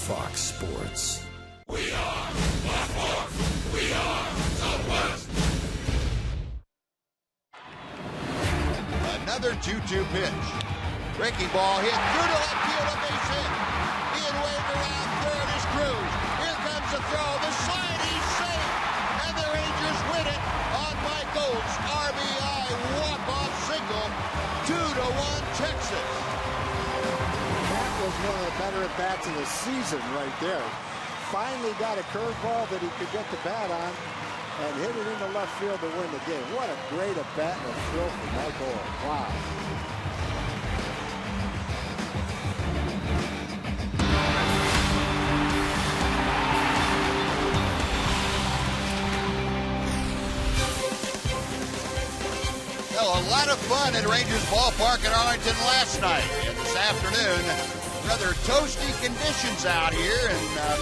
Fox Sports. We are Fox Sports. We are Southwest. Another 2-2 pitch. Breaking ball hit through to left field, a base hit. Being waved around third is Cruz. Here comes the throw. The slide, he's safe. And the Rangers win it on Michael's RBI walk-off single. 2-1 Texas. That was one of the better at-bats of the season right there. Finally got a curveball that he could get the bat on and hit it into left field to win the game. What a great at-bat and a thrill for Michael. Wow. Well, a lot of fun at Rangers Ballpark in Arlington last night. And this afternoon, rather toasty conditions out here in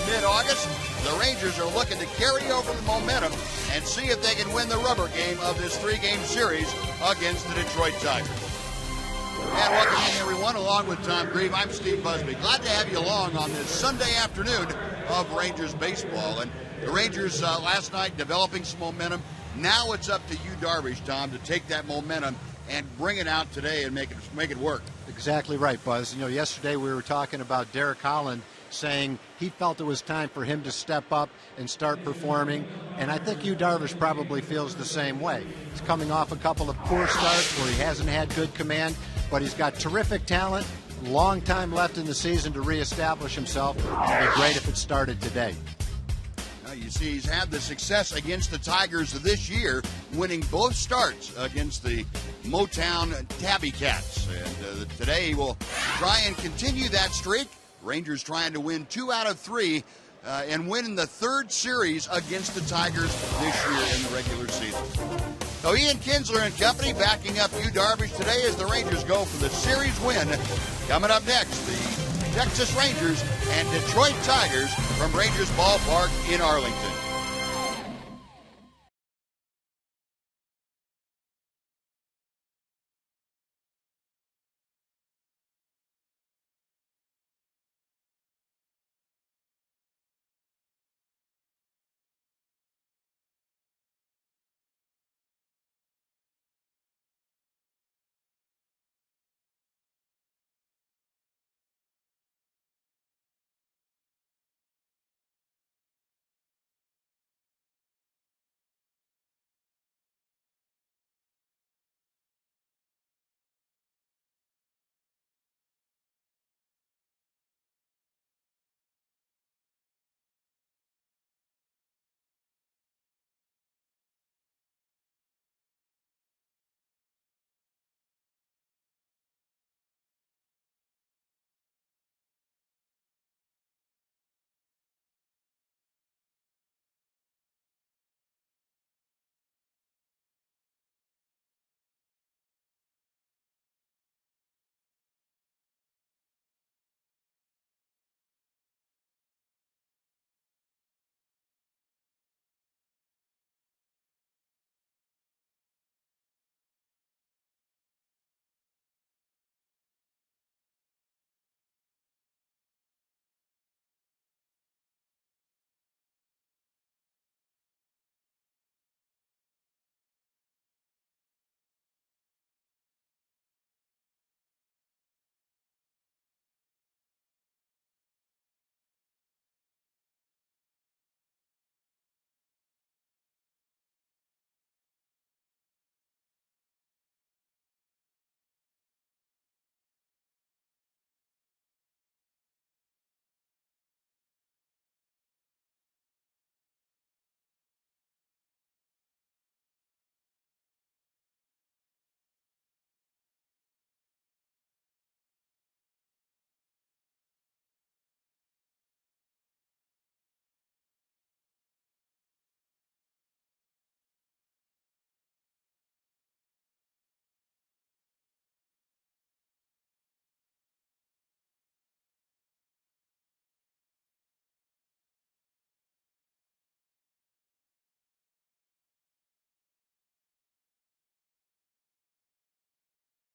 mid-August. The Rangers are looking to carry over the momentum and see if they can win the rubber game of this three-game series against the Detroit Tigers. And welcome in, everyone, along with Tom Grieve. I'm Steve Busby. Glad to have you along on this Sunday afternoon of Rangers baseball. And the Rangers last night developing some momentum. Now it's up to you, Darvish, Tom, to take that momentum and bring it out today and make it work. Exactly right, Buzz. You know, yesterday we were talking about Derek Holland saying he felt it was time for him to step up and start performing, and I think Yu Darvish probably feels the same way. He's coming off a couple of poor starts where he hasn't had good command, but he's got terrific talent, long time left in the season to reestablish himself, and it'd be great if it started today. You see, he's had the success against the Tigers this year, winning both starts against the Motown Tabby Cats. And today he will try and continue that streak. Rangers trying to win 2 out of 3 and win in the third series against the Tigers this year in the regular season. So Ian Kinsler and company backing up Yu Darvish today as the Rangers go for the series win. Coming up next, the Texas Rangers and Detroit Tigers from Rangers Ballpark in Arlington.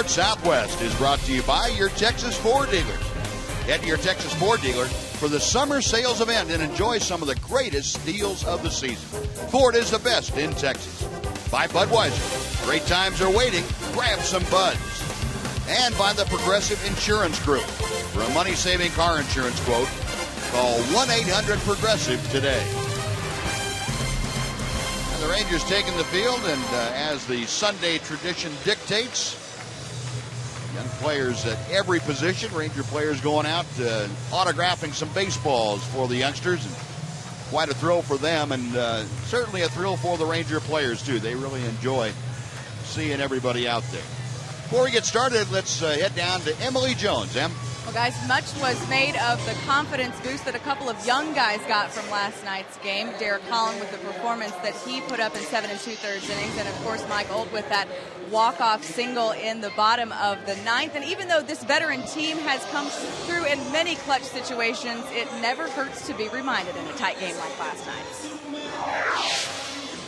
Southwest is brought to you by your Texas Ford dealer. Head to your Texas Ford dealer for the summer sales event and enjoy some of the greatest deals of the season. Ford is the best in Texas. By Budweiser. Great times are waiting. Grab some buds. And by the Progressive Insurance Group. For a money-saving car insurance quote, call 1-800-PROGRESSIVE today. And the Rangers taking the field, and as the Sunday tradition dictates, young players at every position. Ranger players going out autographing some baseballs for the youngsters. And quite a thrill for them, and certainly a thrill for the Ranger players, too. They really enjoy seeing everybody out there. Before we get started, let's head down to Emily Jones. Em? Well, guys, much was made of the confidence boost that a couple of young guys got from last night's game. Derek Holland with the performance that he put up in 7 2/3 innings, and, of course, Mike Olt with that walk-off single in the bottom of the ninth. And even though this veteran team has come through in many clutch situations, it never hurts to be reminded in a tight game like last night.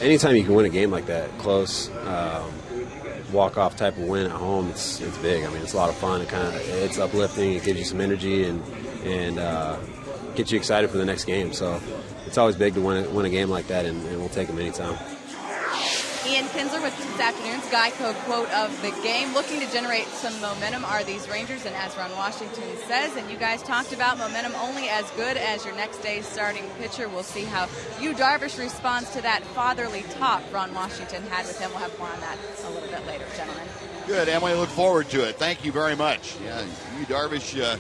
Anytime you can win a game like that, close, walk-off type of win at home, it's big. I mean, it's a lot of fun. It's uplifting. It gives you some energy and gets you excited for the next game. So it's always big to win a game like that, and we'll take them anytime. Ian Kinsler with this afternoon's Geico quote of the game. Looking to generate some momentum are these Rangers, and as Ron Washington says, and you guys talked about, momentum only as good as your next day's starting pitcher. We'll see how Yu Darvish responds to that fatherly talk Ron Washington had with him. We'll have more on that a little bit later, gentlemen. Good, Emily. Look forward to it. Thank you very much. Yeah, Yu Darvish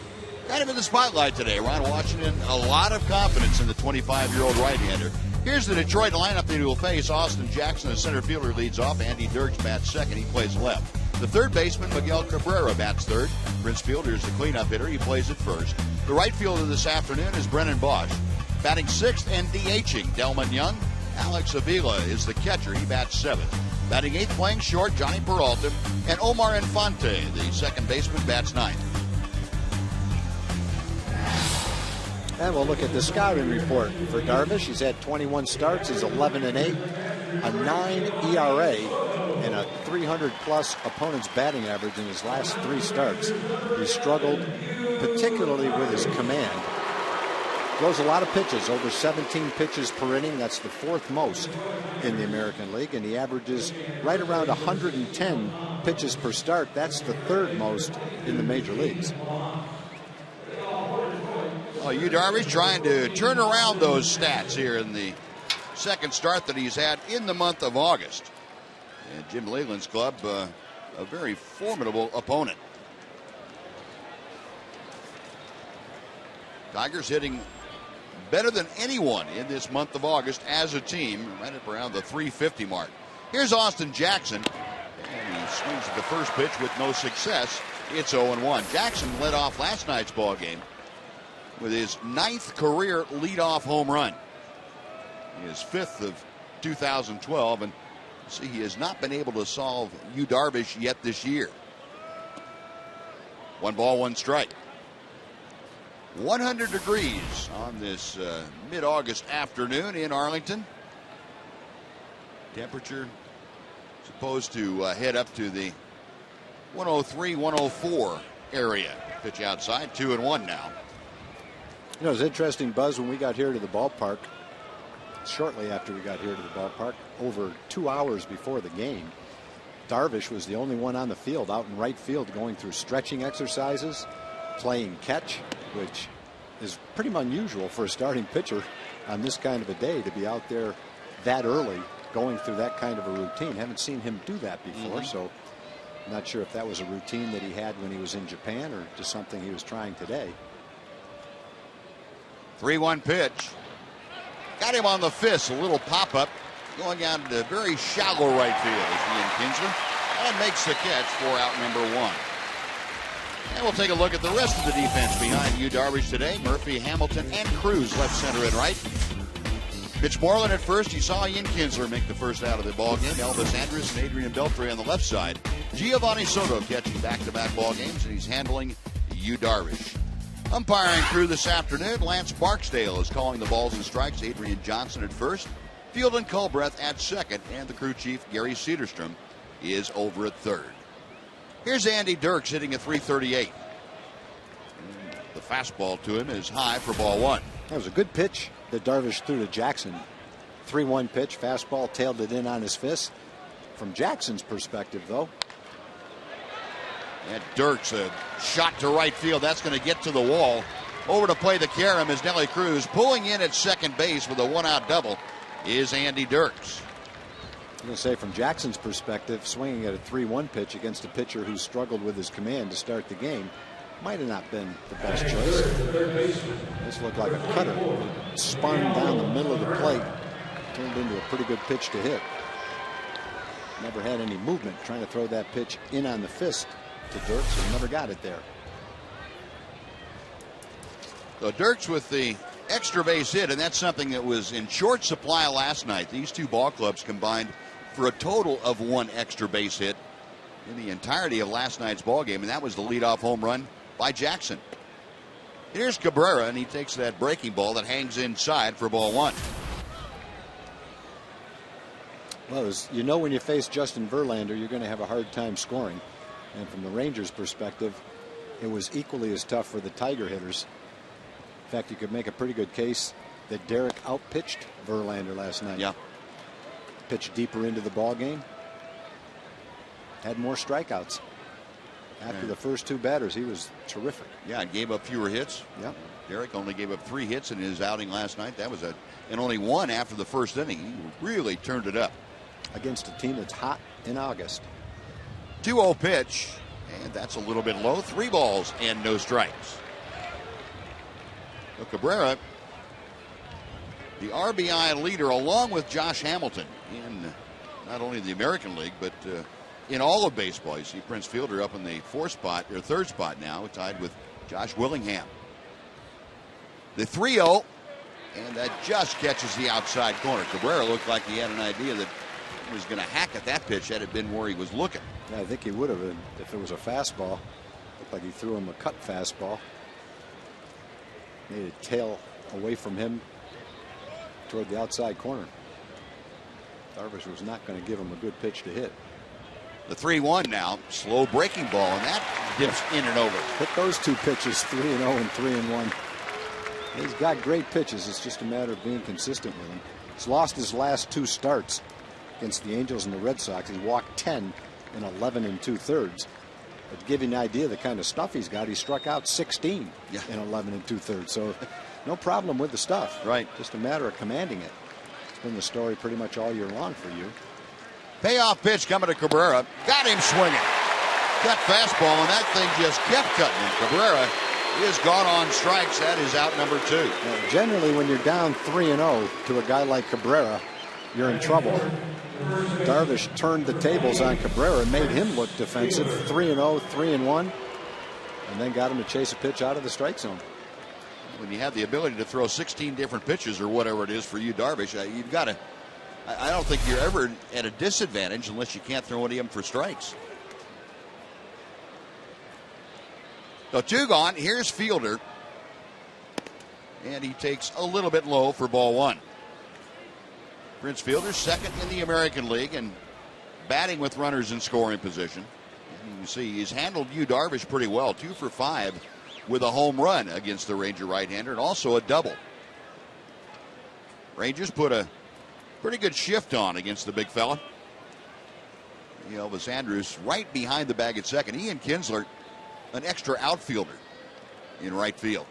kind of in the spotlight today. Ron Washington, a lot of confidence in the 25-year-old right-hander. Here's the Detroit lineup that he will face. Austin Jackson, the center fielder, leads off. Andy Dirks bats second. He plays left. The third baseman, Miguel Cabrera, bats third. Prince Fielder is the cleanup hitter. He plays at first. The right fielder this afternoon is Brennan Bosch. Batting sixth and DHing, Delman Young. Alex Avila is the catcher. He bats seventh. Batting eighth, playing short, Johnny Peralta. And Omar Infante, the second baseman, bats ninth. And we'll look at the scouting report for Darvish. He's had 21 starts. He's 11-8, a 9 ERA, and a 300-plus opponent's batting average in his last 3 starts. He struggled particularly with his command. Throws a lot of pitches, over 17 pitches per inning. That's the 4th most in the American League, and he averages right around 110 pitches per start. That's the 3rd most in the major leagues. Well, Yu Darvish trying to turn around those stats here in the second start that he's had in the month of August. And Jim Leyland's club, a very formidable opponent. Tigers hitting better than anyone in this month of August as a team, right up around the 350 mark. Here's Austin Jackson, and he swings at the first pitch with no success. It's 0-1. Jackson led off last night's ball game with his 9th career leadoff home run. His 5th of 2012, and see, he has not been able to solve Yu Darvish yet this year. 1 ball, 1 strike. 100 degrees on this mid-August afternoon in Arlington. Temperature supposed to head up to the 103, 104 area. Pitch outside, 2-1 now. You know, it was interesting, Buzz, when we got here to the ballpark, shortly after we got here to the ballpark, over 2 hours before the game, Darvish was the only one on the field, out in right field, going through stretching exercises, playing catch, which is pretty unusual for a starting pitcher on this kind of a day to be out there that early going through that kind of a routine. Haven't seen him do that before, so I'm not sure if that was a routine that he had when he was in Japan or just something he was trying today. 3-1 pitch. Got him on the fist. A little pop-up going out into very shallow right field is Ian Kinsler. And makes the catch for out number 1. And we'll take a look at the rest of the defense behind Yu Darvish today. Murphy, Hamilton, and Cruz left, center, and right. Pitch Moreland at first. You saw Ian Kinsler make the first out of the ball game. Elvis Andrus and Adrian Beltre on the left side. Giovanni Soto catching back-to-back ball games, and he's handling Yu Darvish. Umpiring crew this afternoon, Lance Barksdale is calling the balls and strikes. Adrian Johnson at first. Field and Culbreth at second. And the crew chief, Gary Cederstrom, is over at third. Here's Andy Dirks hitting at .338. The fastball to him is high for ball one. That was a good pitch that Darvish threw to Jackson. 3-1 pitch, fastball, tailed it in on his fist. From Jackson's perspective, though. And Dirks, a shot to right field. That's going to get to the wall. Over to play the carom is Nelly Cruz. Pulling in at second base with a one-out double is Andy Dirks. I'm going to say from Jackson's perspective, swinging at a 3-1 pitch against a pitcher who struggled with his command to start the game might have not been the best choice. This looked like a cutter. It spun down the middle of the plate. Turned into a pretty good pitch to hit. Never had any movement trying to throw that pitch in on the fist to Dirks and never got it there. So Dirks with the extra base hit, and that's something that was in short supply last night. These two ball clubs combined for a total of 1 extra base hit in the entirety of last night's ball game, and that was the leadoff home run by Jackson. Here's Cabrera, and he takes that breaking ball that hangs inside for ball one. Well, you know, when you face Justin Verlander, you're going to have a hard time scoring. And from the Rangers' perspective, it was equally as tough for the Tiger hitters. In fact, you could make a pretty good case that Derek outpitched Verlander last night. Yeah. Pitched deeper into the ball game. Had more strikeouts. After the first 2 batters, he was terrific. Yeah, and gave up fewer hits. Yeah. Derek only gave up 3 hits in his outing last night. That was and only 1 after the first inning. He really turned it up. Against a team that's hot in August. 2-0 pitch, and that's a little bit low. 3 balls and no strikes. So Cabrera, the RBI leader, along with Josh Hamilton in not only the American League, but in all of baseball. You see Prince Fielder up in the 3rd spot now, tied with Josh Willingham. The 3-0, and that just catches the outside corner. Cabrera looked like he had an idea that he was going to hack at that pitch had it been where he was looking. Yeah, I think he would have if it was a fastball. Looked like he threw him a cut fastball. Made it tail away from him toward the outside corner. Darvish was not going to give him a good pitch to hit. The 3-1 now, slow breaking ball, and that dips in and over. Hit those 2 pitches, 3-0 and 3-1. He's got great pitches. It's just a matter of being consistent with them. He's lost his last 2 starts against the Angels and the Red Sox. He walked 10 in 11 2/3. But to give you an idea of the kind of stuff he's got, he struck out 16 in 11 2/3. So no problem with the stuff. Right. Just a matter of commanding it. It's been the story pretty much all year long for you. Payoff pitch coming to Cabrera. Got him swinging. Cut fastball, and that thing just kept cutting him. Cabrera is gone on strikes. That is out number 2. Now, generally, when you're down 3-0 to a guy like Cabrera, you're in trouble. Darvish turned the tables on Cabrera and made him look defensive. 3-0, 3-1, and then got him to chase a pitch out of the strike zone. When you have the ability to throw 16 different pitches or whatever it is for you, Darvish, you've got to. I don't think you're ever at a disadvantage unless you can't throw any of them for strikes. So 2 gone. Here's Fielder, and he takes a little bit low for ball 1. Prince Fielder, 2nd in the American League and batting with runners in scoring position. And you can see he's handled Yu Darvish pretty well. 2 for 5 with a home run against the Ranger right-hander and also a double. Rangers put a pretty good shift on against the big fella. Elvis Andrus right behind the bag at second. Ian Kinsler, an extra outfielder in right field.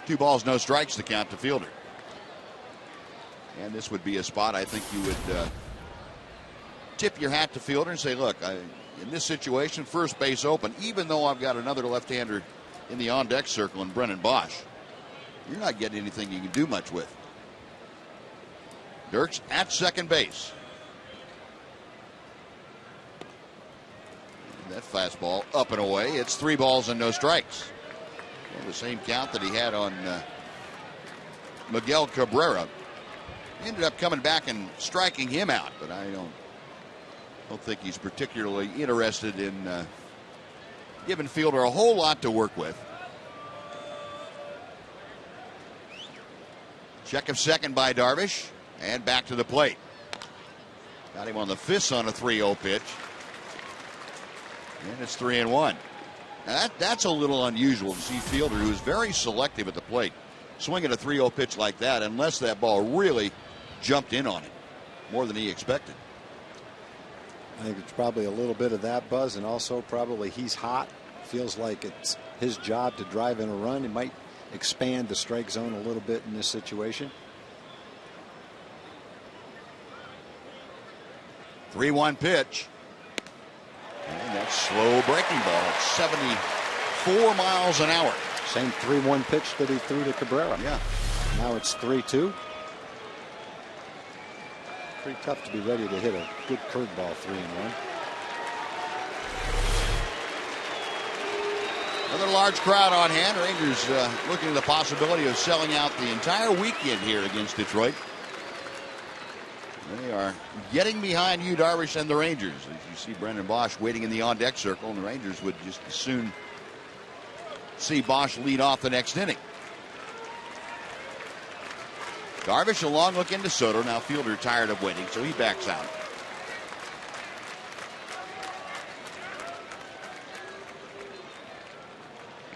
2 balls, no strikes to count to Fielder. And this would be a spot I think you would tip your hat to Fielder and say, look, in this situation, first base open, even though I've got another left-hander in the on-deck circle in Brennan Bosch, you're not getting anything you can do much with. Dirks at second base. And that fastball up and away. It's 3 balls and no strikes. Well, the same count that he had on Miguel Cabrera. Ended up coming back and striking him out, but I don't think he's particularly interested in giving Fielder a whole lot to work with. Check of second by Darvish, and back to the plate. Got him on the fist on a 3-0 pitch. And it's 3-1. That's a little unusual to see Fielder, who's very selective at the plate, swinging a 3-0 pitch like that, unless that ball really jumped in on him more than he expected. I think it's probably a little bit of that, Buzz, and also probably he's hot. Feels like it's his job to drive in a run. He might expand the strike zone a little bit in this situation. 3-1 pitch. And that's slow breaking ball at 74 miles an hour. Same 3-1 pitch that he threw to Cabrera. Yeah. Now it's 3-2. Pretty tough to be ready to hit a good curveball 3-1. Another large crowd on hand. Rangers looking at the possibility of selling out the entire weekend here against Detroit. They are getting behind Yu Darvish and the Rangers. As you see Brendan Bosch waiting in the on-deck circle, and the Rangers would just as soon see Bosch lead off the next inning. Darvish a long look into Soto. Now Fielder tired of waiting, so he backs out.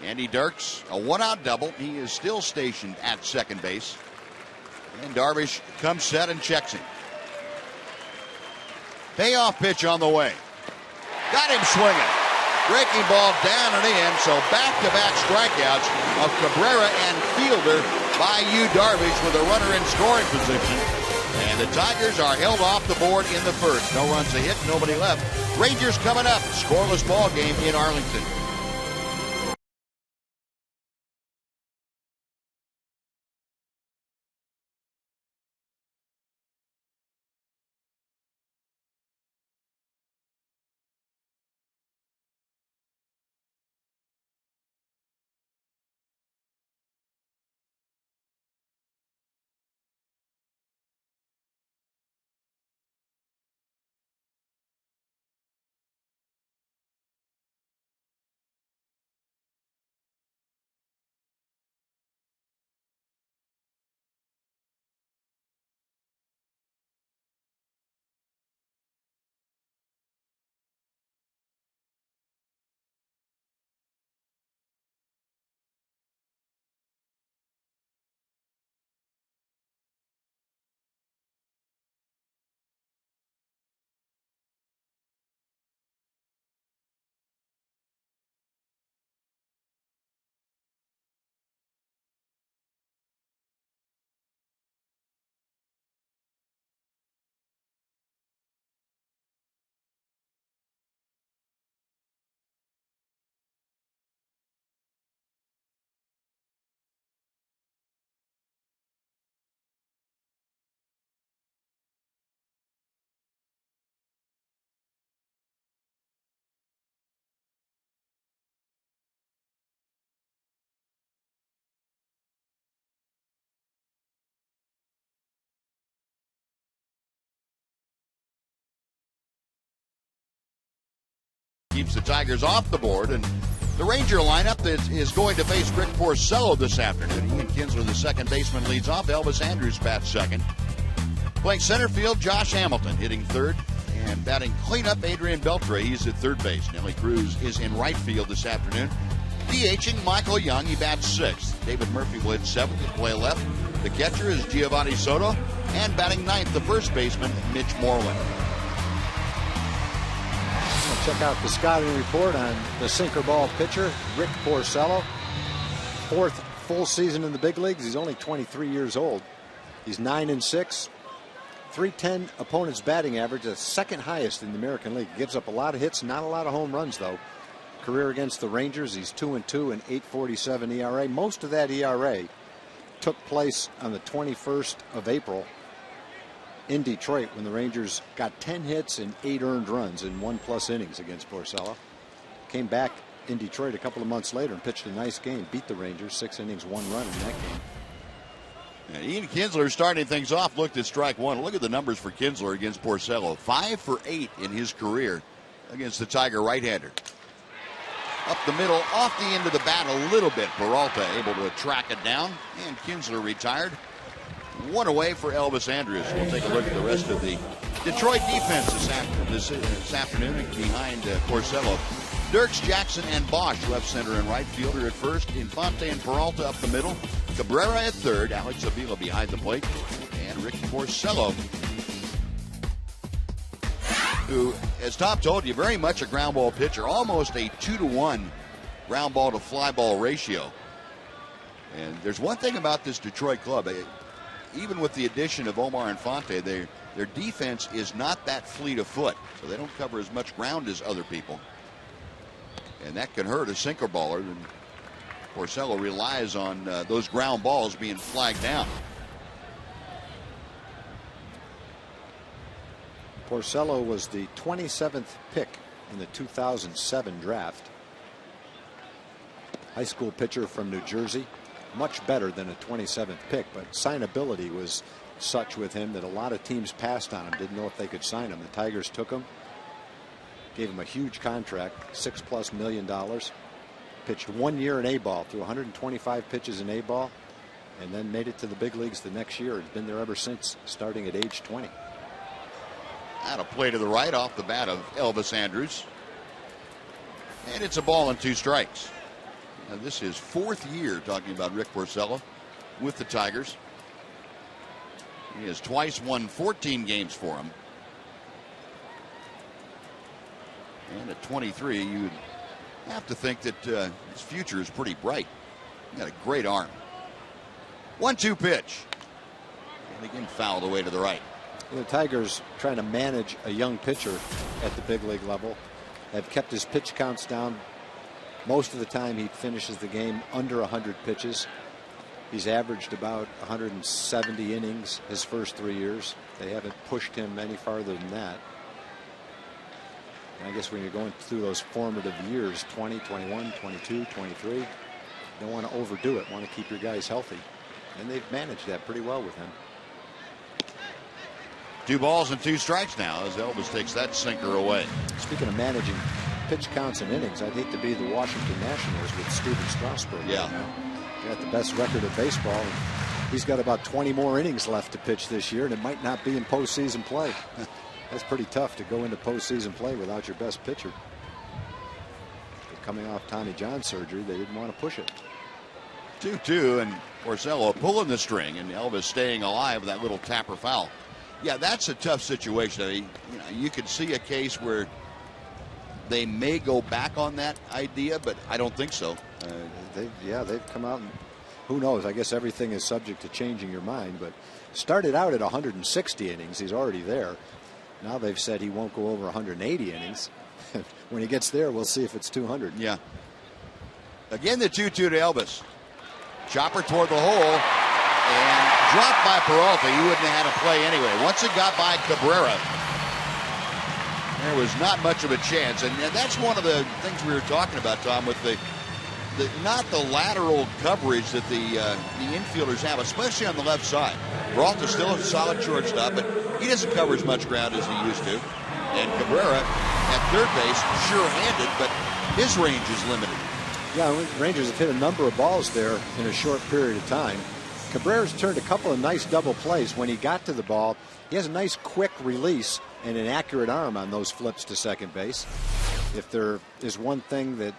Andy Dirks, a one-out double. He is still stationed at second base. And Darvish comes set and checks him. Payoff pitch on the way. Got him swinging. Breaking ball down and in, so back-to-back strikeouts of Cabrera and Fielder by Yu Darvish with a runner in scoring position. And the Tigers are held off the board in the first. No runs a hit, nobody left. Rangers coming up. Scoreless ball game in Arlington. Keeps the Tigers off the board, and the Ranger lineup that is going to face Rick Porcello this afternoon. Ian Kinsler, the second baseman, leads off. Elvis Andrus bats second. Playing center field, Josh Hamilton hitting third, and batting cleanup, Adrian Beltre. He's at third base. Nelly Cruz is in right field this afternoon. DHing Michael Young, he bats sixth. David Murphy will hit seventh and play left. The catcher is Giovanni Soto, and batting ninth, the first baseman, Mitch Moreland. Check out the scouting report on the sinker ball pitcher, Rick Porcello. Fourth full season in the big leagues. He's only 23 years old. He's 9-6. 310 opponent's batting average, the second highest in the American League. Gives up a lot of hits, not a lot of home runs, though. Career against the Rangers, he's 2-2 and 8.47 ERA. Most of that ERA took place on the 21st of April in Detroit when the Rangers got 10 hits and 8 earned runs in 1+ innings against Porcello. Came back in Detroit a couple of months later and pitched a nice game. Beat the Rangers 6 innings, 1 run in that game. And Ian Kinsler starting things off. Looked at strike one. Look at the numbers for Kinsler against Porcello. 5 for 8 in his career against the Tiger right-hander. Up the middle, off the end of the bat a little bit. Peralta able to track it down, and Kinsler retired. One away for Elvis Andrus. We'll take a look at the rest of the Detroit defense this afternoon behind Porcello. Dirks, Jackson, and Bosch left center and right. Fielder at first. Infante and Peralta up the middle. Cabrera at third. Alex Avila behind the plate. And Rick Porcello, who, as Tom told you, very much a ground ball pitcher. Almost a 2-to-1 ground ball to fly ball ratio. And there's one thing about this Detroit club. Even with the addition of Omar Infante, their defense is not that fleet of foot. So they don't cover as much ground as other people. And that can hurt a sinker baller. And Porcello relies on those ground balls being flagged down. Porcello was the 27th pick in the 2007 draft. High school pitcher from New Jersey. Much better than a 27th pick, but signability was such with him that a lot of teams passed on him, didn't know if they could sign him. The Tigers took him, gave him a huge contract, $6+ million. Pitched 1 year in A-ball, threw 125 pitches in A-ball, and then made it to the big leagues the next year. He's been there ever since, starting at age 20. Out a play to the right off the bat of Elvis Andrus. And it's a ball and 2 strikes. Now this is 4th year talking about Rick Porcello with the Tigers. He has twice won 14 games for him. And at 23, you'd have to think that his future is pretty bright. He's got a great arm. 1-2 pitch. And again fouled away to the right. The Tigers, trying to manage a young pitcher at the big league level, have kept his pitch counts down. Most of the time he finishes the game under 100 pitches. He's averaged about 170 innings his first 3 years. They haven't pushed him any farther than that. And I guess when you're going through those formative years, 20, 21, 22, 23, you don't want to overdo it. Want to keep your guys healthy. And they've managed that pretty well with him. 2 balls and 2 strikes now as Elvis takes that sinker away. Speaking of managing pitch counts and innings, I'd hate to be the Washington Nationals with Steven Strasburg. Yeah. Right now. He got the best record of baseball. And he's got about 20 more innings left to pitch this year, and it might not be in postseason play. That's pretty tough to go into postseason play without your best pitcher. But coming off Tommy John surgery, they didn't want to push it. 2-2, and Porcello pulling the string, and Elvis staying alive with that little tapper foul. Yeah, that's a tough situation. I mean, you could see a case where they may go back on that idea, but I don't think so. They've come out, and who knows? I guess everything is subject to changing your mind. But started out at 160 innings. He's already there. Now they've said he won't go over 180 innings. When he gets there, we'll see if it's 200. Yeah. Again, the 2-2 to Elvis. Chopper toward the hole. And dropped by Peralta. He wouldn't have had a play anyway. Once it got by Cabrera, there was not much of a chance. And that's one of the things we were talking about, Tom, with not the lateral coverage that the infielders have, especially on the left side. Peralta's still a solid shortstop, but he doesn't cover as much ground as he used to. And Cabrera at third base, sure-handed, but his range is limited. Yeah, Rangers have hit a number of balls there in a short period of time. Cabrera's turned a couple of nice double plays. When he got to the ball, he has a nice quick release and an accurate arm on those flips to second base. If there is one thing that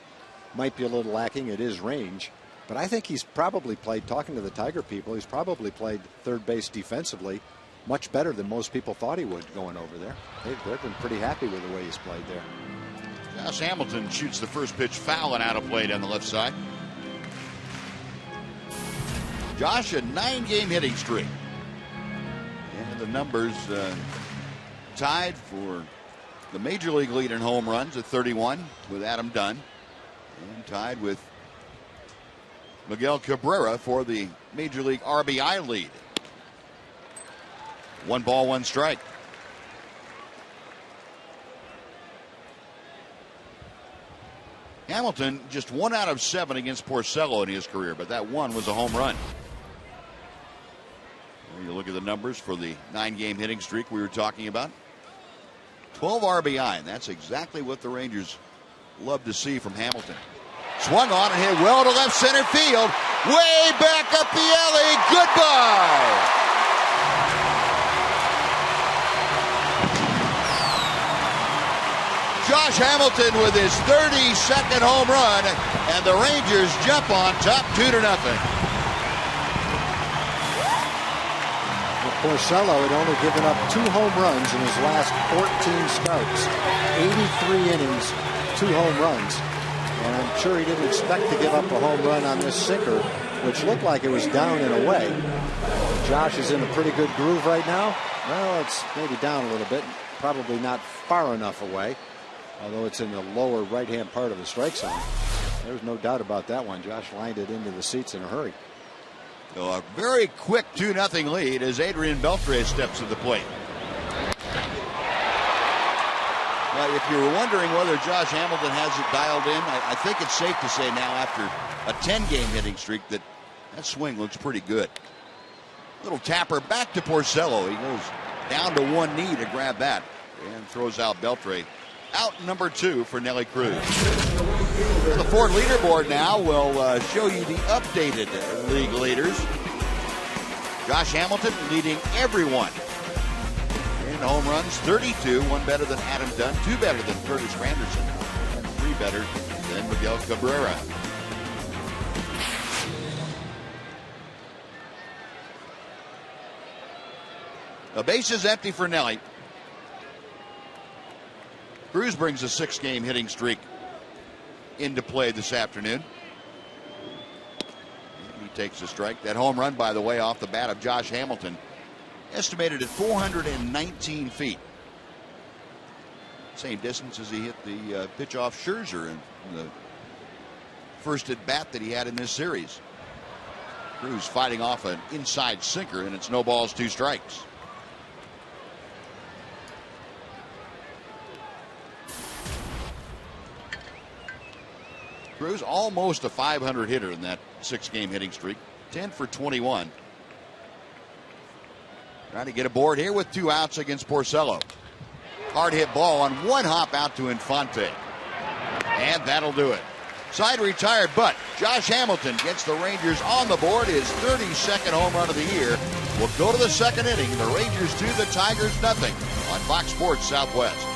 might be a little lacking, it is range. But I think he's probably played, talking to the Tiger people, he's probably played third base defensively much better than most people thought he would going over there. They've been pretty happy with the way he's played there. Josh Hamilton shoots the first pitch foul and out of play down the left side. Josh, a 9-game hitting streak. And the numbers tied for the major league lead in home runs at 31 with Adam Dunn. And tied with Miguel Cabrera for the major league RBI lead. 1 ball, 1 strike. Hamilton just 1 out of 7 against Porcello in his career, but that one was a home run. You look at the numbers for the 9-game hitting streak we were talking about. 12 RBI, and that's exactly what the Rangers love to see from Hamilton. Swung on and hit well to left center field. Way back up the alley. Goodbye. Josh Josh Hamilton with his 32nd home run, and the Rangers jump on top 2-0. Porcello had only given up 2 home runs in his last 14 starts. 83 innings, 2 home runs. And I'm sure he didn't expect to give up a home run on this sinker, which looked like it was down and away. Josh is in a pretty good groove right now. Well, it's maybe down a little bit. Probably not far enough away, although it's in the lower right-hand part of the strike zone. There's no doubt about that one. Josh lined it into the seats in a hurry. So a very quick 2-0 lead as Adrian Beltre steps to the plate. Well, if you were wondering whether Josh Hamilton has it dialed in, I think it's safe to say now after a 10-game hitting streak that swing looks pretty good. Little tapper back to Porcello. He goes down to one knee to grab that and throws out Beltre. Out number 2 for Nelly Cruz. The Ford leaderboard now will show you the updated league leaders. Josh Hamilton leading everyone in home runs, 32, 1 better than Adam Dunn, 2 better than Curtis Granderson, and 3 better than Miguel Cabrera. The base is empty for Nelly. Cruz brings a 6-game hitting streak into play this afternoon. He takes a strike. That home run, by the way, off the bat of Josh Hamilton, estimated at 419 feet. Same distance as he hit the pitch off Scherzer in the first at bat that he had in this series. Cruz fighting off an inside sinker, and it's no balls, 2 strikes. Cruz almost a 500 hitter in that 6-game hitting streak. 10 for 21. Trying to get aboard here with 2 outs against Porcello. Hard hit ball on 1 hop out to Infante. And that'll do it. Side retired, but Josh Hamilton gets the Rangers on the board. His 32nd home run of the year. We'll go to the 2nd inning. The Rangers 2, the Tigers nothing on Fox Sports Southwest.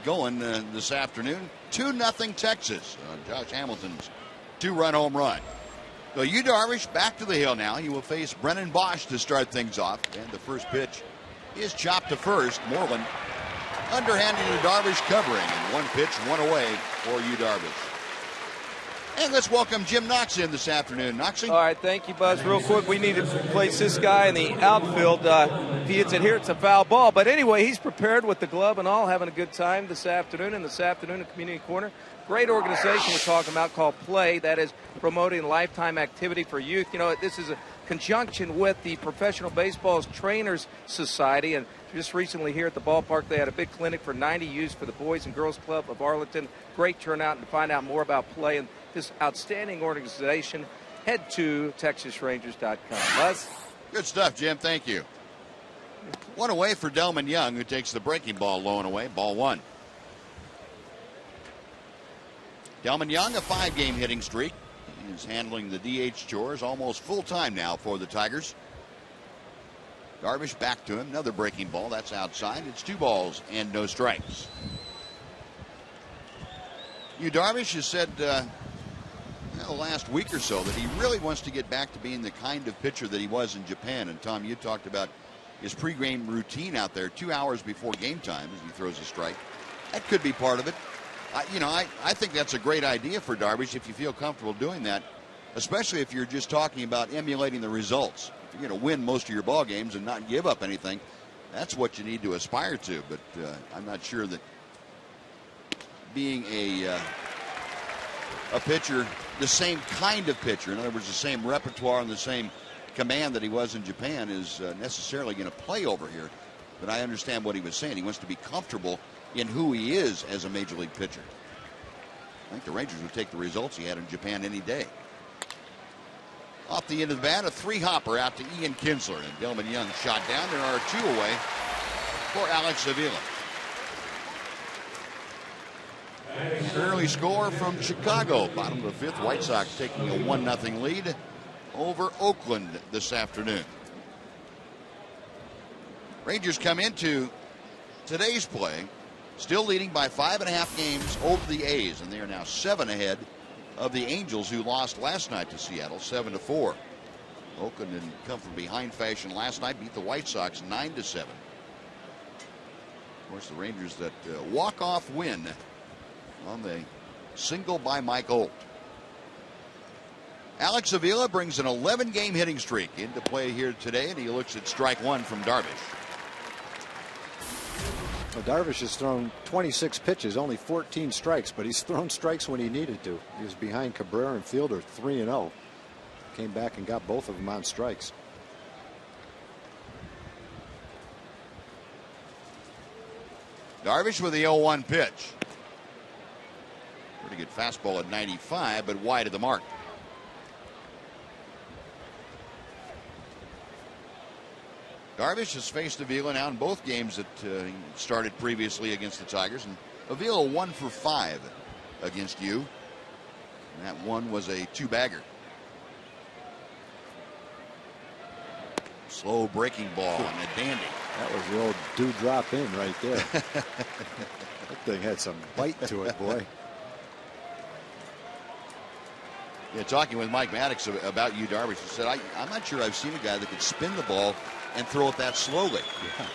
Going this afternoon. 2-0 Texas on Josh Hamilton's 2-run home run. So Yu Darvish back to the hill now. He will face Brennan Bosch to start things off. And the first pitch is chopped to first. Moreland underhanding to Darvish covering. And 1 pitch, 1 away for Yu Darvish. And let's welcome Jim Knox in this afternoon. Knoxy? All right, thank you, Buzz. Real quick, we need to place this guy in the outfield. If he hits it here, it's a foul ball. But anyway, he's prepared with the glove and all, having a good time this afternoon. And this afternoon at Community Corner, great organization we're talking about called Play, that is promoting lifetime activity for youth. You know, this is a conjunction with the Professional Baseball Trainers Society. And just recently here at the ballpark, they had a big clinic for 90 youths for the Boys and Girls Club of Arlington. Great turnout. And to find out more about Play and this outstanding organization, head to TexasRangers.com. Buzz? Good stuff, Jim. Thank you. One away for Delman Young, who takes the breaking ball low and away. Ball one. Delman Young, a 5-game hitting streak. He is handling the DH chores almost full time now for the Tigers. Darvish back to him. Another breaking ball. That's outside. It's 2 balls and no strikes. Darvish has said the last week or so that he really wants to get back to being the kind of pitcher that he was in Japan. And Tom, you talked about his pregame routine out there 2 hours before game time as he throws a strike. That could be part of it. I think that's a great idea for Darvish if you feel comfortable doing that, especially if you're just talking about emulating the results. If you're going to win most of your ball games and not give up anything, that's what you need to aspire to. But I'm not sure that being a pitcher, the same kind of pitcher, in other words, the same repertoire and the same command that he was in Japan, is necessarily going to play over here. But I understand what he was saying. He wants to be comfortable in who he is as a major league pitcher. I think the Rangers would take the results he had in Japan any day. Off the end of the bat, a 3-hopper out to Ian Kinsler, and Delman Young shot down. There are 2 away for Alex Avila. Early score from Chicago, bottom of the 5th. White Sox taking a 1-0 lead over Oakland this afternoon. Rangers come into today's play still leading by 5.5 games over the A's, and they are now 7 ahead of the Angels, who lost last night to Seattle 7-4. Oakland, in come from behind fashion last night, beat the White Sox 9-7. Of course, the Rangers that walk-off win on the single by Mike Holt. Alex Avila brings an 11-game hitting streak into play here today, and he looks at strike 1 from Darvish. Well, Darvish has thrown 26 pitches, only 14 strikes, but he's thrown strikes when he needed to. He was behind Cabrera and Fielder 3-0. Came back and got both of them on strikes. Darvish with the 0-1 pitch. Pretty good fastball at 95, but wide of the mark. Darvish has faced Avila now in both games that he started previously against the Tigers, and Avila 1 for 5 against you. And that one was a 2-bagger. Slow breaking ball and a dandy. That was the old dewdrop in right there. That thing had some bite to it, boy. Yeah, talking with Mike Maddox about you, Darvish, he said, I'm not sure I've seen a guy that could spin the ball and throw it that slowly. Yeah.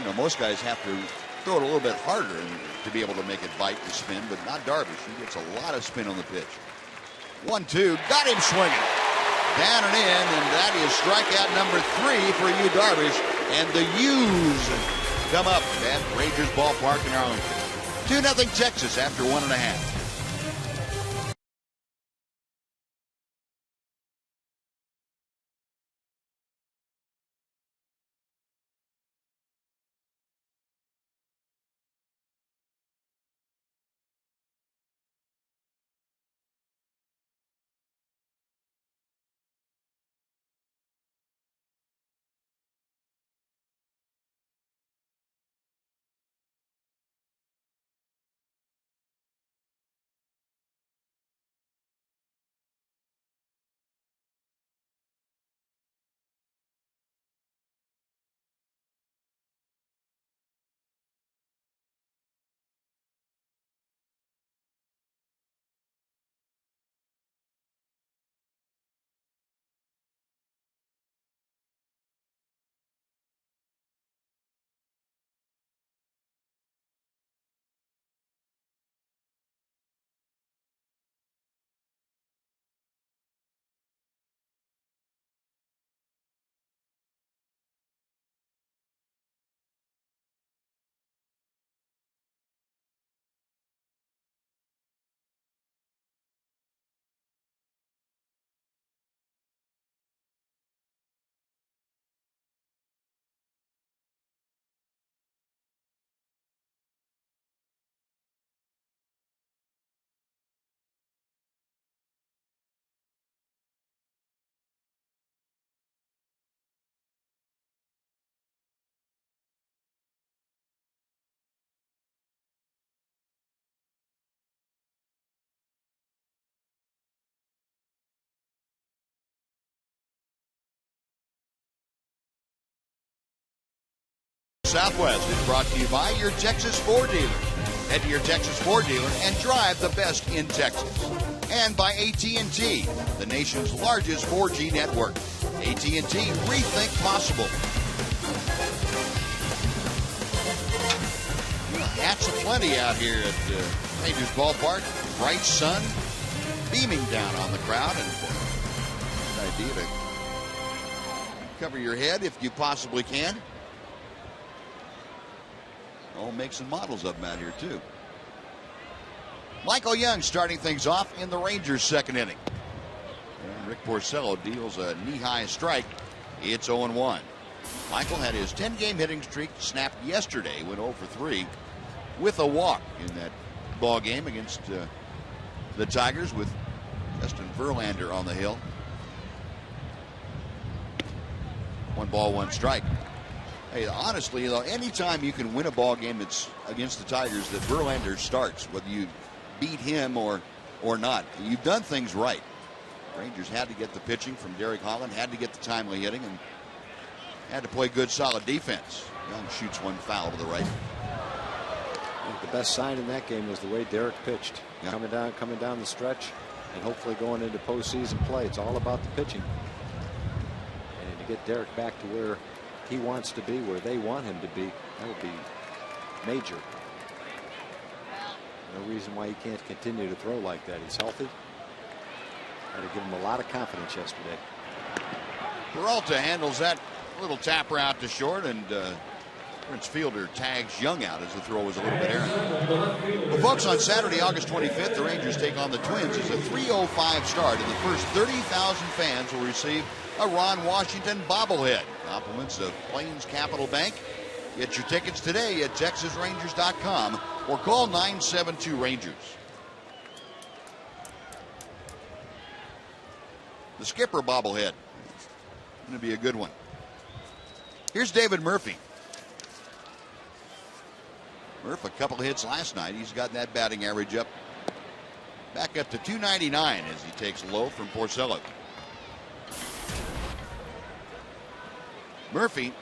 So, most guys have to throw it a little bit harder to be able to make it bite and spin, but not Darvish. He gets a lot of spin on the pitch. 1-2, got him swinging. Down and in, and that is strikeout number 3 for you, Darvish. And the U's come up at Rangers Ballpark in Arlington. 2-0 Texas after 1.5. Southwest is brought to you by your Texas Ford dealer. Head to your Texas Ford dealer and drive the best in Texas. And by AT&T, the nation's largest 4G network. AT&T, rethink possible. Hats aplenty out here at Rangers Ballpark. Bright sun beaming down on the crowd, and good idea to cover your head if you possibly can. All makes and models of them out here too. Michael Young starting things off in the Rangers' second inning. And Rick Porcello deals a knee-high strike. It's 0-1. Michael had his 10-game hitting streak snapped yesterday, went 0 for 3 with a walk in that ball game against the Tigers with Justin Verlander on the hill. 1 ball, 1 strike. Hey, honestly, though, anytime you can win a ball game that's against the Tigers that Verlander starts, whether you beat him or not, you've done things right. Rangers had to get the pitching from Derek Holland, had to get the timely hitting, and had to play good, solid defense. Young shoots 1 foul to the right. I think the best sign in that game was the way Derek pitched, coming down the stretch, and hopefully going into postseason play. It's all about the pitching, and to get Derek back to where he wants to be, where they want him to be, that would be major. No reason why he can't continue to throw like that. He's healthy. Had to give him a lot of confidence yesterday. Peralta handles that little tapper out to short, and Prince Fielder tags Young out as the throw was a little bit errant. Well, folks, on Saturday, August 25th, the Rangers take on the Twins. It's a 3:05 start, and the first 30,000 fans will receive a Ron Washington bobblehead. Compliments of Plains Capital Bank. Get your tickets today at TexasRangers.com or call 972-RANGERS. The skipper bobblehead. Going to be a good one. Here's David Murphy. Murph, a couple hits last night. He's got that batting average up back up to 299 as he takes low from Porcello. Murphy,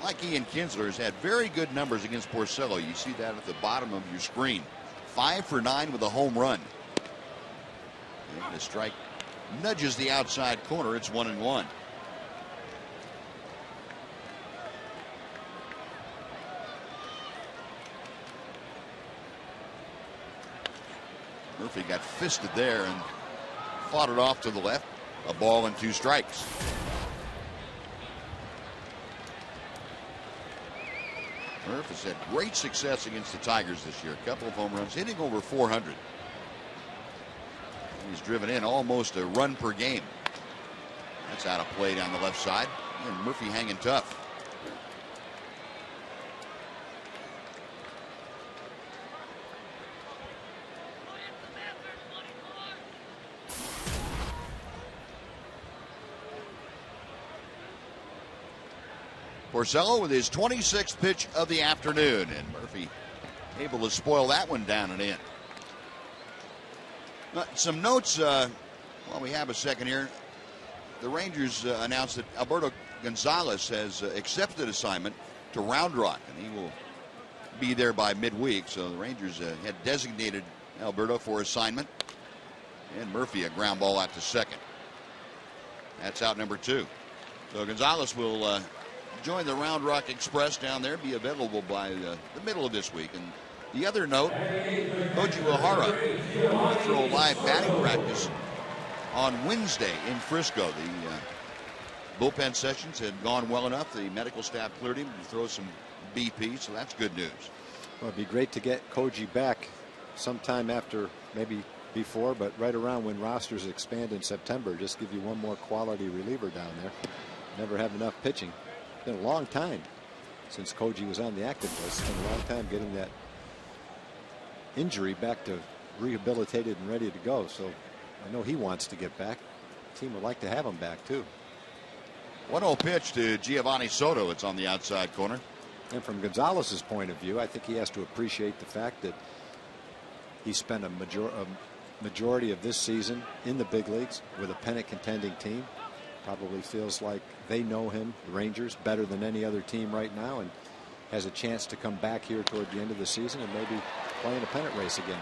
like Ian Kinsler, has had very good numbers against Porcello. You see that at the bottom of your screen. 5 for 9 with a home run. And the strike nudges the outside corner. It's 1-1. Murphy got fisted there and fought it off to the left. A ball and 2 strikes. Murph has had great success against the Tigers this year. A couple of home runs, hitting over 400. He's driven in almost a run per game. That's out of play down the left side. And Murphy hanging tough. Porcello with his 26th pitch of the afternoon, and Murphy able to spoil that one down and in. Some notes while we have a second here. The Rangers announced that Alberto Gonzalez has accepted assignment to Round Rock, and he will be there by midweek. So the Rangers had designated Alberto for assignment, and Murphy a ground ball out to second. That's out number 2. So Gonzalez will join the Round Rock Express down there, be available by the middle of this week. And the other note, Koji Uehara will throw live batting practice on Wednesday in Frisco. The bullpen sessions had gone well enough. The medical staff cleared him to throw some BP, so that's good news. Well, it'd be great to get Koji back sometime after, maybe before, but right around when rosters expand in September. Just give you one more quality reliever down there. Never have enough pitching. It's been a long time since Koji was on the active list. It's been a long time getting that injury back to rehabilitated and ready to go. So I know he wants to get back. The team would like to have him back too. 1-0 pitch to Giovanni Soto. It's on the outside corner. And from Gonzalez's point of view, I think he has to appreciate the fact that he spent a majority of this season in the big leagues with a pennant contending team. Probably feels like they know him, the Rangers, better than any other team right now, and has a chance to come back here toward the end of the season and maybe play in a pennant race again.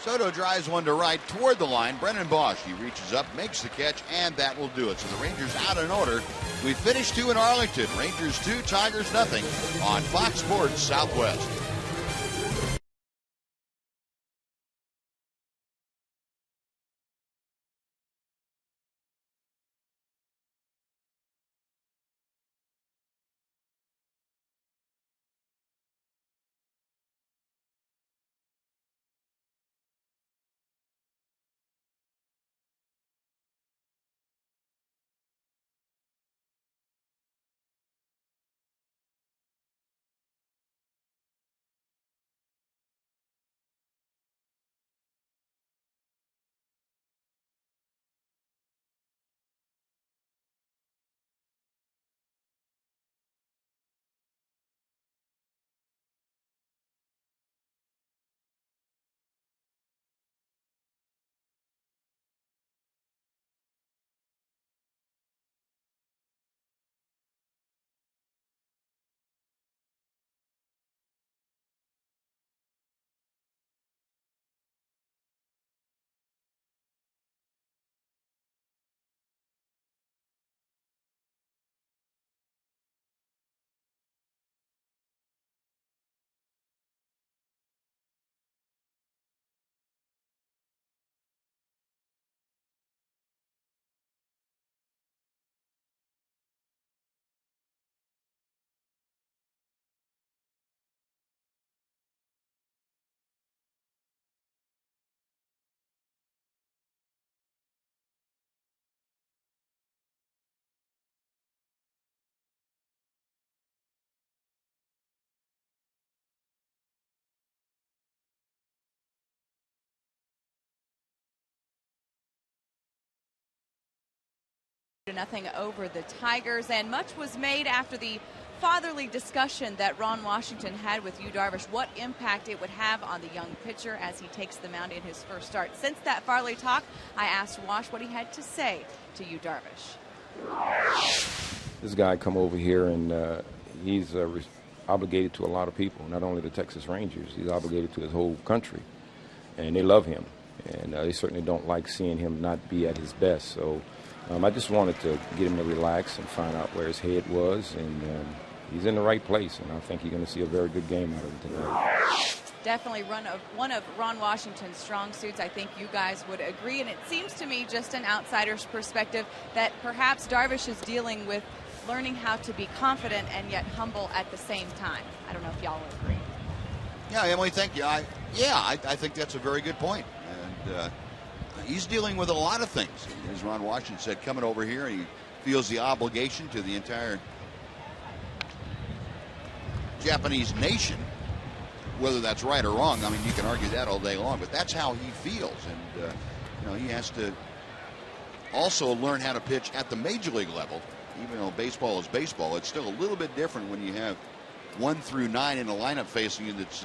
Soto drives one to right toward the line. Brennan Bosch, he reaches up, makes the catch, and that will do it. So the Rangers out in order. We finished 2 in Arlington. Rangers 2, Tigers nothing on Fox Sports Southwest. Nothing over the Tigers, and much was made after the fatherly discussion that Ron Washington had with Yu Darvish, what impact it would have on the young pitcher as he takes the mound in his first start. Since that fatherly talk, I asked Wash what he had to say to Yu Darvish. This guy come over here and he's obligated to a lot of people, not only the Texas Rangers, he's obligated to his whole country, and they love him, and they certainly don't like seeing him not be at his best. So I just wanted to get him to relax and find out where his head was, and he's in the right place, and I think you're going to see a very good game out of him tonight. Definitely one of Ron Washington's strong suits. I think you guys would agree, and it seems to me, just an outsider's perspective, that perhaps Darvish is dealing with learning how to be confident and yet humble at the same time. I don't know if y'all would agree. Yeah, Emily, thank you. I think that's a very good point. And he's dealing with a lot of things. As Ron Washington said, coming over here, he feels the obligation to the entire Japanese nation. Whether that's right or wrong, I mean, you can argue that all day long, but that's how he feels. And, he has to also learn how to pitch at the major league level. Even though baseball is baseball, it's still a little bit different when you have 1 through 9 in a lineup facing you that's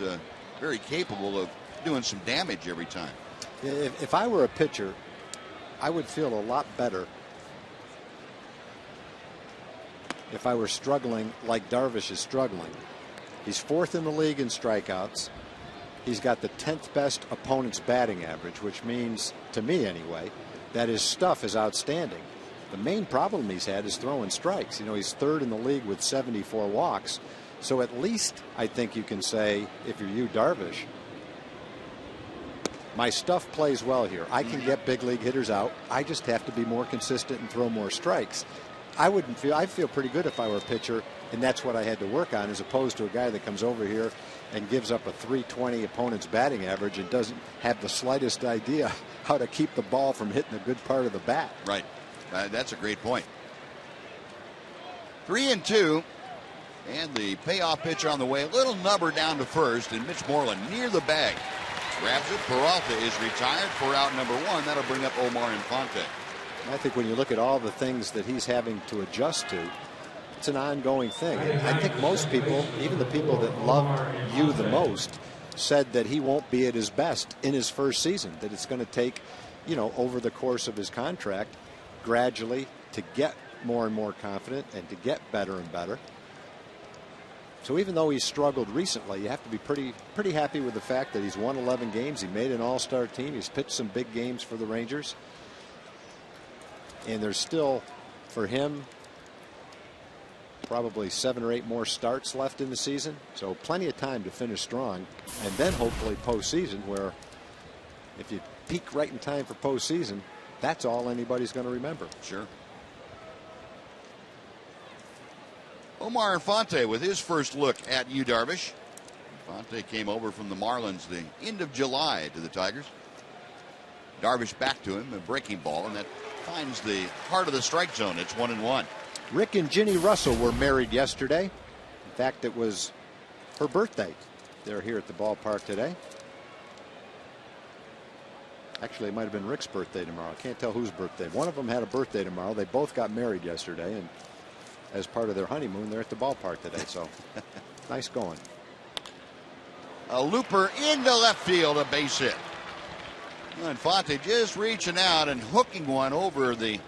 very capable of doing some damage every time. If I were a pitcher, I would feel a lot better if I were struggling like Darvish is struggling. He's 4th in the league in strikeouts. He's got the 10th best opponent's batting average, which means, to me anyway, that his stuff is outstanding. The main problem he's had is throwing strikes. He's 3rd in the league with 74 walks. So at least I think you can say, if you're Yu Darvish, my stuff plays well here. I can get big league hitters out. I just have to be more consistent and throw more strikes. I'd feel pretty good if I were a pitcher, and that's what I had to work on, as opposed to a guy that comes over here and gives up a 320 opponent's batting average and doesn't have the slightest idea how to keep the ball from hitting a good part of the bat. Right. That's a great point. 3-2. And the payoff pitch on the way. A little nubber down to first, and Mitch Moreland near the bag. Grabs it. Peralta is retired for out number 1. That'll bring up Omar Infante. I think when you look at all the things that he's having to adjust to, it's an ongoing thing. I think most people, even the people that loved Yu the most, said that he won't be at his best in his first season, that it's going to take, over the course of his contract, gradually to get more and more confident and to get better and better. So even though he's struggled recently, you have to be pretty happy with the fact that he's won 11 games. He made an all-star team. He's pitched some big games for the Rangers. And there's still, for him, probably 7 or 8 more starts left in the season. So plenty of time to finish strong. And then hopefully postseason, where if you peak right in time for postseason, that's all anybody's going to remember. Sure. Omar Infante with his first look at Yu Darvish. Infante came over from the Marlins the end of July to the Tigers. Darvish back to him, a breaking ball, and that finds the heart of the strike zone. It's 1-1. Rick and Ginny Russell were married yesterday. In fact, it was her birthday. They're here at the ballpark today. Actually, it might have been Rick's birthday tomorrow. I can't tell whose birthday. One of them had a birthday tomorrow. They both got married yesterday, and as part of their honeymoon, they're at the ballpark today. So nice going. A looper into left field, a base hit. Infante just reaching out and hooking one over the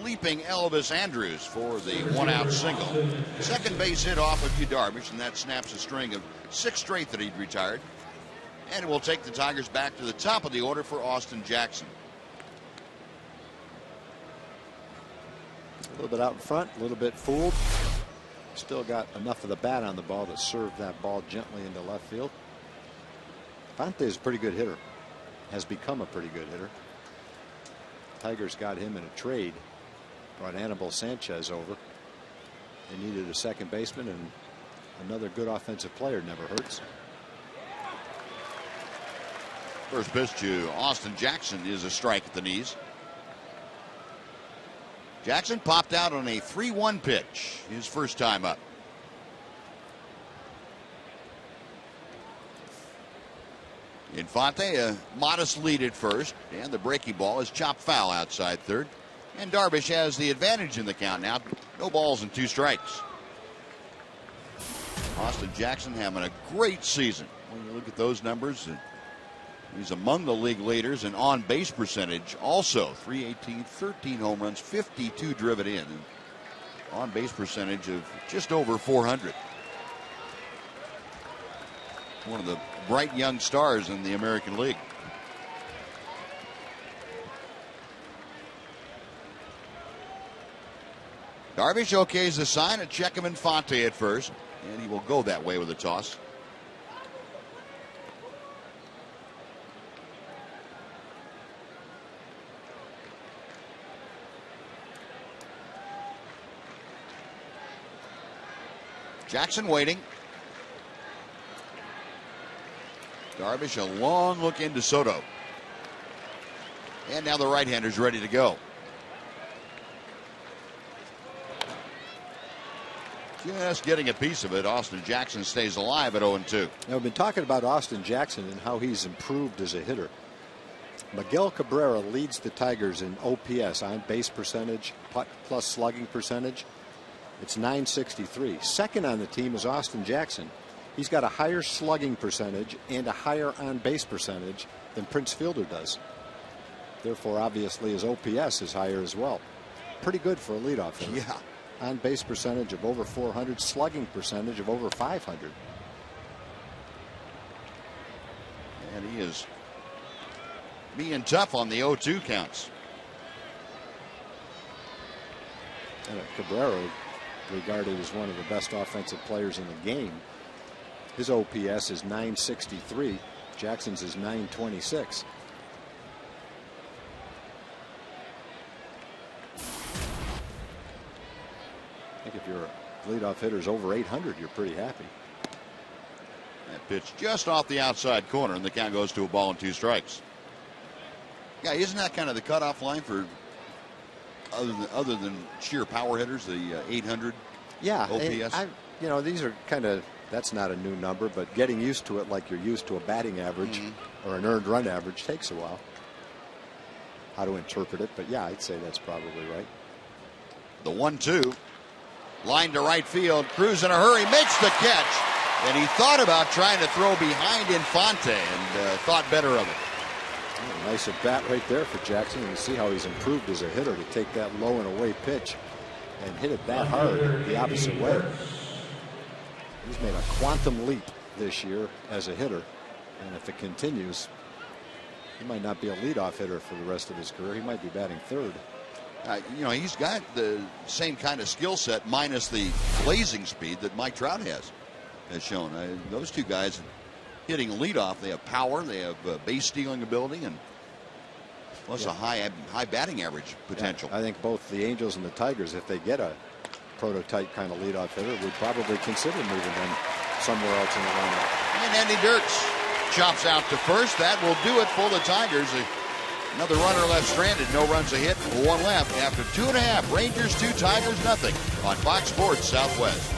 leaping Elvis Andrus for the 1-out single. Second base hit off of Yu Darvish, and that snaps a string of 6 straight that he'd retired. And it will take the Tigers back to the top of the order for Austin Jackson. A little bit out in front, a little bit fooled. Still got enough of the bat on the ball to serve that ball gently into left field. Infante is a pretty good hitter. Has become a pretty good hitter. Tigers got him in a trade. Brought Anibal Sanchez over. They needed a second baseman, and another good offensive player never hurts. First pitch to Austin Jackson is a strike at the knees. Jackson popped out on a 3-1 pitch, his first time up. Infante, a modest lead at first, and the breaking ball is chopped foul outside third. And Darvish has the advantage in the count now. No balls and 2 strikes. Austin Jackson having a great season. When you look at those numbers, he's among the league leaders in on-base percentage. Also, 318, 13 home runs, 52 driven in. And on-base percentage of just over 400. One of the bright young stars in the American League. Darvish okays the sign and check him Infante at first, and he will go that way with a toss. Jackson waiting. Darvish a long look into Soto. And now the right-hander's ready to go. Just getting a piece of it. Austin Jackson stays alive at 0-2. Now, we've been talking about Austin Jackson and how he's improved as a hitter. Miguel Cabrera leads the Tigers in OPS, on base percentage, putt plus slugging percentage. It's .963. Second on the team is Austin Jackson. He's got a higher slugging percentage and a higher on-base percentage than Prince Fielder does. Therefore, obviously, his OPS is higher as well. Pretty good for a leadoff hitter. Yeah. On-base percentage of over 400, slugging percentage of over 500. And he is being tough on the 0-2 counts. And Cabrera, regarded as one of the best offensive players in the game. His OPS is .963. Jackson's is .926. I think if your leadoff hitter's over 800, you're pretty happy. That pitch just off the outside corner, and the count goes to a ball and 2 strikes. Yeah, isn't that kind of the cutoff line for other than sheer power hitters, the 800 OPS? You know, these are kind of, that's not a new number, but getting used to it like you're used to a batting average or an earned run average takes a while. How to interpret it, but yeah, I'd say that's probably right. The 1-2. Line to right field. Cruz in a hurry, makes the catch. And he thought about trying to throw behind Infante and thought better of it. Oh, nice at bat right there for Jackson. You see how he's improved as a hitter to take that low and away pitch and hit it that hard the opposite way. He's made a quantum leap this year as a hitter, and if it continues, he might not be a leadoff hitter for the rest of his career. He might be batting third. You know, he's got the same kind of skill set minus the blazing speed that Mike Trout has shown. Those two guys hitting leadoff, they have power, they have base stealing ability, and plus a high batting average potential. Yeah, I think both the Angels and the Tigers, if they get a prototype kind of leadoff hitter, would probably consider moving him somewhere else in the lineup. And Andy Dirks chops out to first. That will do it for the Tigers. Another runner left stranded. No runs a hit. One left after 2.5. Rangers 2, Tigers nothing on Fox Sports Southwest.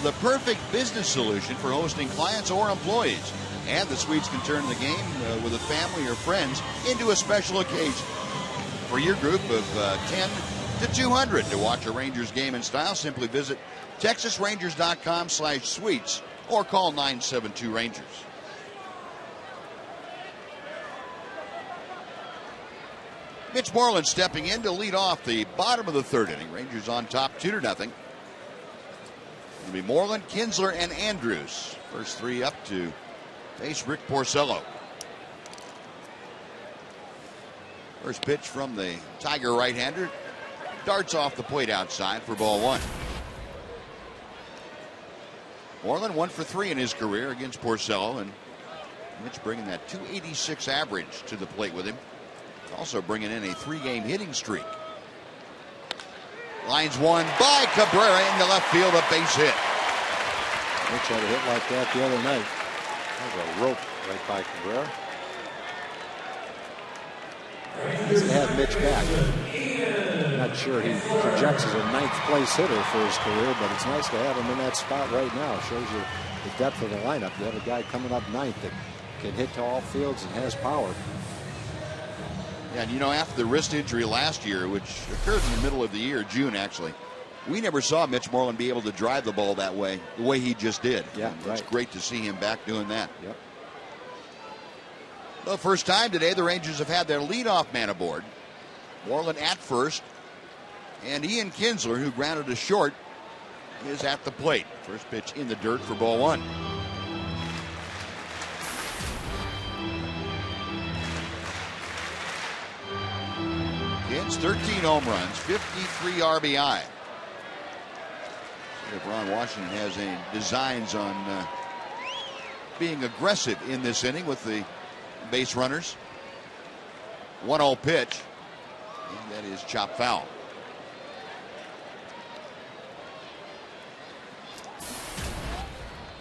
The perfect business solution for hosting clients or employees. And the suites can turn the game with a family or friends into a special occasion. For your group of 10 to 200 to watch a Rangers game in style, simply visit TexasRangers.com/suites or call 972-RANGERS. Mitch Moreland stepping in to lead off the bottom of the third inning. Rangers on top 2-0. It'll be Moreland, Kinsler, and Andrews. First three up to face Rick Porcello. First pitch from the Tiger right-hander. Darts off the plate outside for ball one. Moreland 1 for 3 in his career against Porcello, and Mitch bringing that .286 average to the plate with him. Also bringing in a 3-game hitting streak. Lines one by Cabrera into left field, a base hit. Mitch had a hit like that the other night. That was a rope right by Cabrera. Nice to have Mitch back. I'm not sure he projects as a 9th place hitter for his career, but it's nice to have him in that spot right now. Shows you the depth of the lineup. You have a guy coming up 9th that can hit to all fields and has power. Yeah, and you know, after the wrist injury last year, which occurred in the middle of the year, June actually, we never saw Mitch Moreland be able to drive the ball that way, the way he just did. Yeah, It's great to see him back doing that. Yep. The first time today, the Rangers have had their leadoff man aboard. Moreland at first, and Ian Kinsler, who grounded a short, is at the plate. First pitch in the dirt for ball one. It's 13 home runs, 53 RBI. See if Ron Washington has any designs on being aggressive in this inning with the base runners. 1-0 pitch, and that is chopped foul.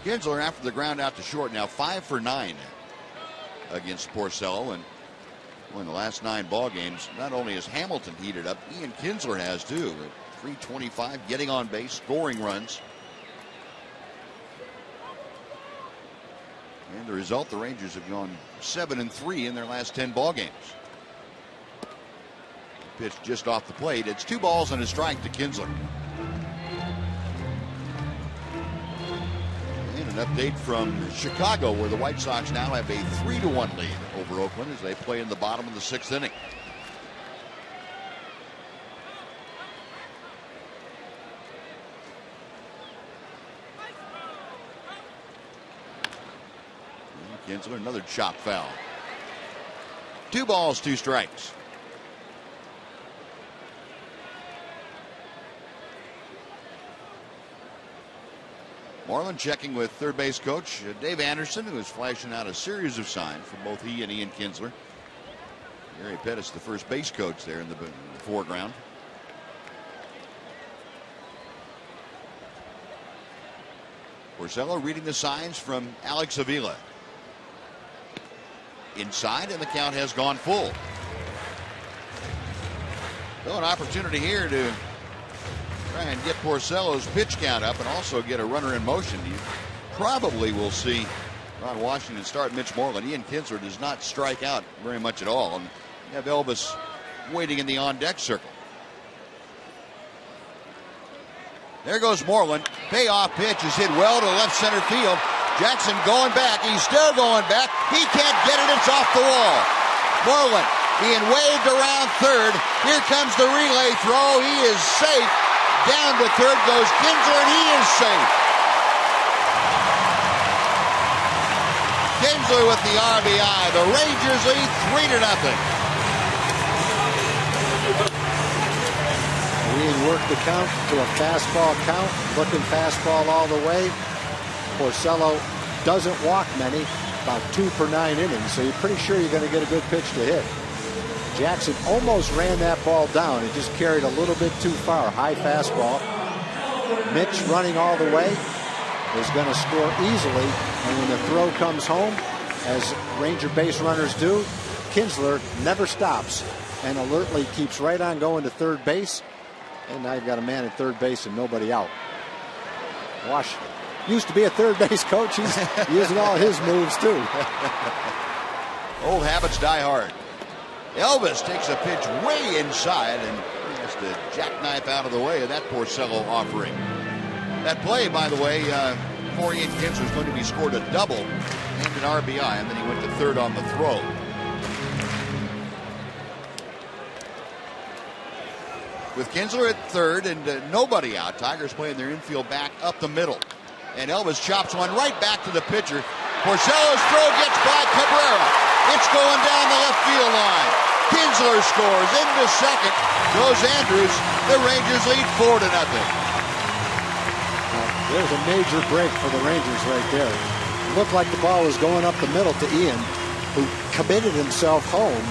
Kinsler after the ground out to short, now 5 for 9 against Porcello, and in the last 9 ball games, not only has Hamilton heated up, Ian Kinsler has too. .325, getting on base, scoring runs. And the result, the Rangers have gone 7-3 in their last 10 ball games. Pitch just off the plate. It's 2 balls and a strike to Kinsler. And an update from Chicago, where the White Sox now have a 3-1 lead over Oakland as they play in the bottom of the 6th inning. Kinsler, another chop foul. 2 balls, 2 strikes. Moreland checking with third base coach Dave Anderson, who is flashing out a series of signs from both he and Ian Kinsler. Gary Pettis, the first base coach there in the foreground. Porcello reading the signs from Alex Avila. Inside, and the count has gone full. So an opportunity here to try and get Porcello's pitch count up and also get a runner in motion. You probably will see Ron Washington start Mitch Moreland. Ian Kinsler does not strike out very much at all. And you have Elvis waiting in the on-deck circle. There goes Moreland. Payoff pitch is hit well to left center field. Jackson going back. He's still going back. He can't get it. It's off the wall. Moreland being waved around third. Here comes the relay throw. He is safe. Down to third goes Kinsler, and he is safe. Kinsler with the RBI. The Rangers lead 3-0. We worked the count to a fastball count. Looking fastball all the way. Porcello doesn't walk many, about 2 per 9 innings, so you're pretty sure you're going to get a good pitch to hit. Jackson almost ran that ball down. It just carried a little bit too far. High fastball. Mitch running all the way is going to score easily, and when the throw comes home, as Ranger base runners do, Kinsler never stops and alertly keeps right on going to third base, and now you've got a man at third base and nobody out. Wash used to be a third base coach. He's using all his moves too. Old habits die hard. Elvis takes a pitch way inside and he has to jackknife out of the way of that Porcello offering. That play, by the way, for Ian Kinsler is going to be scored a double and an RBI, and then he went to third on the throw. With Kinsler at third and nobody out, Tigers playing their infield back up the middle. And Elvis chops one right back to the pitcher. Porcello's throw gets by Cabrera. It's going down the left field line. Kinsler scores into second. Goes Andrews. The Rangers lead 4-0. There's a major break for the Rangers right there. It looked like the ball was going up the middle to Ian, who committed himself home.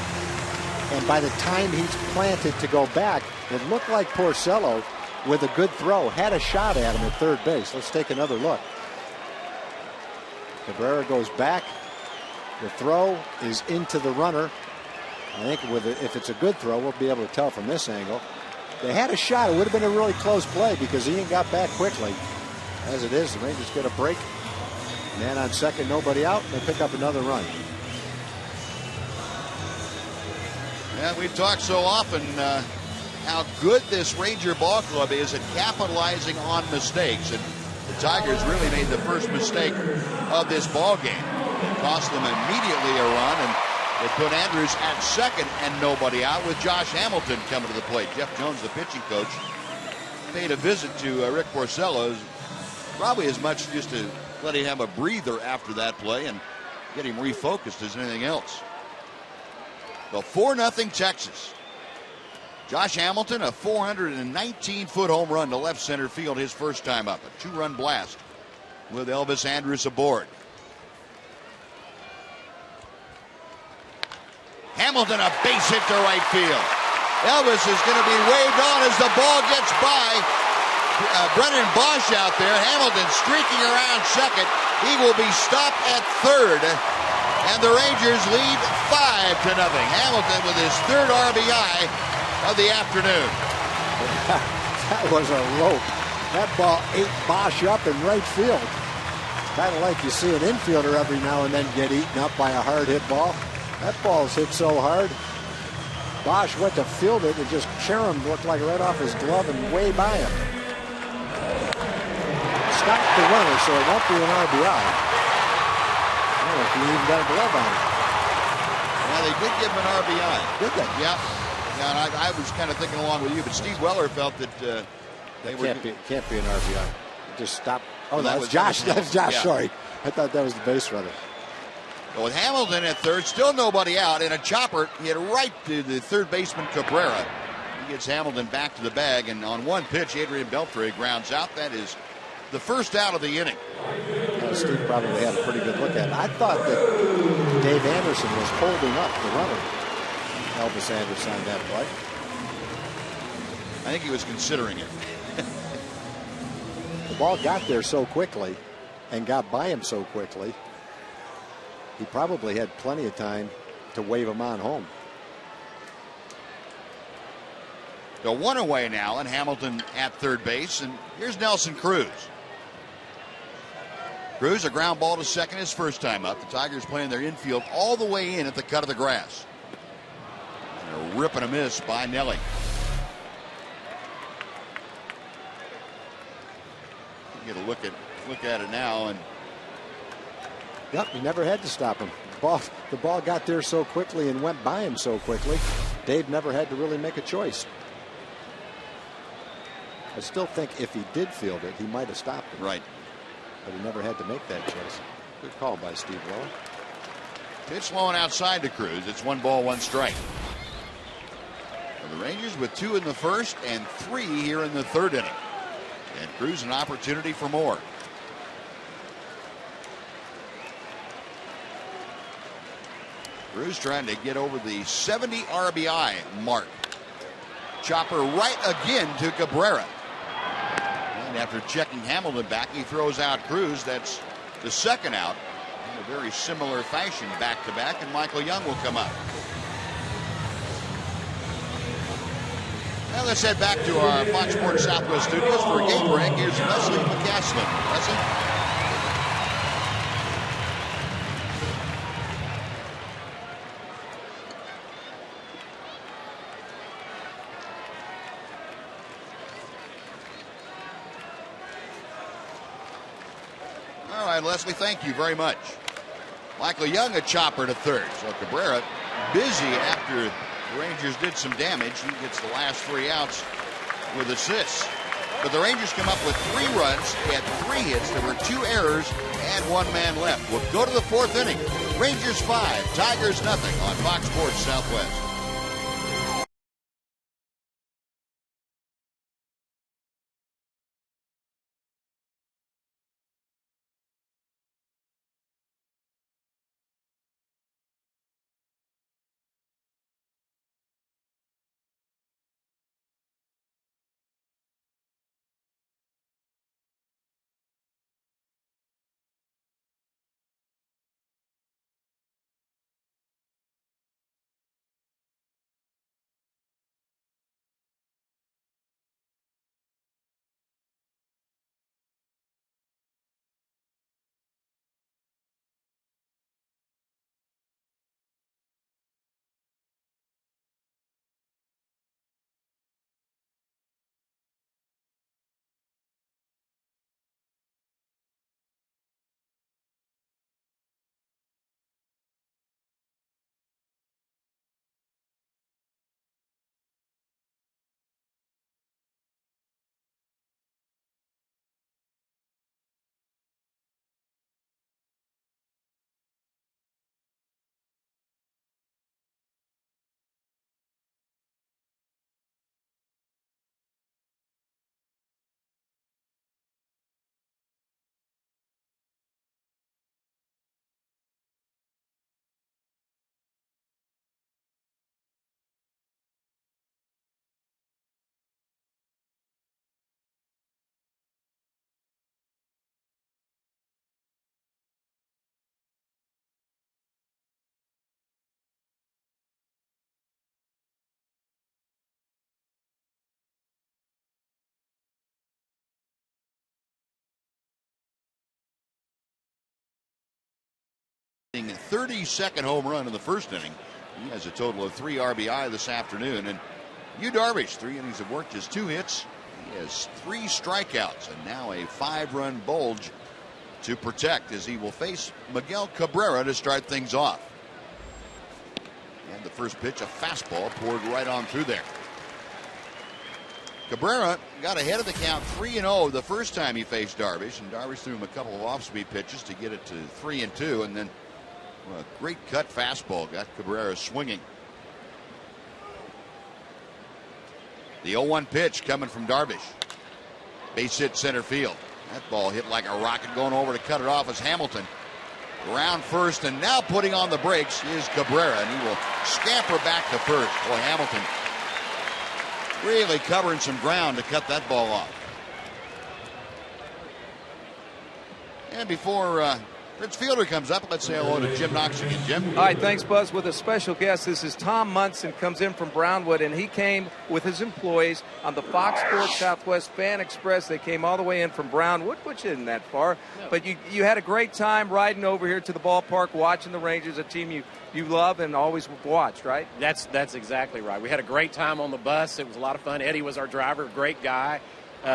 And by the time he's planted to go back, it looked like Porcello, with a good throw, had a shot at him at third base. Let's take another look. Cabrera goes back. The throw is into the runner. I think if it's a good throw, we'll be able to tell from this angle. They had a shot. It would have been a really close play because Ian got back quickly. As it is, the Rangers get a break. Man on second, nobody out. They pick up another run. Yeah, we've talked so often how good this Ranger ball club is at capitalizing on mistakes, and the Tigers really made the first mistake of this ball game. It cost them immediately a run, and it put Andrews at second and nobody out with Josh Hamilton coming to the plate. Jeff Jones, the pitching coach, paid a visit to Rick Porcello, probably as much just to let him have a breather after that play and get him refocused as anything else. The 4-0 Texas. Josh Hamilton, a 419-foot home run to left center field his first time up. A 2-run blast with Elvis Andrus aboard. Hamilton, a base hit to right field. Elvis is going to be waved on as the ball gets by Brennan Bosch out there. Hamilton streaking around second. He will be stopped at third. And the Rangers lead 5-0. Hamilton with his third RBI of the afternoon. That was a rope. That ball ate Bosch up in right field. Kind of like you see an infielder every now and then get eaten up by a hard hit ball. That ball's hit so hard. Bosch went to field it and just Cherim looked like right off his glove and way by him. Stopped the runner, so it won't be an RBI. I don't know if he even got a glove on it. Yeah, they did give him an RBI. Did they? Yeah. And I was kind of thinking along with you, but Steve Weller felt that they were. Can't be an RBI. Just stop. Oh, that that's was Josh. That's Josh. Yeah. Sorry, I thought that was the base runner. But with Hamilton at third, still nobody out, and a chopper hit right to the third baseman Cabrera. He gets Hamilton back to the bag, and on one pitch, Adrian Beltre grounds out. That is the first out of the inning. Steve probably had a pretty good look at it. I thought that Dave Anderson was holding up the runner. Elvis Anderson on that play. I think he was considering it. The ball got there so quickly and got by him so quickly, he probably had plenty of time to wave him on home. The one away now, and Hamilton at third base, and here's Nelson Cruz. Cruz, a ground ball to second, his first time up. The Tigers playing their infield all the way in at the cut of the grass. And a rip and a miss by Nelly. You get a look at it now, and yep, he never had to stop him. The ball got there so quickly and went by him so quickly. Dave never had to really make a choice. I still think if he did field it, he might have stopped him. Right. But he never had to make that choice. Good call by Steve Weller. Pitch low and outside to Cruz. It's 1 ball, 1 strike. And the Rangers with 2 in the first and 3 here in the third inning. And Cruz an opportunity for more. Cruz trying to get over the 70 RBI mark. Chopper right again to Cabrera. And after checking Hamilton back, he throws out Cruz. That's the second out in a very similar fashion, back to back, and Michael Young will come up. Now let's head back to our Fox Sports Southwest studios for a game break. Here's Leslie McCaslin. Leslie? All right, Leslie, thank you very much. Michael Young a chopper to third. So Cabrera busy after the Rangers did some damage. He gets the last 3 outs with assists. But the Rangers come up with 3 runs. He had 3 hits. There were 2 errors and 1 man left. We'll go to the 4th inning. Rangers 5, Tigers nothing on Fox Sports Southwest. 32nd home run in the first inning. He has a total of 3 RBI this afternoon. And Yu Darvish, 3 innings of work, just 2 hits. He has 3 strikeouts and now a 5-run bulge to protect as he will face Miguel Cabrera to start things off. And the first pitch, a fastball poured right on through there. Cabrera got ahead of the count 3-0 the first time he faced Darvish, and Darvish threw him a couple of off-speed pitches to get it to 3-2, and then a great cut fastball got Cabrera swinging. The 0-1 pitch coming from Darvish. Base hit center field. That ball hit like a rocket. Going over to cut it off as Hamilton. Around first, and now putting on the brakes is Cabrera, and he will scamper back to first. Boy, Hamilton really covering some ground to cut that ball off. And before Prince Fielder comes up, let's say hello to Jim Knox again. Jim. All right, thanks, Buzz. With a special guest, this is Tom Munson, comes in from Brownwood, and he came with his employees on the Fox Sports Southwest Fan Express. They came all the way in from Brownwood, which isn't that far. But you had a great time riding over here to the ballpark, watching the Rangers, a team you love and always watched, right? That's exactly right. We had a great time on the bus. It was a lot of fun. Eddie was our driver, great guy. We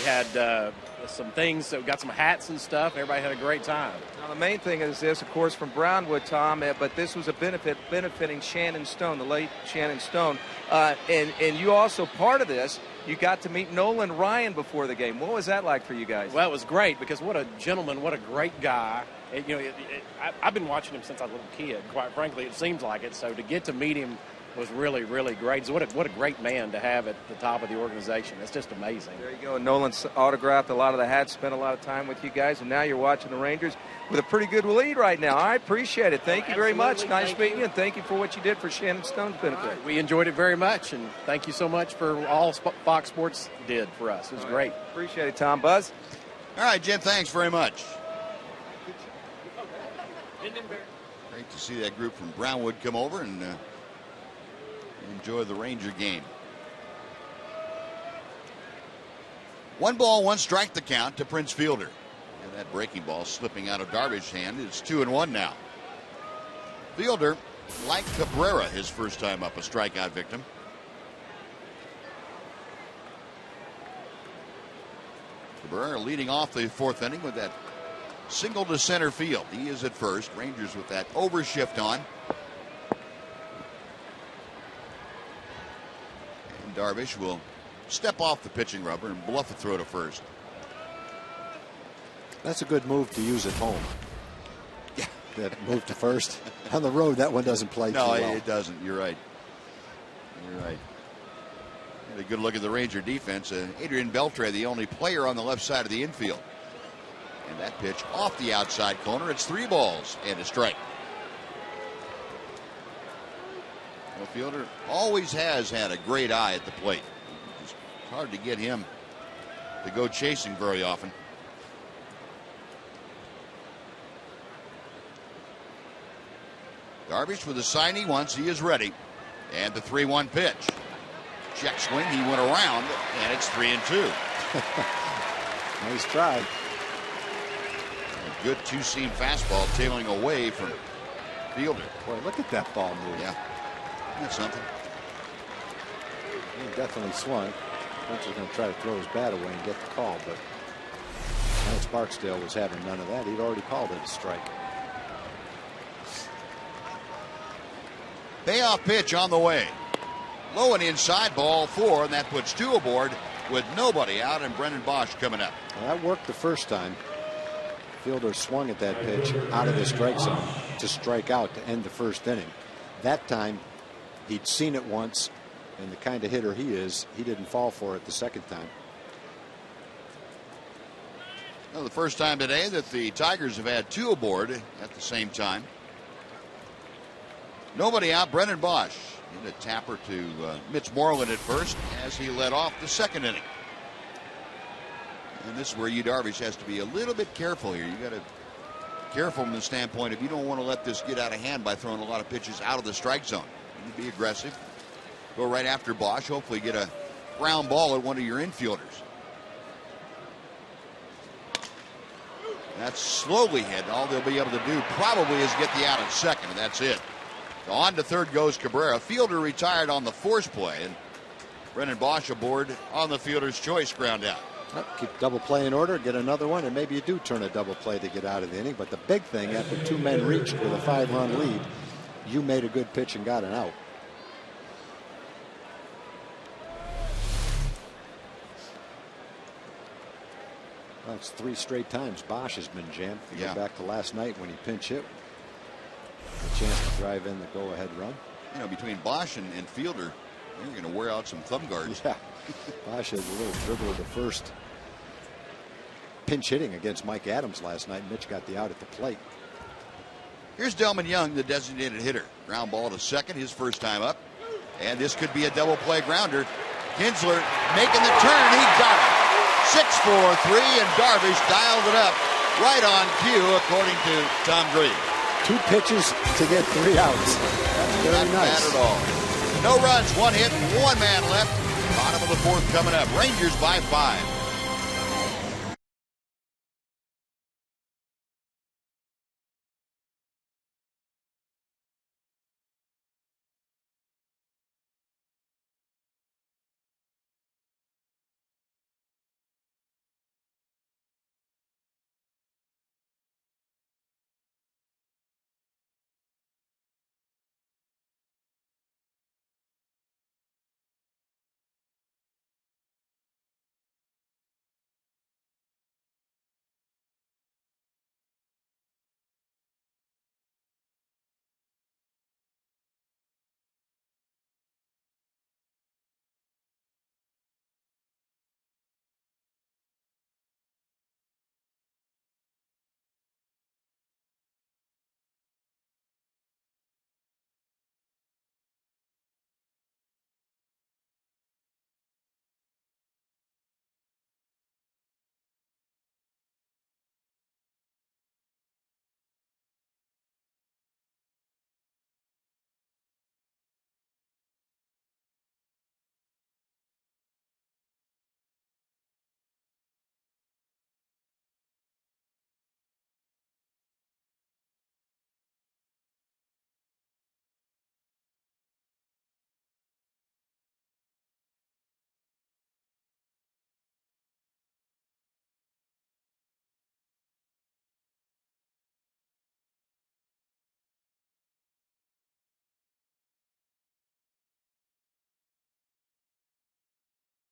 had some things, so we got some hats and stuff. Everybody had a great time. Now, the main thing is this, of course, from Brownwood, Tom, but this was a benefiting Shannon Stone, the late Shannon Stone. And you also, part of this, you got to meet Nolan Ryan before the game. What was that like for you guys? Well, it was great because what a gentleman, what a great guy. I've been watching him since I was a little kid, quite frankly. It seems like it. So to get to meet him was really, really great. So what a great man to have at the top of the organization. It's just amazing. There you go. Nolan's autographed a lot of the hats, spent a lot of time with you guys, and now you're watching the Rangers with a pretty good lead right now. I appreciate it. Thank you very much. Nice meeting you, and thank you for what you did for Shannon Stone's benefit. Right. We enjoyed it very much, and thank you so much for all Fox Sports did for us. It was great. Appreciate it, Tom. Buzz? All right, Jim, thanks very much. Great to see that group from Brownwood come over and enjoy the Ranger game. 1 ball, 1 strike the count to Prince Fielder. And that breaking ball slipping out of Darvish's hand. It's 2-1 now. Fielder, like Cabrera, his first time up, a strikeout victim. Cabrera leading off the 4th inning with that single to center field. He is at first. Rangers with that overshift on. And Darvish will step off the pitching rubber and bluff a throw to first. That's a good move to use at home. Yeah. That move to first. On the road, that one doesn't play too well. No, it doesn't. You're right. You're right. Had a good look at the Ranger defense. Adrian Beltre, the only player on the left side of the infield. And that pitch off the outside corner. It's 3 balls and a strike. The fielder always has had a great eye at the plate. It's hard to get him to go chasing very often. Darvish with a sign he wants. He is ready. And the 3-1 pitch. Check swing. He went around, and it's 3-2. Nice try. A good 2-seam fastball tailing away from Fielder. Boy, look at that ball move. Yeah. That's something. He definitely swung. Prince was going to try to throw his bat away and get the call, but Alex Barksdale was having none of that. He'd already called it a strike. Payoff pitch on the way. Low and inside, ball 4, and that puts 2 aboard with nobody out and Brendan Bosch coming up. Well, that worked the first time. Fielder swung at that pitch out of the strike zone to strike out to end the first inning. That time, he'd seen it once, and the kind of hitter he is, he didn't fall for it the second time. Well, the first time today that the Tigers have had 2 aboard at the same time. Nobody out. Brendan Bosch in a tapper to Mitch Moreland at first as he led off the second inning. And this is where Yu Darvish has to be a little bit careful here. You got to be careful from the standpoint of you don't want to let this get out of hand by throwing a lot of pitches out of the strike zone. You need to be aggressive. Go right after Bosch. Hopefully get a ground ball at one of your infielders. That's slowly hit. All they'll be able to do probably is get the out at second, and that's it. So on to third goes Cabrera. Fielder retired on the force play, and Brennan Bosch aboard on the fielder's choice ground out. Keep double play in order, get another one, and maybe you do turn a double play to get out of the inning. But the big thing, after 2 men reached with a 5-run lead, you made a good pitch and got an out. Well, it's 3 straight times Bosch has been jammed. You go back to last night when he pinch hit. A chance to drive in the go-ahead run. You know, between Bosch and Fielder, they're going to wear out some thumb guards. Yeah. Bosch has a little dribble of the first pinch hitting against Mike Adams last night. Mitch got the out at the plate. Here's Delman Young, the designated hitter. Ground ball to second, his first time up. And this could be a double play grounder. Kinsler making the turn. He got it. 6-4-3, and Darvish dialed it up right on cue, according to Tom Green. 2 pitches to get 3 outs. That's very Not nice. bad at all. No runs, 1 hit, 1 man left. Bottom of the 4th coming up. Rangers by 5.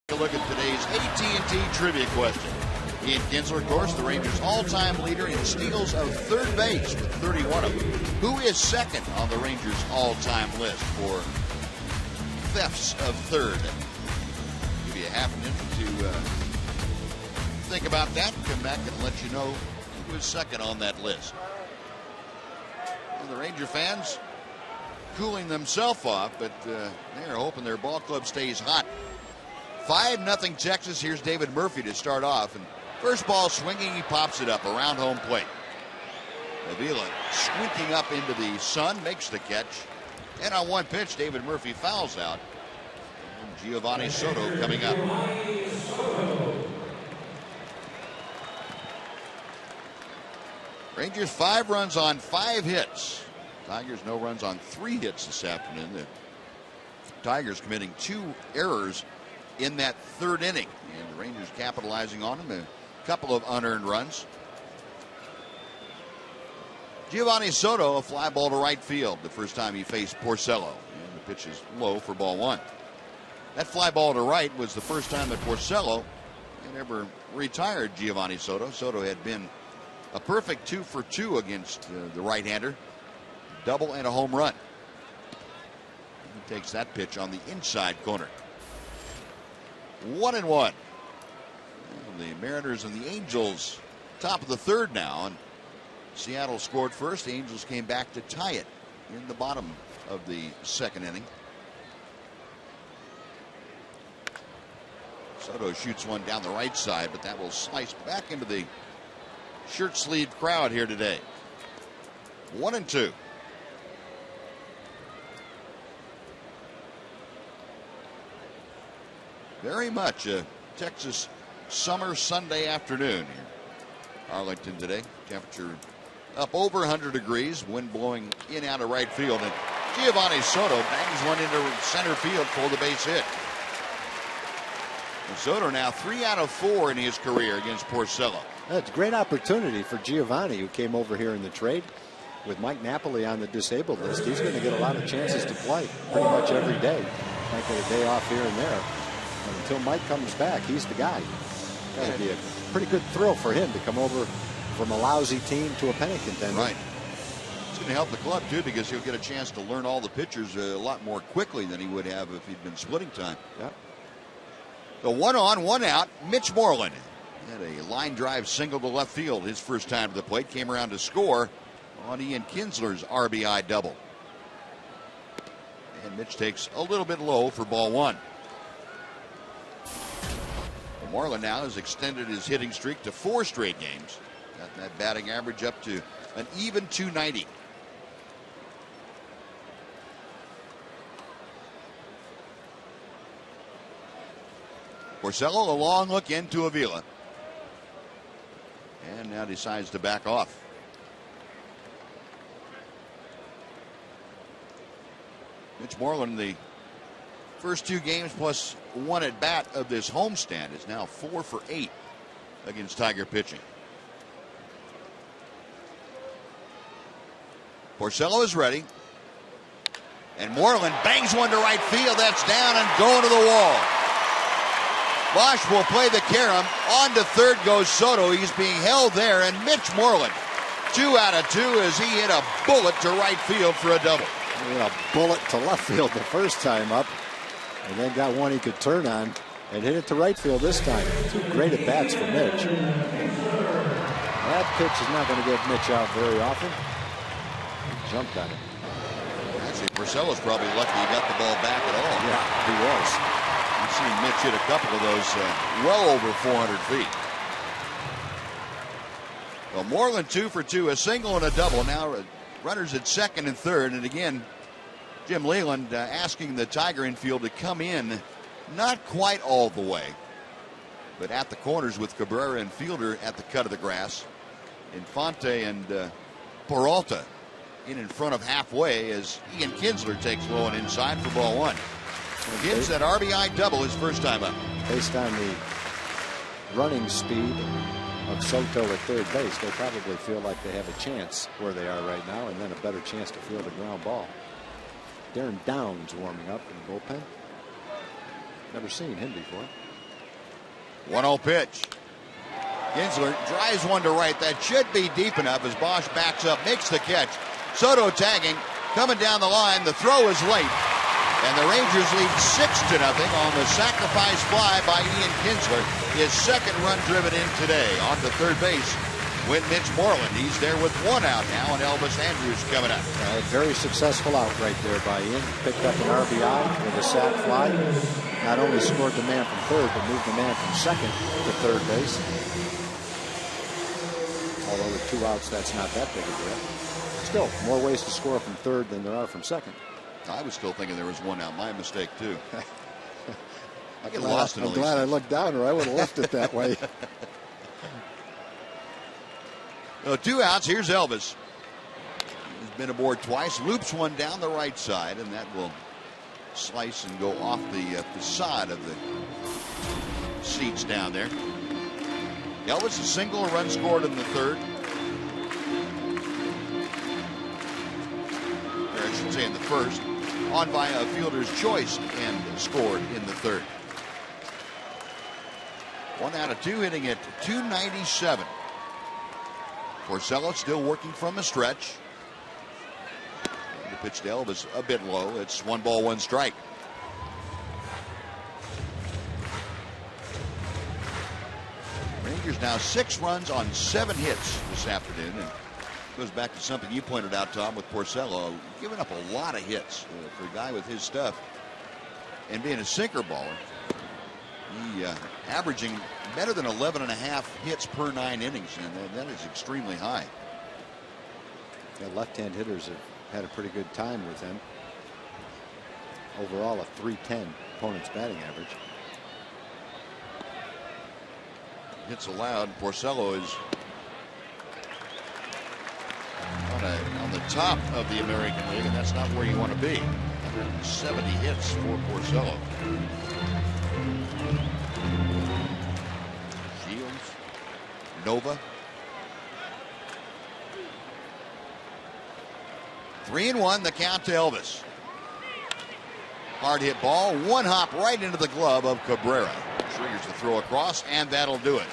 Take a look at today's AT&T trivia question. Ian Kinsler, of course, the Rangers' all-time leader in steals of third base with 31 of them. Who is second on the Rangers' all-time list for thefts of third? Give you a half a minute to think about that and come back and let you know who is second on that list. Well, the Ranger fans cooling themselves off, but they're hoping their ball club stays hot. 5-0 Texas. Here's David Murphy to start off. And first ball swinging, he pops it up around home plate. Avila squinting up into the sun, makes the catch. And on one pitch, David Murphy fouls out. And Giovanni Soto coming up. Rangers 5 runs on 5 hits. Tigers no runs on 3 hits this afternoon. The Tigers committing 2 errors in that 3rd inning, and the Rangers capitalizing on them. A couple of unearned runs. Giovanni Soto, a fly ball to right field the first time he faced Porcello, and the pitch is low for ball 1. That fly ball to right was the first time that Porcello had ever retired Giovanni Soto. Soto had been a perfect 2 for 2 against the right-hander, double and a home run. He takes that pitch on the inside corner. 1-1. The Mariners and the Angels top of the 3rd now, and Seattle scored first. The Angels came back to tie it in the bottom of the 2nd inning. Soto shoots one down the right side, but that will slice back into the shirt sleeve crowd here today. 1-2. Very much a Texas summer Sunday afternoon here. Arlington today. Temperature up over 100 degrees. Wind blowing in out of right field. And Giovanni Soto bangs one into center field for the base hit. And Soto now 3 out of 4 in his career against Porcello. That's a great opportunity for Giovanni, who came over here in the trade. With Mike Napoli on the disabled list, he's going to get a lot of chances to play pretty much every day. Might get a day off here and there. And until Mike comes back, he's the guy. Got to be a pretty good thrill for him to come over from a lousy team to a pennant contender. Right. It's going to help the club, too, because he'll get a chance to learn all the pitchers a lot more quickly than he would have if he'd been splitting time. Yep. The 1 on, 1 out, Mitch Moreland had a line drive single to left field his first time to the plate. Came around to score on Ian Kinsler's RBI double. And Mitch takes a little bit low for ball 1. Moreland now has extended his hitting streak to 4 straight games. Got that batting average up to an even 290. Porcello, a long look into Avila. And now decides to back off. Mitch Moreland, the first 2 games plus 1 at bat of this homestand, is now 4 for 8 against Tiger pitching. Porcello is ready. And Moreland bangs one to right field. That's down and going to the wall. Bosch will play the carom. On to third goes Soto. He's being held there. And Mitch Moreland, 2 out of 2 as he hit a bullet to right field for a double. He hit a bullet to left field the first time up. And then got one he could turn on and hit it to right field this time. 2 great at bats for Mitch. That pitch is not going to get Mitch out very often. He jumped on it. Actually, Porcello's probably lucky he got the ball back at all. Yeah, he was. You've seen Mitch hit a couple of those well over 400 feet. Well, Moreland 2 for 2, a single and a double. Now runners at second and third. And again, Jim Leyland asking the Tiger infield to come in, not quite all the way, but at the corners with Cabrera and Fielder at the cut of the grass. Infante and Peralta in front of halfway as Ian Kinsler takes low and inside for ball 1. Hits that RBI double his first time up. Based on the running speed of Soto at third base, they probably feel like they have a chance where they are right now, and then a better chance to field a ground ball. Darren Downs warming up in the bullpen. Never seen him before. 1-0 pitch. Kinsler drives one to right. That should be deep enough as Bosch backs up, makes the catch. Soto tagging, coming down the line. The throw is late. And the Rangers lead 6-0 on the sacrifice fly by Ian Kinsler. His second run driven in today. On to third base went Mitch Moreland. He's there with 1 out now, and Elvis Andrews coming up. A very successful out right there by Ian. Picked up an RBI with a sac fly. Not only scored the man from third, but moved the man from second to third base. Although with 2 outs, that's not that big a deal. Still, more ways to score from third than there are from second. I was still thinking there was 1 out. My mistake, too. I get lost in all I'm these glad I things. looked down, or I would have left it that way. So 2 outs. Here's Elvis. He's been aboard twice. Loops one down the right side, and that will slice and go off the facade of the seats down there. Elvis, a single, a run scored in the third. Or I should say in the first. On by a fielder's choice and scored in the third. 1 out of 2, hitting at 297. Porcello still working from a stretch. And the pitch to Elvis a bit low. It's 1 ball, 1 strike. Rangers now 6 runs on 7 hits this afternoon. And goes back to something you pointed out, Tom, with Porcello. Giving up a lot of hits for a guy with his stuff. And being a sinker baller. He averaging better than 11.5 hits per 9 innings, and that is extremely high. Yeah, left-hand hitters have had a pretty good time with him. Overall, a .310 opponent's batting average. Hits allowed. Porcello is top of the American League, and that's not where you want to be. 170 hits for Porcello. Shields, Nova. 3-1, the count to Elvis. Hard hit ball, one hop right into the glove of Cabrera. Triggers the throw across, and that'll do it.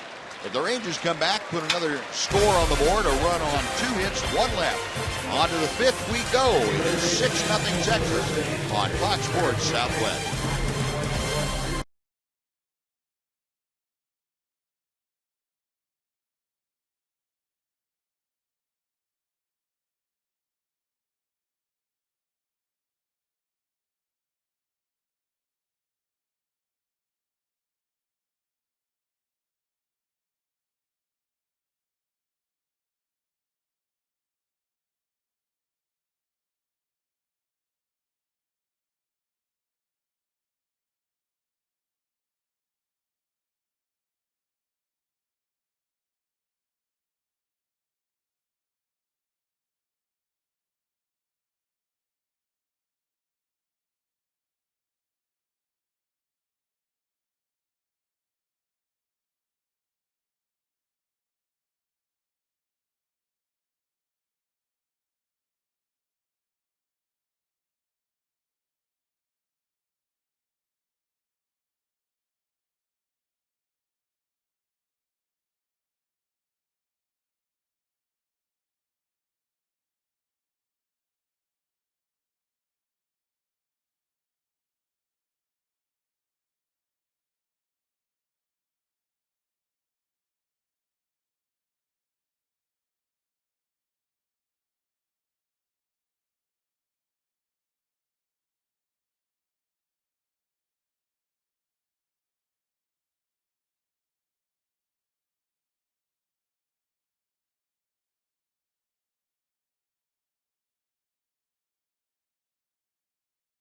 But the Rangers come back, put another score on the board, a run on 2 hits, 1 left. On to the 5th we go. It is 6-0 Texas on Fox Sports Southwest.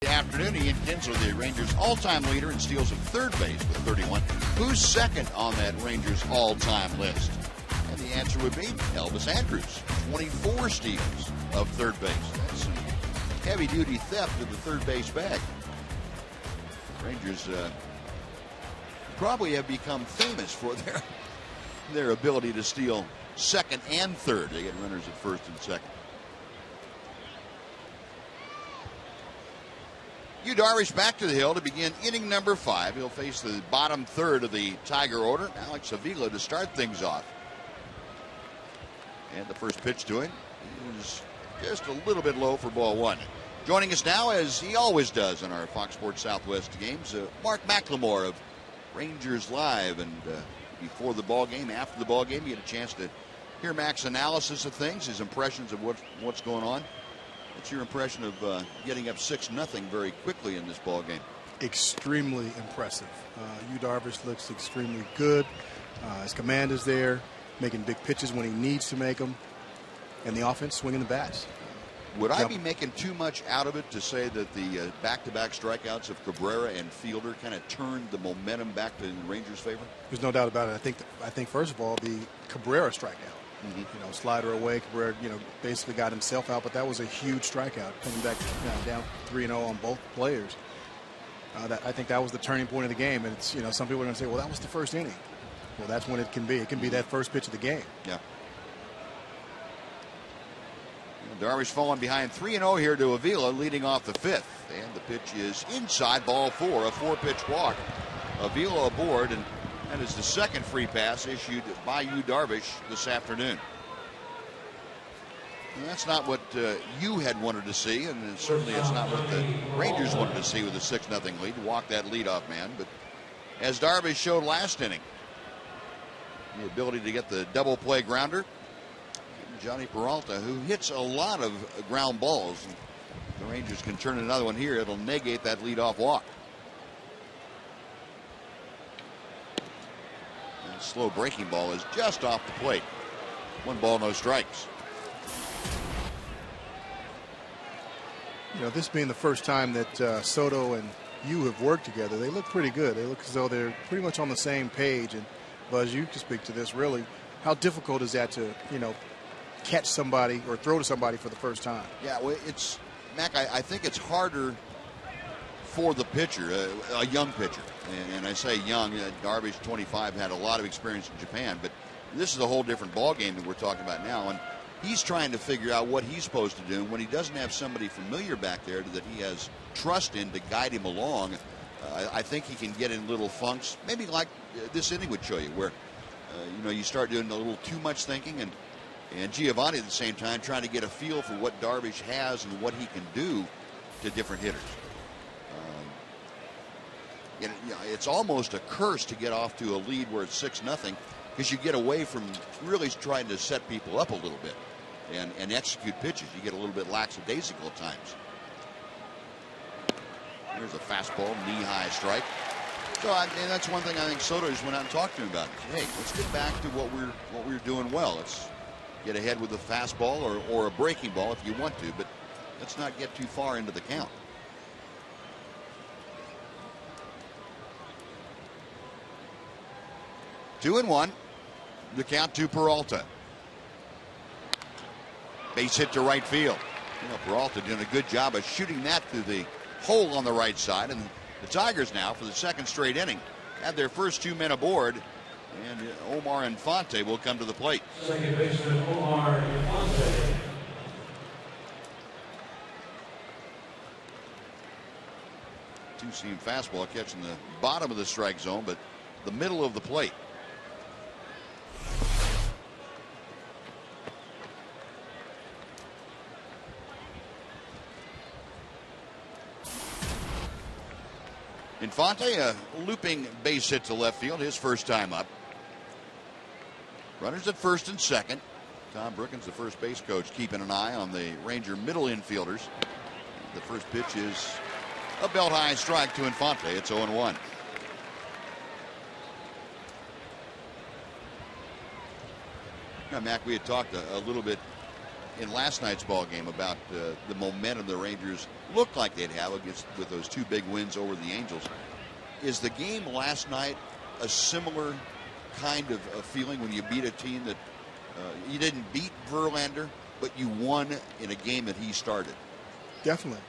Afternoon, Ian Kinsler, the Rangers' all-time leader in steals at third base with 31. Who's second on that Rangers all-time list? And the answer would be Elvis Andrus, 24 steals of third base. That's some heavy-duty theft of the third base bag. Rangers probably have become famous for their ability to steal second and third. They get runners at first and second. Yu Darvish back to the hill to begin inning number 5. He'll face the bottom third of the Tiger order. Alex Avila to start things off. And the first pitch to him is just a little bit low for ball 1. Joining us now, as he always does in our Fox Sports Southwest games, Mark McLemore of Rangers Live. And before the ball game, after the ball game, you get a chance to hear Mac's analysis of things, his impressions of what's going on. What's your impression of getting up 6-0 very quickly in this ball game? Extremely impressive. Yu Darvish looks extremely good. His command is there, making big pitches when he needs to make them, and the offense swinging the bats. Would I be making too much out of it to say that the back-to-back strikeouts of Cabrera and Fielder kind of turned the momentum back to the Rangers' favor? There's no doubt about it. I think first of all, the Cabrera strikeout. Slider away. Cabrera, basically got himself out, but that was a huge strikeout, coming back down 3-0 on both players. I think that was the turning point of the game. And it's, some people are going to say, well, that was the first inning. Well, that's when it can be. It can be that first pitch of the game. Yeah. Darvish falling behind 3-0 here to Avila, leading off the 5th. And the pitch is inside, ball 4, a 4-pitch walk. Avila aboard, and that is the second free pass issued by Yu Darvish this afternoon. And that's not what you had wanted to see, and certainly it's not what the Rangers wanted to see with a 6-0 lead, walk that leadoff man. But as Darvish showed last inning, the ability to get the double play grounder. Johnny Peralta, who hits a lot of ground balls. The Rangers can turn another one here. It'll negate that leadoff walk. And slow breaking ball is just off the plate. 1 ball, no strikes. This being the first time that Soto and Yu have worked together, they look pretty good. They look as though they're pretty much on the same page. And Buzz, you can speak to this really. How difficult is that to, catch somebody or throw to somebody for the first time. Yeah, well, it's Mac. I think it's harder for the pitcher, a young pitcher, and I say young. Darvish, 25, had a lot of experience in Japan, but this is a whole different ball game that we're talking about now, and he's trying to figure out what he's supposed to do. And when he doesn't have somebody familiar back there that he has trust in to guide him along, I think he can get in little funks, maybe like this inning would show you, where you start doing a little too much thinking, and Giovanni at the same time trying to get a feel for what Darvish has and what he can do to different hitters. It's almost a curse to get off to a lead where it's 6-0, because you get away from really trying to set people up a little bit and execute pitches. You get a little bit lackadaisical at times. Here's a fastball, knee-high strike. So and that's one thing I think Soto just went out and talked to him about. Hey, let's get back to what we're doing well. Let's get ahead with a fastball or a breaking ball if you want to, but let's not get too far into the count. Two and one. The count to Peralta. Base hit to right field. Peralta doing a good job of shooting that through the hole on the right side. And the Tigers now, for the second straight inning, have their first 2 men aboard. And Omar Infante will come to the plate. Second baseman Omar Infante. Two-seam fastball catching the bottom of the strike zone, but the middle of the plate. Infante, a looping base hit to left field, his first time up. Runners at first and second. Tom Brookins, the first base coach, keeping an eye on the Ranger middle infielders. The first pitch is a belt-high strike to Infante. It's 0-1. Now, Mac, we had talked a little bit in last night's ball game about the momentum the Rangers looked like they'd have with those 2 big wins over the Angels. Is the game last night a similar kind of a feeling when you beat a team that you didn't beat Verlander, but you won in a game that he started? Definitely.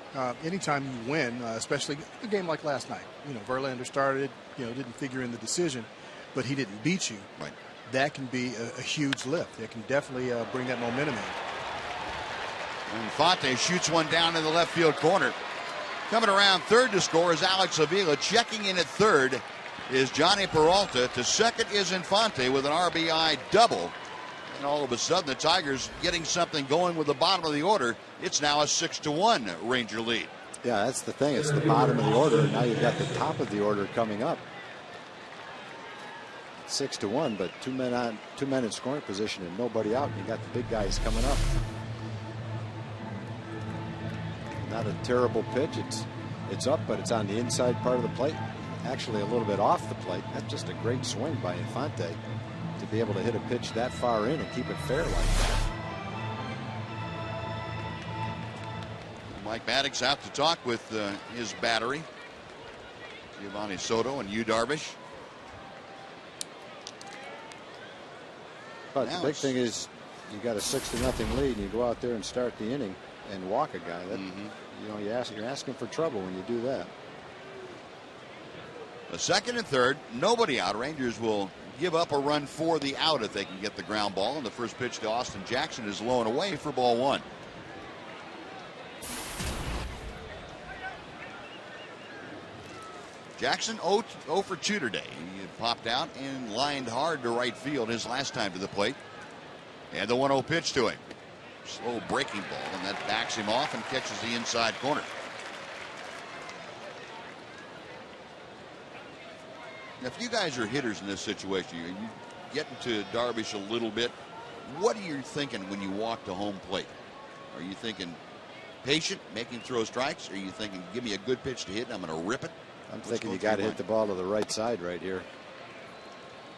Anytime you win, especially a game like last night, Verlander started, didn't figure in the decision, but he didn't beat you. Right. That can be a huge lift. It can definitely bring that momentum in. Infante shoots one down in the left field corner. Coming around third to score is Alex Avila. Checking in at third is Johnny Peralta. To second is Infante with an RBI double. And all of a sudden the Tigers getting something going with the bottom of the order. It's now a 6-1 Ranger lead. Yeah, that's the thing. It's the bottom of the order, and now you've got the top of the order coming up. 6-1, but two men in scoring position and nobody out, and you got the big guys coming up. Not a terrible pitch. It's up, but it's on the inside part of the plate. Actually, a little bit off the plate. That's just a great swing by Infante to be able to hit a pitch that far in and keep it fair like that. Mike Maddox out to talk with his battery. Giovanni Soto and Yu Darvish. But the big thing is you got a 6-0 lead and you go out there and start the inning and walk a guy. That, you're asking for trouble when you do that. A second and third, nobody out. Rangers will give up a run for the out if they can get the ground ball. And the first pitch to Austin Jackson is low and away for ball 1. Jackson 0 for 2 today. He popped out and lined hard to right field his last time to the plate. And the 1-0 pitch to him. Slow breaking ball, and that backs him off and catches the inside corner. Now, if you guys are hitters in this situation, you get into Darvish a little bit. What are you thinking when you walk to home plate? Are you thinking patient, make him throw strikes? Or are you thinking, give me a good pitch to hit and I'm going to rip it? I'm thinking you got to hit the ball to the right side right here.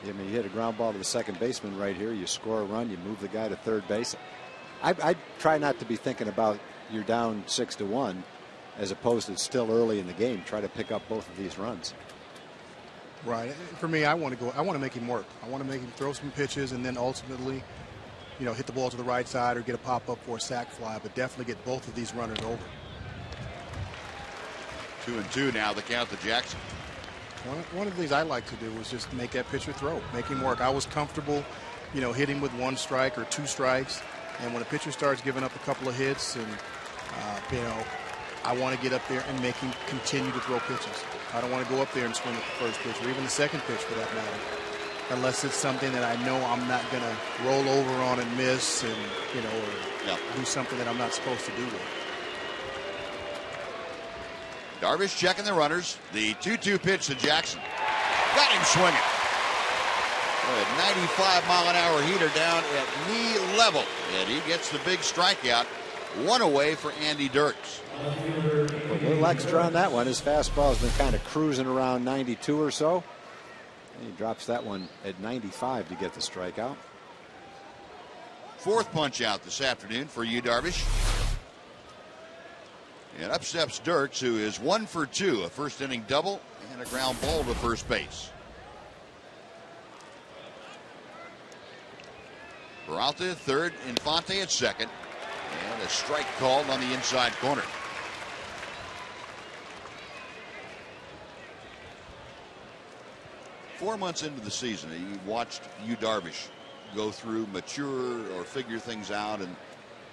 I mean, you hit a ground ball to the second baseman right here. You score a run. You move the guy to third base. I try not to be thinking about you're down 6-1 as opposed to still early in the game. Try to pick up both of these runs. Right. For me, I want to make him work. I want to make him throw some pitches and then ultimately hit the ball to the right side or get a pop-up for a sac fly, but definitely get both of these runners over. 2-2 now, the count to Jackson. One of the things I like to do was just make that pitcher throw, make him work. I was comfortable, hitting with 1 strike or 2 strikes. And when a pitcher starts giving up a couple of hits and, I want to get up there and make him continue to throw pitches. I don't want to go up there and swing at the first pitch or even the second pitch for that matter, unless it's something that I know I'm not going to roll over on and miss and, or do something that I'm not supposed to do with. Darvish checking the runners. The 2-2 pitch to Jackson. Got him swinging. A 95-mile-an-hour heater down at knee level. And he gets the big strikeout. 1 away for Andy Dirks. A little extra on that one. His fastball has been kind of cruising around 92 or so. And he drops that one at 95 to get the strikeout. 4th punch out this afternoon for Yu Darvish. And up steps Dirks, who is 1 for 2, a first inning double and a ground ball to first base. Peralta at third, Infante at second, and a strike called on the inside corner. Four months into the season, you watched Yu Darvish go through, mature, or figure things out, and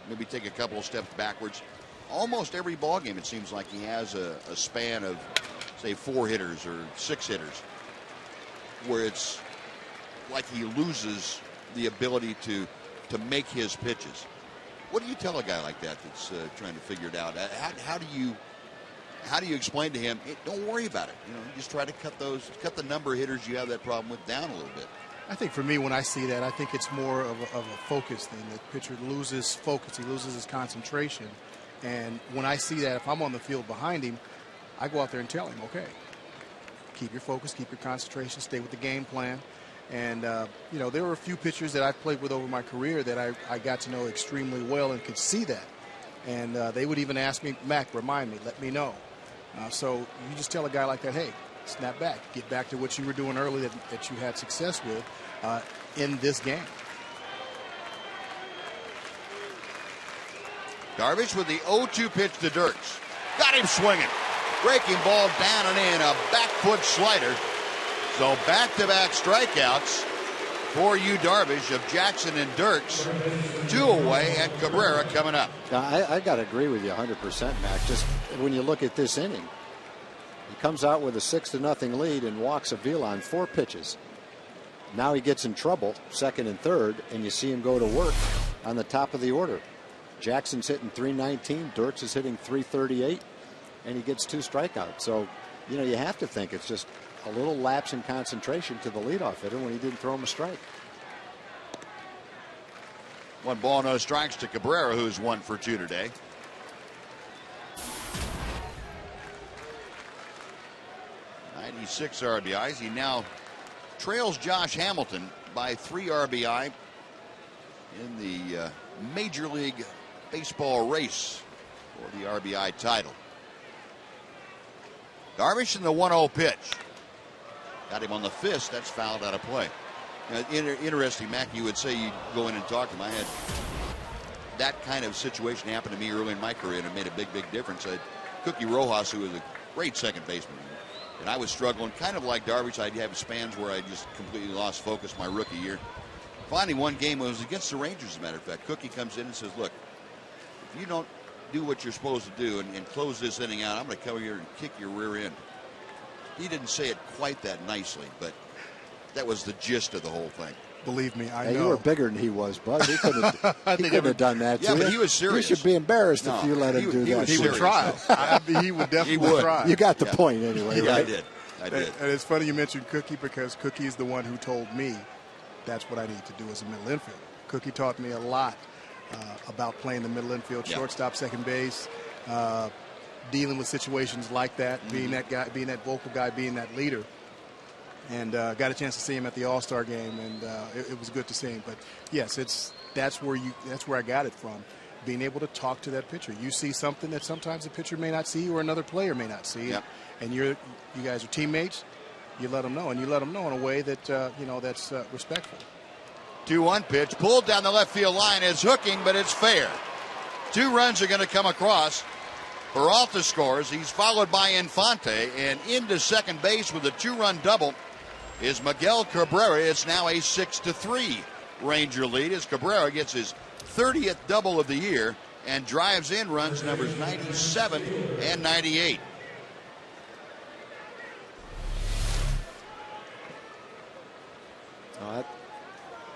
maybe take a couple of steps backwards. Almost every ball game, it seems like he has a span of, say, 4 hitters or 6 hitters, where it's like he loses the ability to make his pitches. What do you tell a guy like that that's trying to figure it out? How do you explain to him, hey, don't worry about it? Just try to cut the number of hitters you have that problem with down a little bit. I think for me, when I see that, I think it's more of a focus thing. The pitcher loses focus, he loses his concentration. And when I see that, if I'm on the field behind him, I go out there and tell him, okay, keep your focus, keep your concentration, stay with the game plan. And, there were a few pitchers that I've played with over my career that I got to know extremely well and could see that. And they would even ask me, Mac, remind me, let me know. So you just tell a guy like that, hey, snap back, get back to what you were doing earlier that you had success with in this game. Darvish with the 0-2 pitch to Dirks. Got him swinging. Breaking ball down and in, a back foot slider. So back-to-back strikeouts for Yu Darvish of Jackson and Dirks. 2 away, and Cabrera coming up. I got to agree with you 100%, Mac. Just when you look at this inning, he comes out with a 6-0 lead and walks Avila on 4 pitches. Now he gets in trouble, 2nd and 3rd, and you see him go to work on the top of the order. Jackson's hitting .319, Dirks is hitting .338, and he gets 2 strikeouts. So, you have to think it's just a little lapse in concentration to the leadoff hitter when he didn't throw him a strike. 1 ball, no strikes to Cabrera, who's 1 for 2 today. .96 RBIs. He now trails Josh Hamilton by 3 RBI in the Major League Baseball race for the RBI title. Darvish in the 1-0 pitch. Got him on the fist. That's fouled out of play. Interesting, Mac, you would say you'd go in and talk to him. I had that kind of situation happen to me early in my career, and it made a big, big difference. I had Cookie Rojas, who was a great second baseman, and I was struggling, kind of like Darvish. I'd have spans where I just completely lost focus my rookie year. Finally, one game was against the Rangers, as a matter of fact. Cookie comes in and says, look, if you don't do what you're supposed to do and close this inning out, I'm going to come here and kick your rear end. He didn't say it quite that nicely, but that was the gist of the whole thing. Believe me, I know. You were bigger than he was, Bud. He couldn't have done that to you. Yeah, but he was serious. You should be embarrassed if you let him do that. He would try. He would definitely try. You got the point anyway, yeah, right? I did. And it's funny you mentioned Cookie, because Cookie's the one who told me that's what I need to do as a middle infielder. Cookie taught me a lot about playing the middle infield, shortstop, second base, dealing with situations like that, being that guy, being that vocal guy, being that leader. And got a chance to see him at the All-Star game, and it was good to see him. But yes, that's where I got it from, being able to talk to that pitcher. You see something that sometimes the pitcher may not see or another player may not see, and you guys are teammates. You let them know, and you let them know in a way that that's respectful. 2-1 pitch pulled down the left field line. It's hooking, but it's fair. 2 runs are going to come across. Peralta scores. He's followed by Infante, and into second base with a 2-run double is Miguel Cabrera. It's now a 6-3 Ranger lead as Cabrera gets his 30th double of the year and drives in runs numbers 97 and 98. That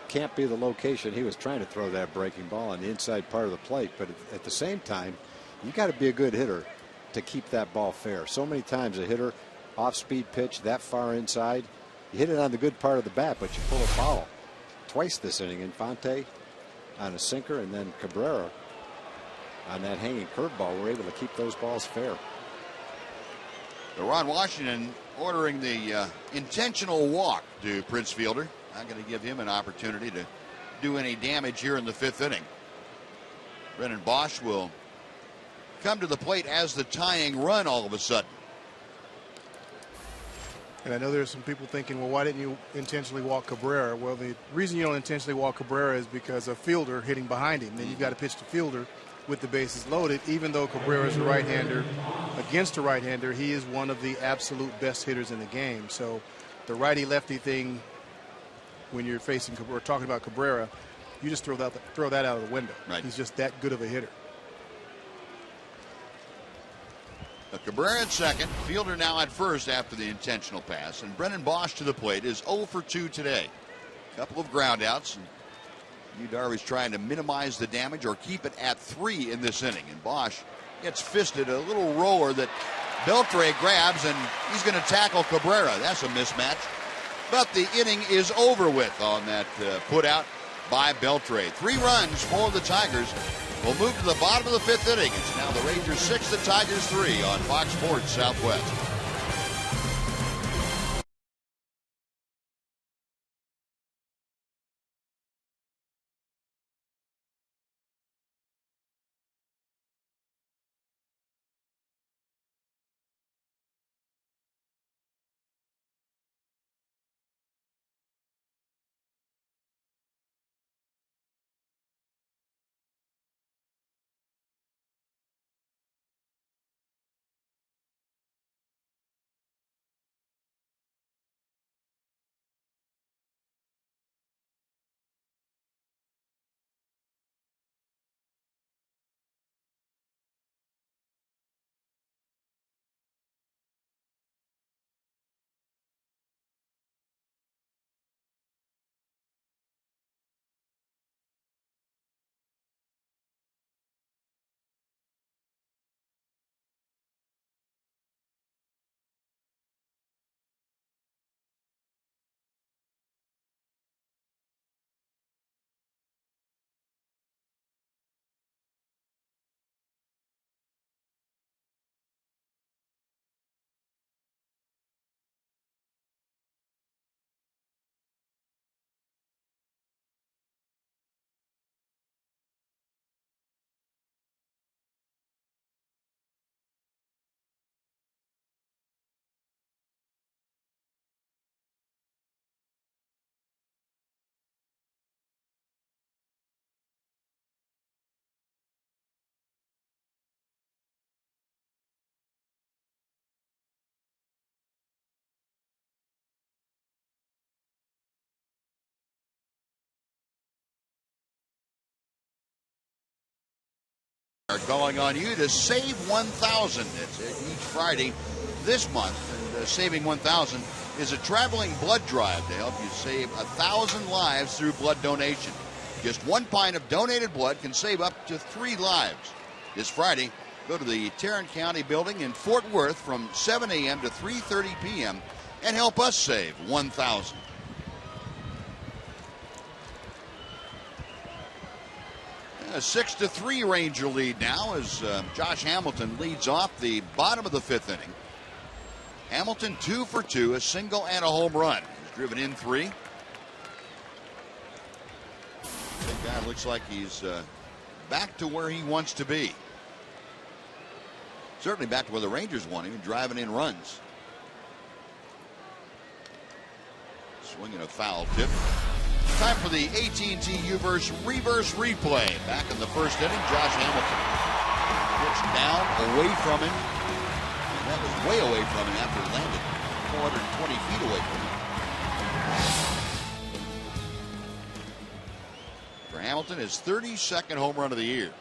can't be the location he was trying to throw that breaking ball on the inside part of the plate, but at the same time, you got to be a good hitter to keep that ball fair. So many times a hitter off-speed pitch that far inside, you hit it on the good part of the bat, but you pull a foul. Twice this inning, Infante on a sinker, and then Cabrera on that hanging curveball were able to keep those balls fair. Ron Washington ordering the intentional walk to Prince Fielder. Not going to give him an opportunity to do any damage here in the 5th inning. Brennan Bosch will come to the plate as the tying run all of a sudden. And I know there's some people thinking, well, why didn't you intentionally walk Cabrera? Well, the reason you don't intentionally walk Cabrera is because a fielder hitting behind him. Then you've got to pitch the fielder with the bases loaded. Even though Cabrera is a right-hander, against a right-hander, he is one of the absolute best hitters in the game. So the righty-lefty thing, when you're facing or talking about Cabrera, you just throw that out of the window. Right. He's just that good of a hitter. Cabrera at second, Fielder now at first after the intentional pass, and Brennan Bosch to the plate is 0 for 2 today. A couple of groundouts, and Yu Darvish trying to minimize the damage or keep it at 3 in this inning, and Bosch gets fisted, a little roller that Beltre grabs, and he's going to tackle Cabrera. That's a mismatch, but the inning is over with on that put out by Beltre. 3 runs for the Tigers. We'll move to the bottom of the 5th inning. It's now the Rangers 6, the Tigers 3 on Fox Sports Southwest. Are calling on you to save 1,000. It's each Friday this month, and saving 1,000 is a traveling blood drive to help you save 1,000 lives through blood donation. Just 1 pint of donated blood can save up to 3 lives. This Friday, go to the Tarrant County building in Fort Worth from 7 a.m. to 3:30 p.m. and help us save 1,000. A 6-3 Ranger lead now as Josh Hamilton leads off the bottom of the 5th inning. Hamilton 2 for 2, a single and a home run. He's driven in 3. That guy looks like he's back to where he wants to be. Certainly back to where the Rangers want him, driving in runs. Swinging a foul tip. Time for the AT&T U-verse reverse replay. Back in the first inning, Josh Hamilton pitched down, away from him. And that was way away from him after it landed 420 feet away from him. For Hamilton, his 32nd home run of the year.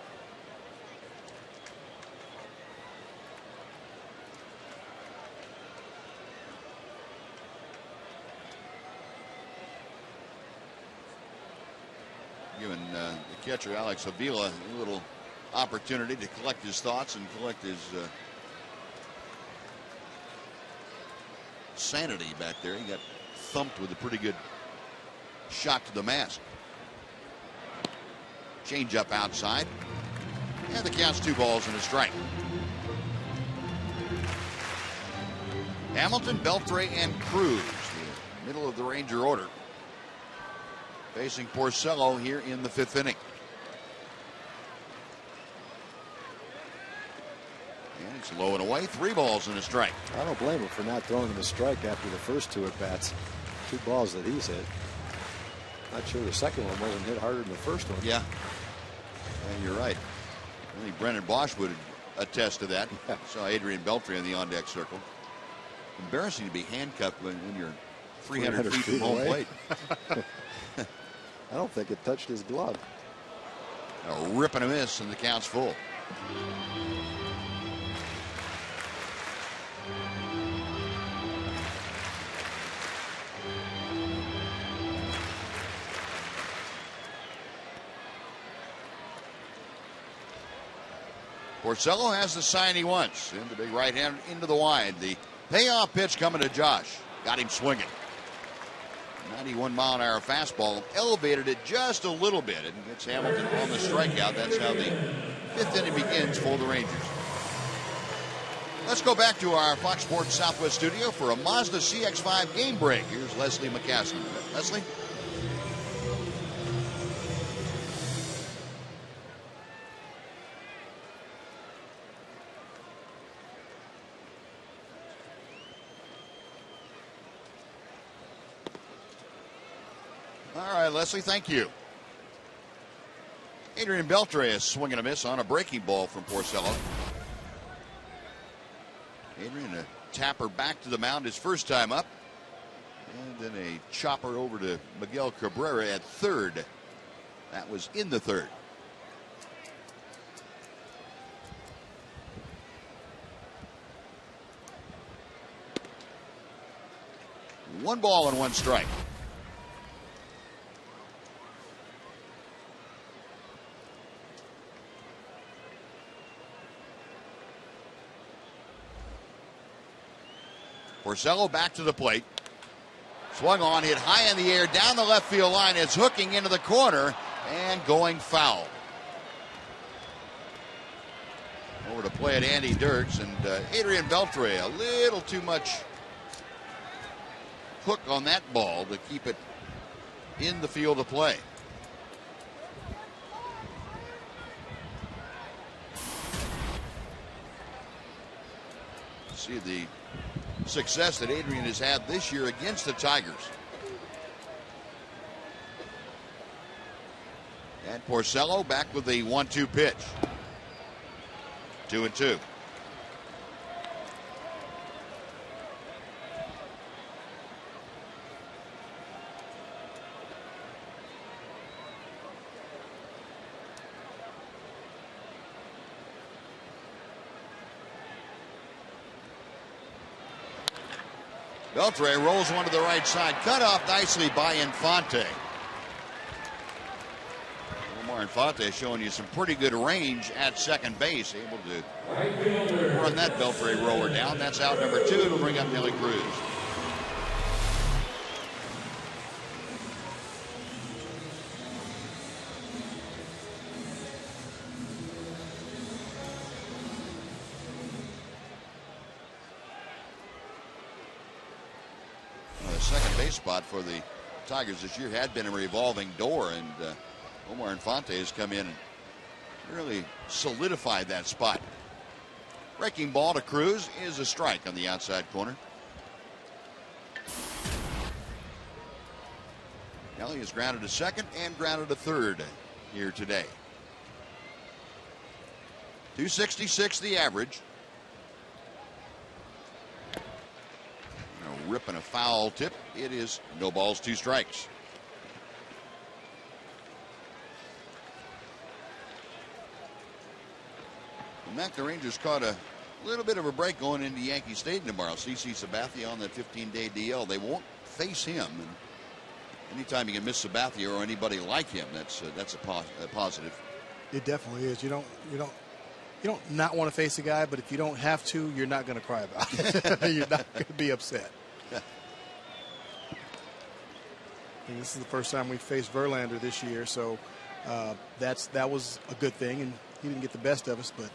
Giving the catcher Alex Avila a little opportunity to collect his thoughts and collect his sanity back there. He got thumped with a pretty good shot to the mask. Change up outside. And the count's 2 balls and a strike. Hamilton, Beltre, and Cruz, the middle of the Ranger order, facing Porcello here in the 5th inning. And it's low and away, 3 balls and a strike. I don't blame him for not throwing him a strike after the first 2 at bats. 2 balls that he's hit. Not sure the second one wasn't hit harder than the first one. Yeah. And you're right. I think Brennan Bosch would attest to that. Yeah. Saw Adrian Beltre in the on-deck circle. Embarrassing to be handcuffed when you're 300 feet from home plate. I don't think it touched his glove. A rip and a miss, and the count's full. Porcello has the sign he wants. In the big right hand into the wide. The payoff pitch coming to Josh. Got him swinging. 91-mile-an-hour fastball. Elevated it just a little bit and gets Hamilton on the strikeout. That's how the 5th inning begins for the Rangers. Let's go back to our Fox Sports Southwest studio for a Mazda CX-5 game break. Here's Leslie McCaskey. Leslie? All right, Leslie, thank you. Adrian Beltre is swinging a miss on a breaking ball from Porcello. Adrian, a tapper back to the mound his first time up. And then a chopper over to Miguel Cabrera at third. That was in the 3rd. One ball and 1 strike. Porcello back to the plate. Swung on, hit high in the air, down the left field line. It's hooking into the corner and going foul. Over to play it, Andy Dirks, and Adrian Beltre, a little too much hook on that ball to keep it in the field of play. See the success that Adrian has had this year against the Tigers. And Porcello back with the 1-2 pitch. 2-2. Beltre rolls one to the right side. Cut off nicely by Infante. Omar Infante showing you some pretty good range at second base. Able to run that Beltre roller down. That's out number 2. It'll bring up Nelly Cruz. Spot for the Tigers this year had been a revolving door, and Omar Infante has come in and really solidified that spot. Breaking ball to Cruz is a strike on the outside corner. Nelly is grounded to second and grounded to third here today. 266 the average. Ripping a foul tip. It is no balls, 2 strikes. Mac, the Rangers caught a little bit of a break going into Yankee Stadium tomorrow. CC Sabathia on that 15-day DL. They won't face him. And anytime you can miss Sabathia or anybody like him, that's a positive. It definitely is. You don't not want to face a guy, but if you don't have to, you're not going to cry about it. You're not going to be upset. And this is the first time we faced Verlander this year, so that was a good thing, and he didn't get the best of us. But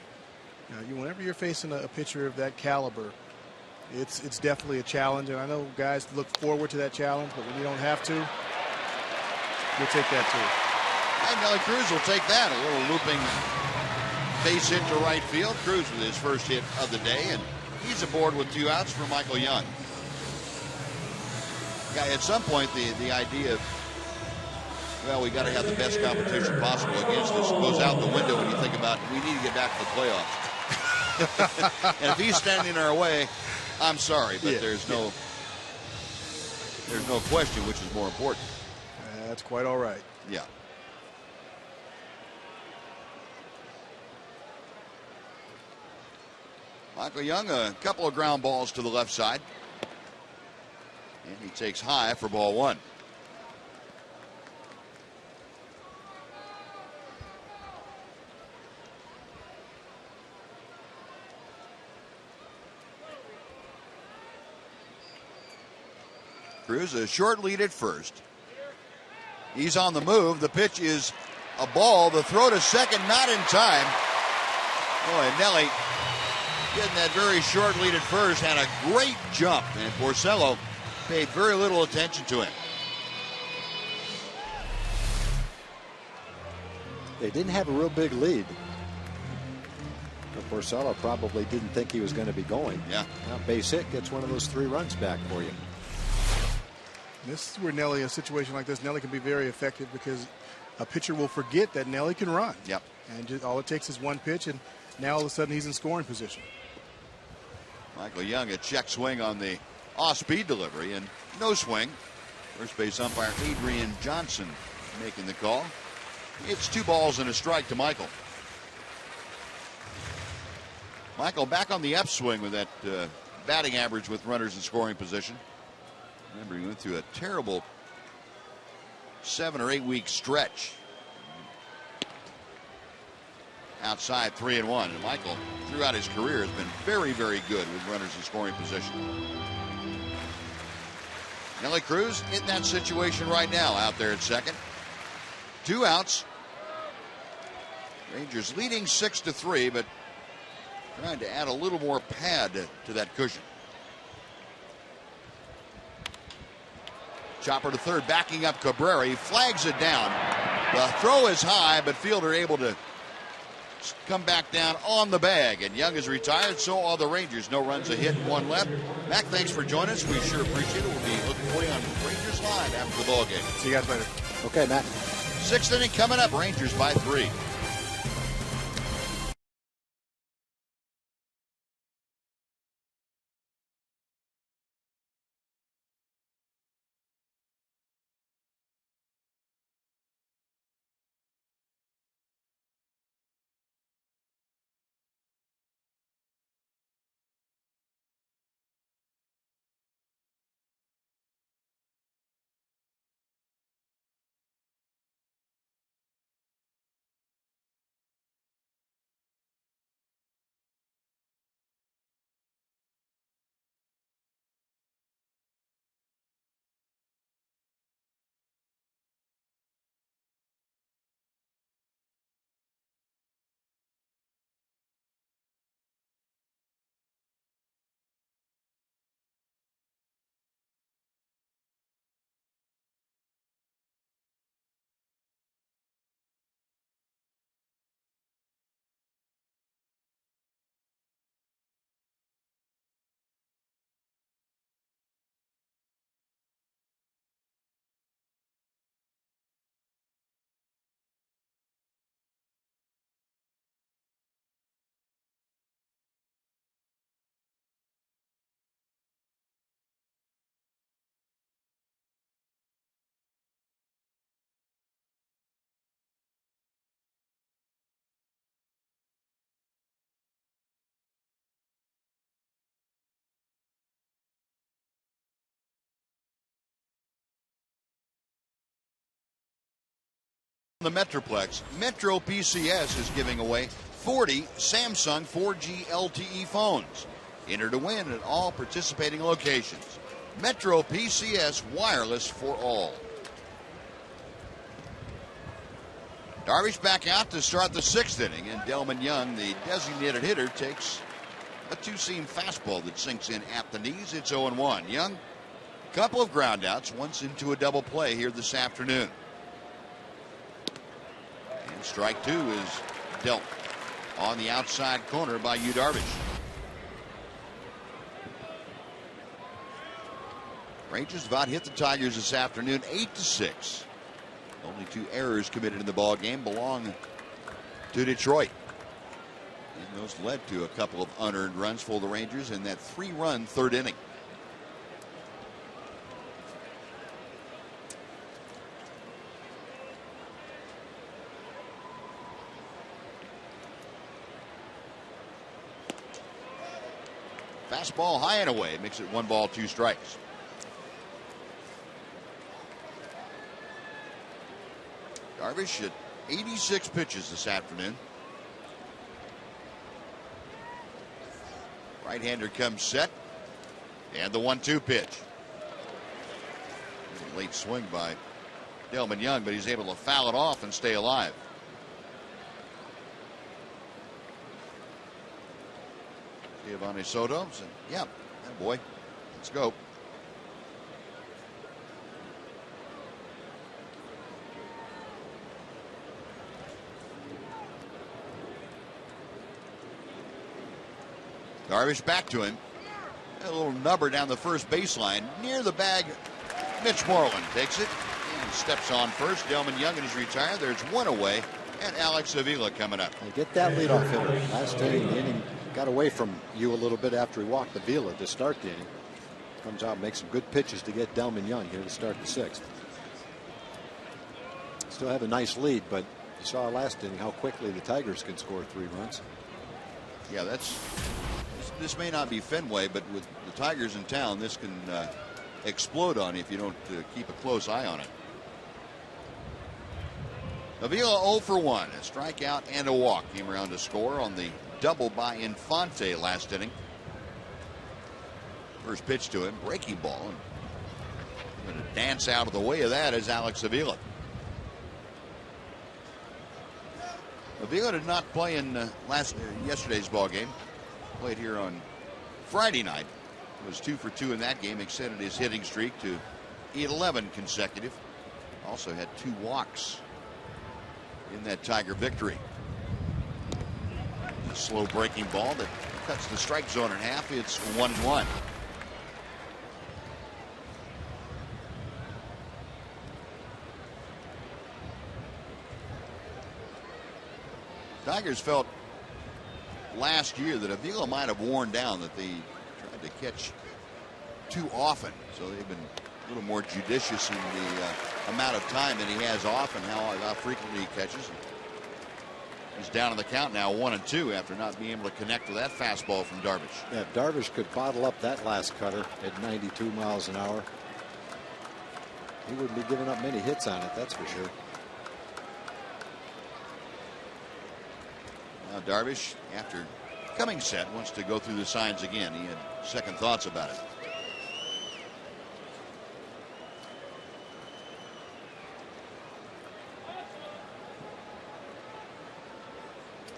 whenever you're facing a pitcher of that caliber, it's definitely a challenge. And I know guys look forward to that challenge, but when you don't have to, you'll take that too. And Nelly Cruz will take that. A little looping base hit to right field. Cruz with his first hit of the day, and he's aboard with 2 outs for Michael Young. Yeah, at some point, the idea of, well, we got to have the best competition possible against us goes out the window when you think about we need to get back to the playoffs. And if he's standing in our way, I'm sorry, but there's no question which is more important. That's quite all right. Yeah. Michael Young, a couple of ground balls to the left side. And he takes high for ball 1. Cruz, a short lead at first. He's on the move. The pitch is a ball. The throw to second, not in time. Boy, Nelly getting that very short lead at first, had a great jump, and Porcello paid very little attention to him. They didn't have a real big lead. But Porcello probably didn't think he was going to be going. Yeah. Now base hit gets one of those 3 runs back for you. This is where Nelly, a situation like this, Nelly can be very effective because a pitcher will forget that Nelly can run. Yep. And just, all it takes is one pitch, and now all of a sudden he's in scoring position. Michael Young, a check swing on the off-speed delivery, and no swing. First base umpire Adrian Johnson making the call. It's 2 balls and a strike to Michael. Michael back on the upswing with that batting average with runners in scoring position. Remember, he went through a terrible 7 or 8 week stretch. Outside 3-1, and Michael throughout his career has been very, very good with runners in scoring position. Nelly Cruz in that situation right now out there at second. 2 outs. Rangers leading 6-3, but trying to add a little more pad to that cushion. Chopper to third, backing up Cabrera. He flags it down. The throw is high, but fielder able to come back down on the bag. And Young is retired, so are the Rangers. No runs, a hit, 1 left. Mac, thanks for joining us. We sure appreciate it. We'll be looking for you on Rangers Live after the ball game. See you guys later. Okay, Matt. 6th inning coming up. Rangers by 3. The Metroplex, Metro PCS is giving away 40 Samsung 4G LTE phones. Enter to win at all participating locations. Metro PCS, wireless for all. Darvish back out to start the 6th inning, and Delman Young, the designated hitter, takes a two-seam fastball that sinks in at the knees. It's 0-1. Young, a couple of groundouts, once into a double play here this afternoon. And strike 2 is dealt on the outside corner by Yu Darvish. Rangers about hit the Tigers this afternoon 8-6. Only 2 errors committed in the ball game belong to Detroit. And those led to a couple of unearned runs for the Rangers in that 3-run 3rd inning. Fastball high and away, makes it 1 ball, 2 strikes. Darvish at 86 pitches this afternoon. Right-hander comes set. And the 1-2 pitch. A late swing by Delman Young, but he's able to foul it off and stay alive. Giovanni Soto said, yeah, boy, let's go. Darvish back to him. A little nubber down the first baseline. Near the bag, Mitch Moreland takes it and steps on first. Delman Young is retired. There's 1 away, and Alex Avila coming up. They get that leadoff hitter. Last inning, the inning got away from you a little bit after he walked Avila to start the inning. Comes out, makes some good pitches to get Delman Young here to start the 6th. Still have a nice lead, but you saw last inning how quickly the Tigers can score 3 runs. Yeah, this may not be Fenway, but with the Tigers in town, this can explode on you if you don't keep a close eye on it. Avila 0 for 1, a strikeout and a walk. Came around to score on the double by Infante last inning. First pitch to him, breaking ball, and going to dance out of the way of that is Alex Avila. Avila did not play in yesterday's ball game. Played here on Friday night. Was 2 for 2 in that game. Extended his hitting streak to 11 consecutive. Also had 2 walks in that Tiger victory. A slow breaking ball that cuts the strike zone in half. It's 1-1. Tigers felt last year that Avila might have worn down, that they tried to catch too often. So they've been a little more judicious in the amount of time that he has off and how frequently he catches. He's down in the count now 1-2 after not being able to connect with that fastball from Darvish. Yeah, if Darvish could bottle up that last cutter at 92 miles an hour, he wouldn't be giving up many hits on it, that's for sure. Now Darvish, after coming set, wants to go through the signs again. He had second thoughts about it.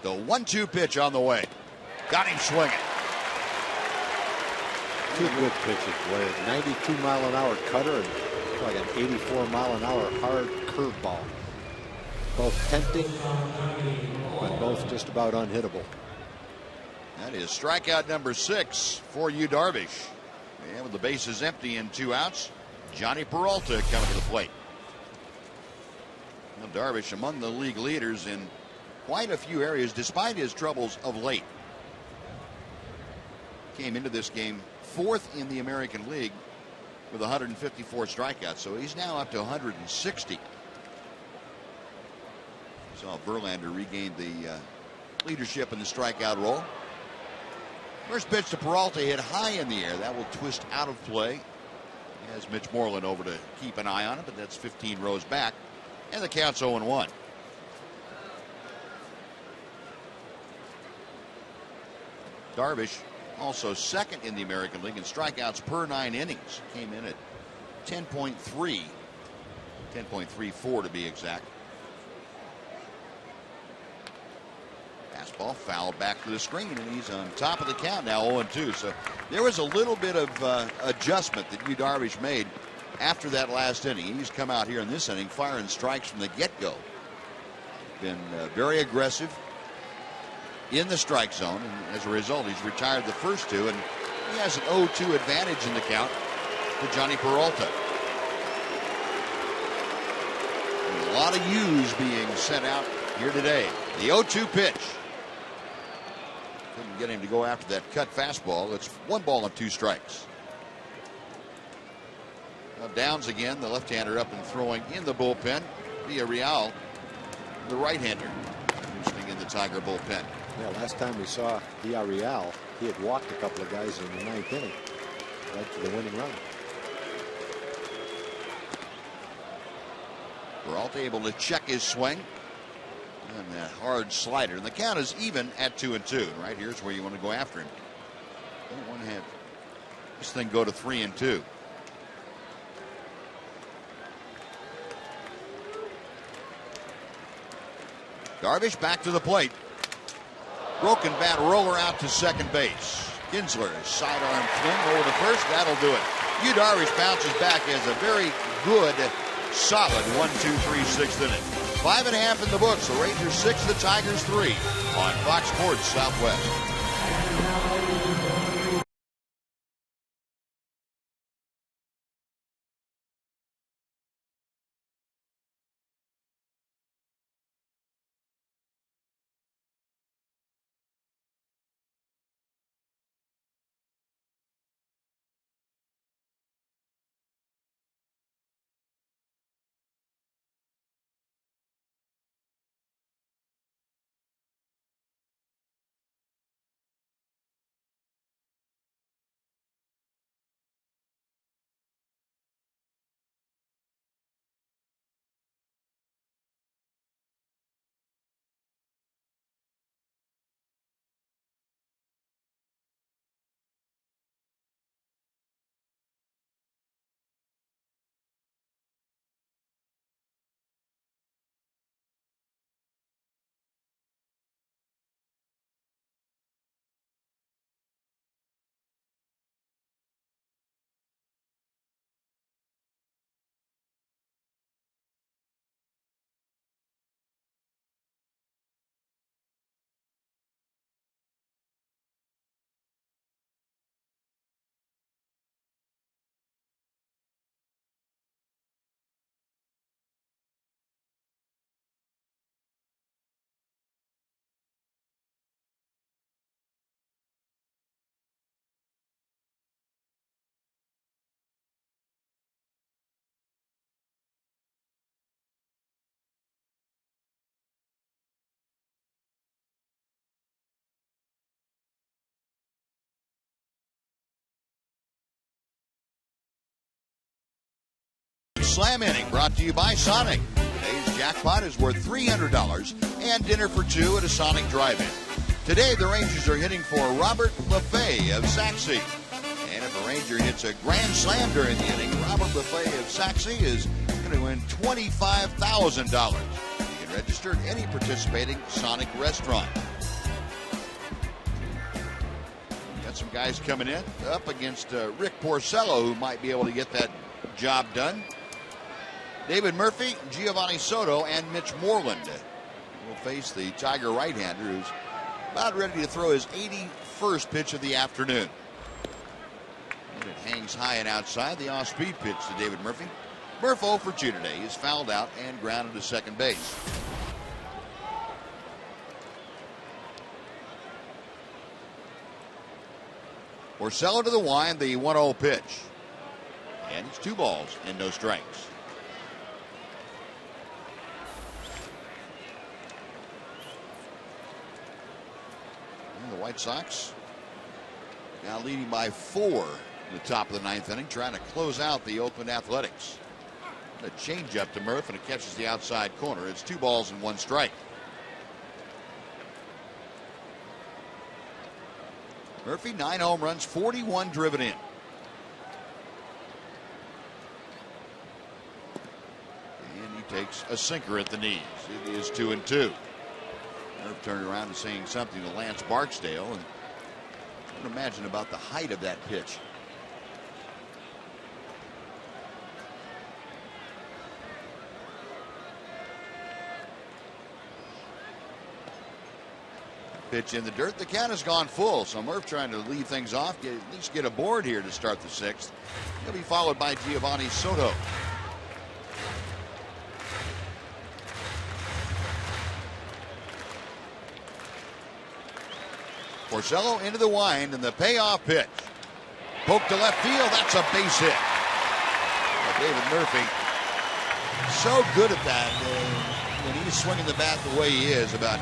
The 1-2 pitch on the way. Got him swinging. 2 good pitches, boy. 92 mile an hour cutter and like an 84 mile an hour hard curveball. Both tempting, but both just about unhittable. That is strikeout number 6 for Yu Darvish. And with the bases empty and 2 outs, Johnny Peralta coming to the plate. Well, Darvish among the league leaders in quite a few areas despite his troubles of late. Came into this game 4th in the American League with 154 strikeouts, so he's now up to 160. Saw Verlander regain the leadership in the strikeout role. First pitch to Peralta hit high in the air. That will twist out of play. He has Mitch Moreland over to keep an eye on it, but that's 15 rows back. And the count's 0-1. Darvish, also second in the American League in strikeouts per 9 innings. Came in at 10.3, 10.34 to be exact. Fastball fouled back to the screen, and he's on top of the count now, 0-2. So there was a little bit of adjustment that Yu Darvish made after that last inning. He's come out here in this inning firing strikes from the get-go. Been very aggressive in the strike zone, and as a result, he's retired the first 2, and he has an 0-2 advantage in the count to Johnny Peralta. And a lot of U's being sent out here today. The 0-2 pitch. Couldn't get him to go after that cut fastball. It's 1 ball and 2 strikes. Now Downs again, the left-hander up and throwing in the bullpen. Villarreal, the right-hander, sitting in the Tiger bullpen. Yeah, last time we saw Villarreal, he had walked a couple of guys in the 9th inning. Led to the winning run. Peralta able to check his swing. And that hard slider. And the count is even at 2-2. And right here's where you want to go after him. You don't want to have this thing go to 3-2. Darvish back to the plate. Broken bat roller out to second base. Kinsler sidearm fling over to first. That'll do it. Yu Darvish bounces back as a very good, solid 1-2-3 6th inning. 5.5 in the books. The Rangers 6, the Tigers 3 on Fox Sports Southwest. Slam inning brought to you by Sonic. Today's jackpot is worth $300 and dinner for 2 at a Sonic drive-in. Today the Rangers are hitting for Robert LaFay of Saxe. And if a Ranger hits a grand slam during the inning, Robert LaFay of Saxe is going to win $25,000. You can register at any participating Sonic restaurant. Got some guys coming in up against Rick Porcello, who might be able to get that job done. David Murphy, Giovanni Soto, and Mitch Moreland will face the Tiger right-hander, who's about ready to throw his 81st pitch of the afternoon. And it hangs high and outside. The off-speed pitch to David Murphy. Murph 0 for 2 today. He's fouled out and grounded to second base. Porcello to the wind, the 1-0 pitch. And it's 2 balls and no strikes. The White Sox now leading by 4 in the top of the 9th inning, trying to close out the Oakland Athletics. A change up to Murph, and it catches the outside corner. It's 2 balls and 1 strike. Murphy, 9 home runs, 41 driven in. And he takes a sinker at the knees. It is 2-2. Murph turned around and saying something to Lance Barksdale. And I can imagine about the height of that pitch. Pitch in the dirt. The count has gone full, so Murph trying to leave things off, at least get a board here to start the 6th. He'll be followed by Giovanni Soto. Porcello into the wind, and the payoff pitch. Poke to left field. That's a base hit. David Murphy, so good at that when he's swinging the bat the way he is, about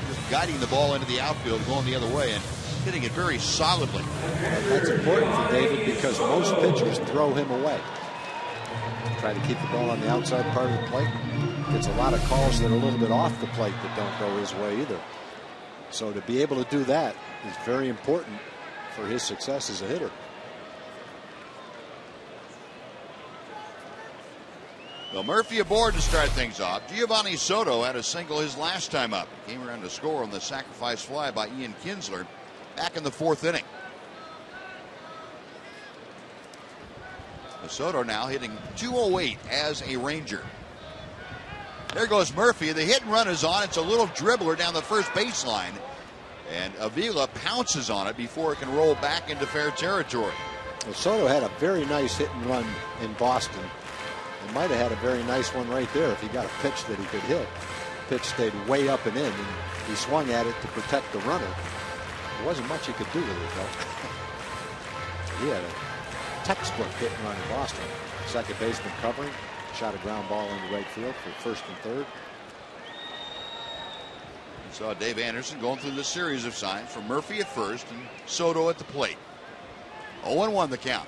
just guiding the ball into the outfield, going the other way, and hitting it very solidly. That's important for David because most pitchers throw him away. Try to keep the ball on the outside part of the plate. Gets a lot of calls that are a little bit off the plate that don't go his way either. So to be able to do that is very important for his success as a hitter. Well, Murphy aboard to start things off. Giovanni Soto had a single his last time up. Came around to score on the sacrifice fly by Ian Kinsler back in the 4th inning. Soto now hitting .208 as a Ranger. There goes Murphy. The hit and run is on. It's a little dribbler down the first baseline. And Avila pounces on it before it can roll back into fair territory. Well, Soto had a very nice hit and run in Boston. He might have had a very nice one right there if he got a pitch that he could hit. The pitch stayed way up and in, and he swung at it to protect the runner. There wasn't much he could do with it, though. He had a textbook hit and run in Boston. Second baseman covering, shot a ground ball into right field for first and third. We saw Dave Anderson going through the series of signs for Murphy at first and Soto at the plate. 0-1 the count.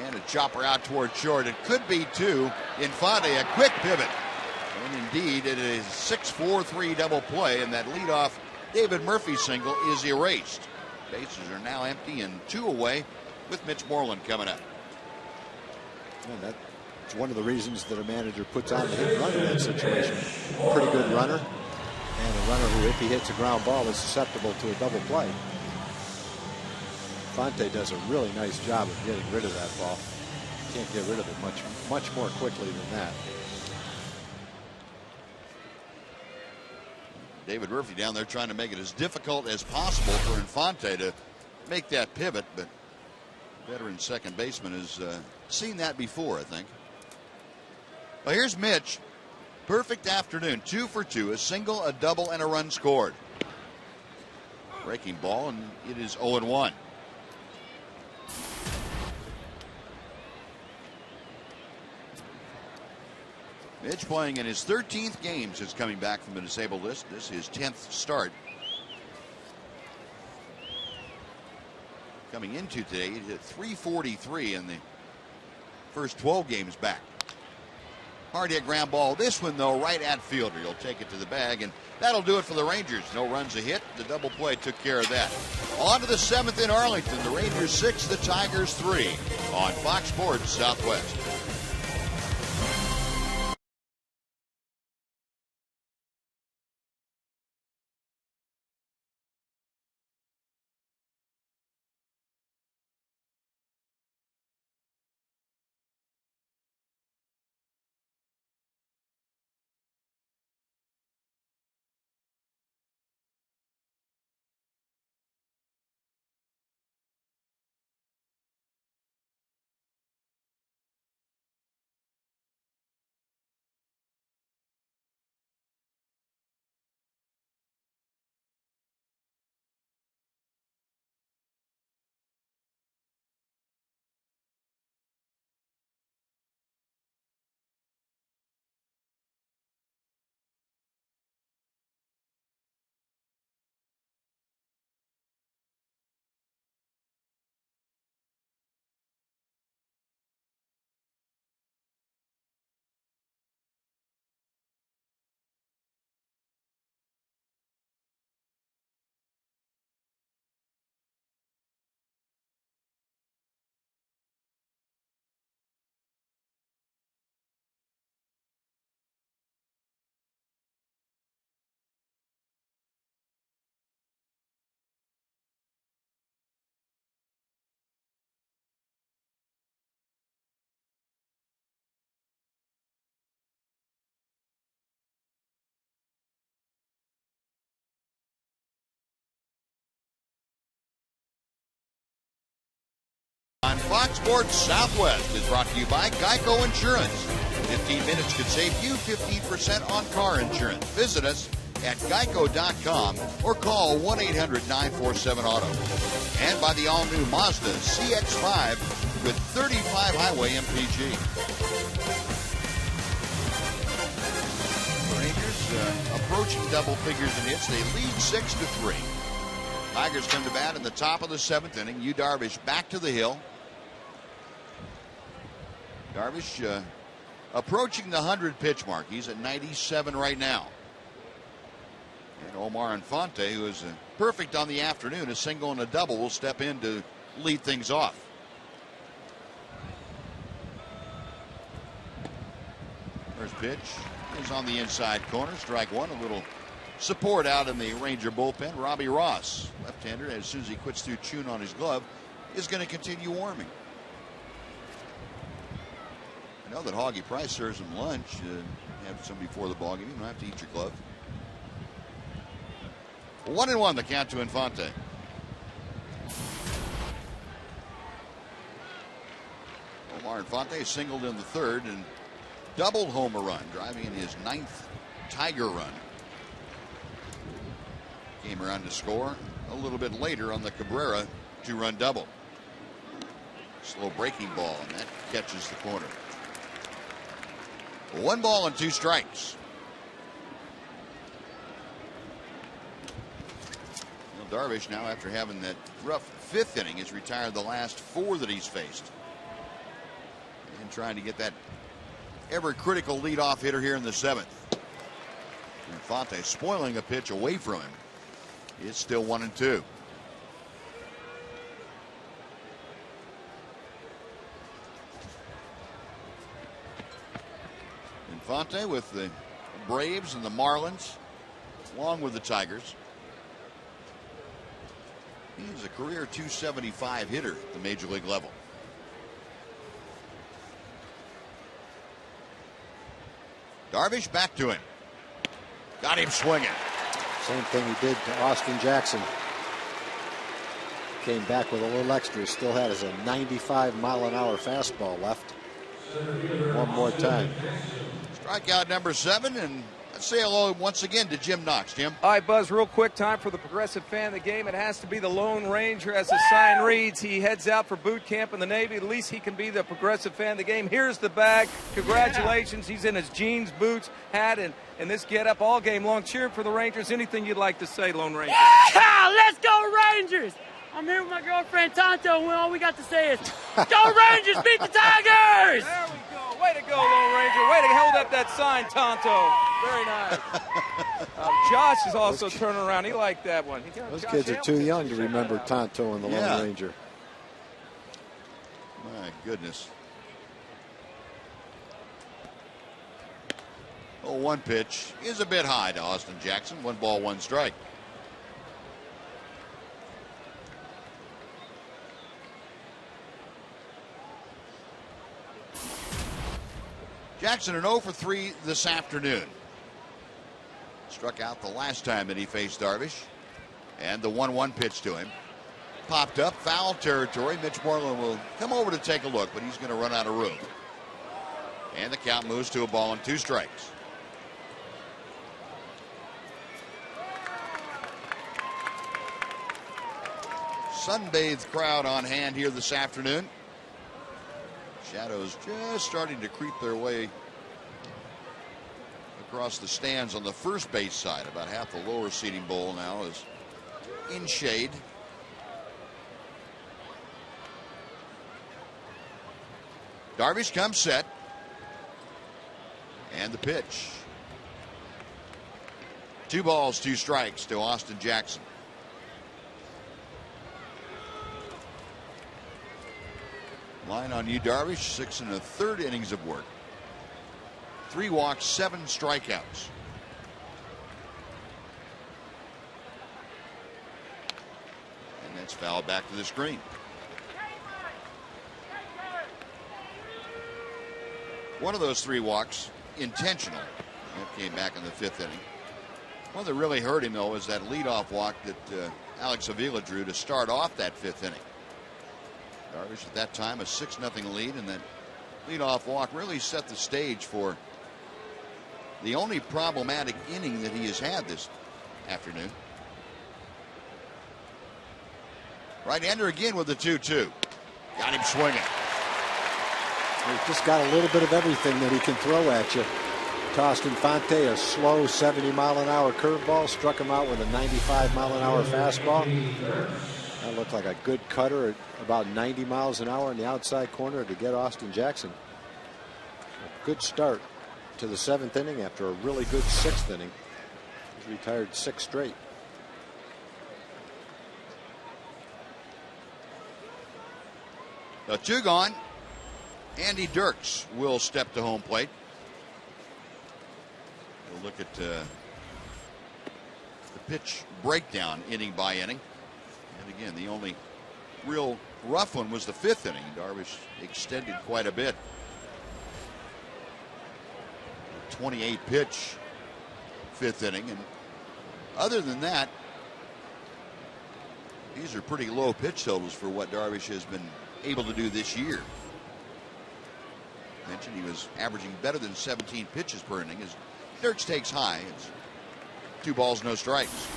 And a chopper out toward short. It could be two. Infante, a quick pivot. And indeed, it is 6-4-3 double play, and that leadoff David Murphy single is erased. Bases are now empty and 2 away with Mitch Moreland coming up. Well, that's one of the reasons that a manager puts on the hit and run in that situation. Pretty good runner, and a runner who, if he hits a ground ball, is susceptible to a double play. Infante does a really nice job of getting rid of that ball. Can't get rid of it much more quickly than that. David Murphy down there trying to make it as difficult as possible for Infante to make that pivot, but veteran second baseman has seen that before, I think. Well, here's Mitch. Perfect afternoon, 2 for 2, a single, a double, and a run scored. Breaking ball, and it is 0-1. Mitch playing in his 13th game since coming back from the disabled list. This is his 10th start. Coming into today, he hit .343 in the first 12 games back. Hard hit ground ball. This one, though, right at fielder. He'll take it to the bag, and that'll do it for the Rangers. No runs a hit. The double play took care of that. On to the 7th in Arlington. The Rangers 6, the Tigers 3 on Fox Sports Southwest. Fox Sports Southwest is brought to you by Geico Insurance. 15 minutes could save you 15% on car insurance. Visit us at geico.com or call 1-800-947-AUTO. And by the all-new Mazda CX-5 with 35 highway MPG. Rangers approaching double figures in hits. They lead 6-3. Tigers come to bat in the top of the 7th inning. Yu Darvish back to the hill. Darvish approaching the 100 pitch mark. He's at 97 right now. And Omar Infante, who is perfect on the afternoon, a single and a double, will step in to lead things off. First pitch is on the inside corner. Strike one. A little support out in the Ranger bullpen. Robbie Ross, left-hander, as soon as he quits through chewing on his glove, is going to continue warming. I know that Hoggy Price serves him lunch. Have some before the ball game. You don't have to eat your glove. 1-1 the count to Infante. Omar Infante singled in the 3rd and doubled home a run, driving in his 9th Tiger run. Came around to score a little bit later on the Cabrera 2-run double. Slow breaking ball, and that catches the corner. 1 ball and 2 strikes. Darvish, now after having that rough 5th inning, has retired the last 4 that he's faced. And trying to get that ever critical leadoff hitter here in the 7th. Infante spoiling a pitch away from him. It's still 1-2. Infante with the Braves and the Marlins, along with the Tigers. He's a career .275 hitter at the major league level. Darvish back to him. Got him swinging. Same thing he did to Austin Jackson. Came back with a little extra. Still had his 95-mile-an-hour fastball left. One more time. Strikeout number 7, and let's say hello once again to Jim Knox. Jim. All right, Buzz, real quick, time for the Progressive fan of the game. It has to be the Lone Ranger. As the sign reads, he heads out for boot camp in the Navy. At least he can be the Progressive fan of the game. Here's the bag. Congratulations. He's in his jeans, boots, hat, and this get-up all game long. Cheering for the Rangers. Anything you'd like to say, Lone Ranger? Yeah! Let's go Rangers! I'm here with my girlfriend Tonto, and all we got to say is, go Rangers, beat the Tigers! There we go. Way to go, Lone Ranger. Way to hold up that sign, Tonto. Very nice. Josh is also turning around. He liked that one. Those kids are too young to remember Tonto and the Lone Ranger. My goodness. Oh, 1 pitch is a bit high to Austin Jackson. 1 ball, 1 strike. Jackson an 0 for 3 this afternoon. Struck out the last time that he faced Darvish. And the 1-1 pitch to him. Popped up, foul territory. Mitch Moreland will come over to take a look, but he's going to run out of room. And the count moves to 1 ball and 2 strikes. Sunbathed crowd on hand here this afternoon. Shadows just starting to creep their way across the stands on the first base side. About half the lower seating bowl now is in shade. Darvish comes set. And the pitch. 2 balls, 2 strikes to Austin Jackson. Line on Yu Darvish, 6 1/3 innings of work. 3 walks, 7 strikeouts. And that's fouled back to the screen. One of those 3 walks, intentional. That came back in the 5th inning. One that really hurt him, though, is that leadoff walk that Alex Avila drew to start off that 5th inning. Darvish at that time a 6-0 lead, and that leadoff walk really set the stage for the only problematic inning that he has had this afternoon. Right-hander again with the 2-2. Got him swinging. He's just got a little bit of everything that he can throw at you. Tossed Infante a slow 70-mile-an-hour curveball, struck him out with a 95-mile-an-hour fastball. That looked like a good cutter at about 90 miles an hour in the outside corner to get Austin Jackson. A good start to the 7th inning after a really good 6th inning. He's retired 6 straight. The 2 gone. Andy Dirks will step to home plate. We'll look at the pitch breakdown inning by inning. And again, the only real rough one was the 5th inning. Darvish extended quite a bit. 28 pitch 5th inning. And other than that, these are pretty low pitch totals for what Darvish has been able to do this year. Mentioned he was averaging better than 17 pitches per inning as Dirks takes high. It's 2 balls, no strikes.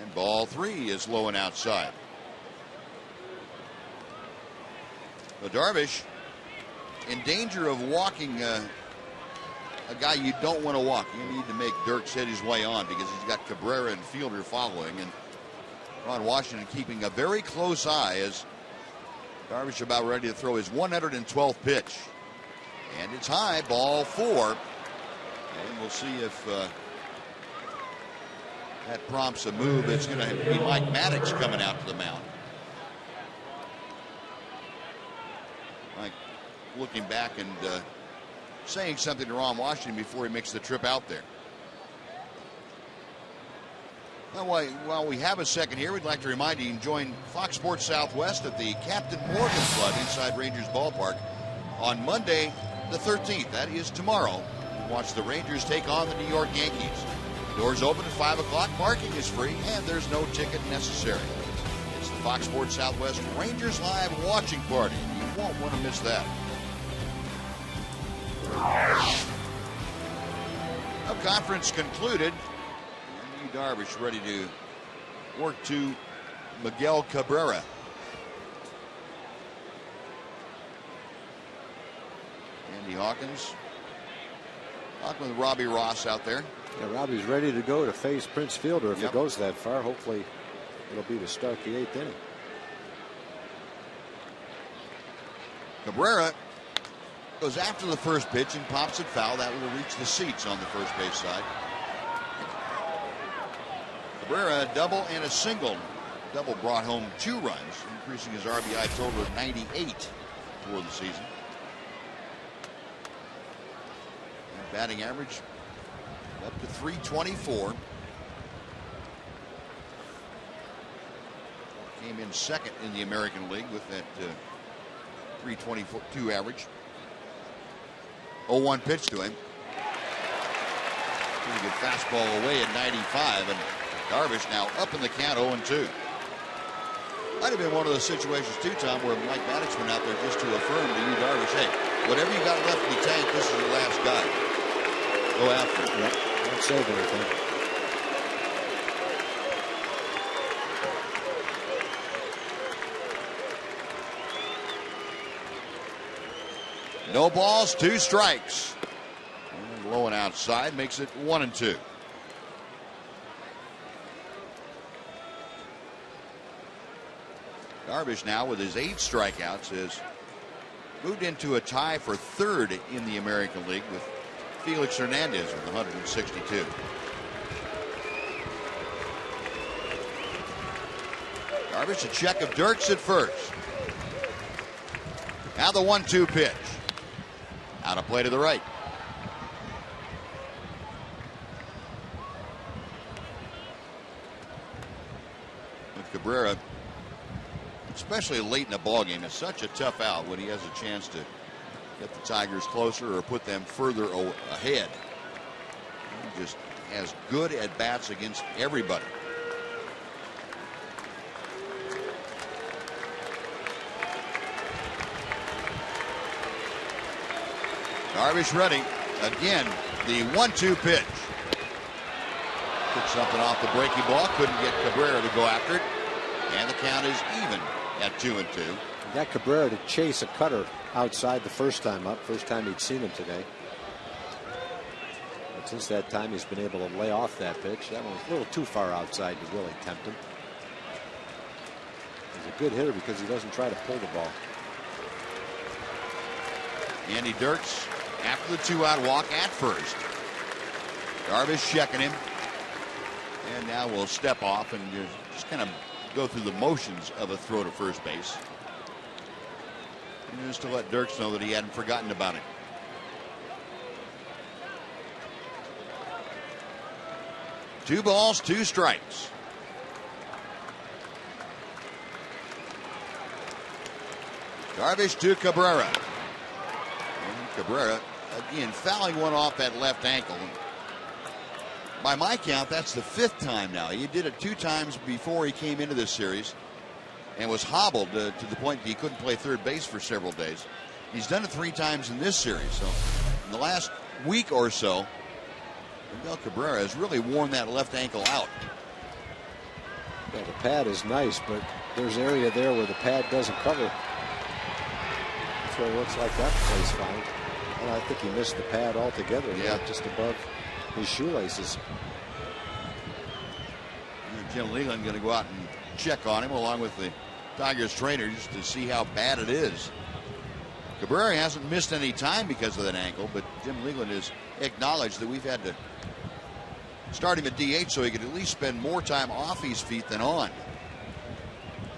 And ball 3 is low and outside. So Darvish in danger of walking a guy you don't want to walk. You need to make Dirks hit his way on because he's got Cabrera and Fielder following, and Ron Washington keeping a very close eye as Darvish about ready to throw his 112th pitch. And it's high, ball 4. And we'll see if that prompts a move. It's going to be Mike Maddox coming out to the mound. Mike looking back and saying something to Ron Washington before he makes the trip out there. Well, while we have a second here, we'd like to remind you can join Fox Sports Southwest at the Captain Morgan Club inside Rangers Ballpark on Monday the 13th. That is tomorrow. Watch the Rangers take on the New York Yankees. Doors open at 5 o'clock. Parking is free, and there's no ticket necessary. It's the Fox Sports Southwest Rangers Live watching party. You won't want to miss that. A conference concluded. And Darvish ready to work to Miguel Cabrera. Andy Hawkins. Talking with Robbie Ross out there. Yeah, Robbie's ready to go to face Prince Fielder if it goes that far. Hopefully it'll be to start the 8th inning. Cabrera goes after the first pitch and pops it foul. That will reach the seats on the first base side. Cabrera, a double and a single. Double brought home 2 runs, increasing his RBI total of 98 for the season. And batting average up to 324. Came in second in the American League with that 322 average. 0-1 pitch to him. Pretty good fastball away at 95, and Darvish now up in the count 0-2. Might have been one of those situations too, Tom, where Mike Maddox went out there just to affirm to you, Darvish, hey, whatever you got left in the tank, this is your last guy. Go after it. Yep. Don't save anything. No balls, 2 strikes. And low and outside makes it 1-2. Darvish now with his 8 strikeouts has moved into a tie for 3rd in the American League with Felix Hernandez with 162. Darvish a check of Dirks at first. Now the 1-2 pitch. Out of play to the right. With Cabrera, especially late in a ball game, it's such a tough out when he has a chance to get the Tigers closer or put them further ahead. He just has good at-bats against everybody. Darvish ready. Again, the 1-2 pitch. Took something off the breaking ball. Couldn't get Cabrera to go after it. And the count is even at 2-2. He got Cabrera to chase a cutter outside the first time up. First time he'd seen him today. But since that time, he's been able to lay off that pitch. That one was a little too far outside to really tempt him. He's a good hitter because he doesn't try to pull the ball. Andy Dirks after the 2-out walk at first. Darvish checking him. And now we'll step off and just kind of go through the motions of a throw to first base. And just to let Dirks know that he hadn't forgotten about it. Two balls, 2 strikes. Darvish to Cabrera. And Cabrera again fouling one off that left ankle. By my count, that's the 5th time now. He did it 2 times before he came into this series and was hobbled to the point that he couldn't play third base for several days. He's done it 3 times in this series. So in the last week or so, Miguel Cabrera has really worn that left ankle out. Yeah, the pad is nice, but there's area there where the pad doesn't cover. That's what it looks like that plays fine. And I think he missed the pad altogether. Yeah, just above his shoelaces. Jim Leland going to go out and check on him along with the Tigers trainer just to see how bad it is. Cabrera hasn't missed any time because of that ankle, but Jim Leland has acknowledged that we've had to start him at DH so he could at least spend more time off his feet than on.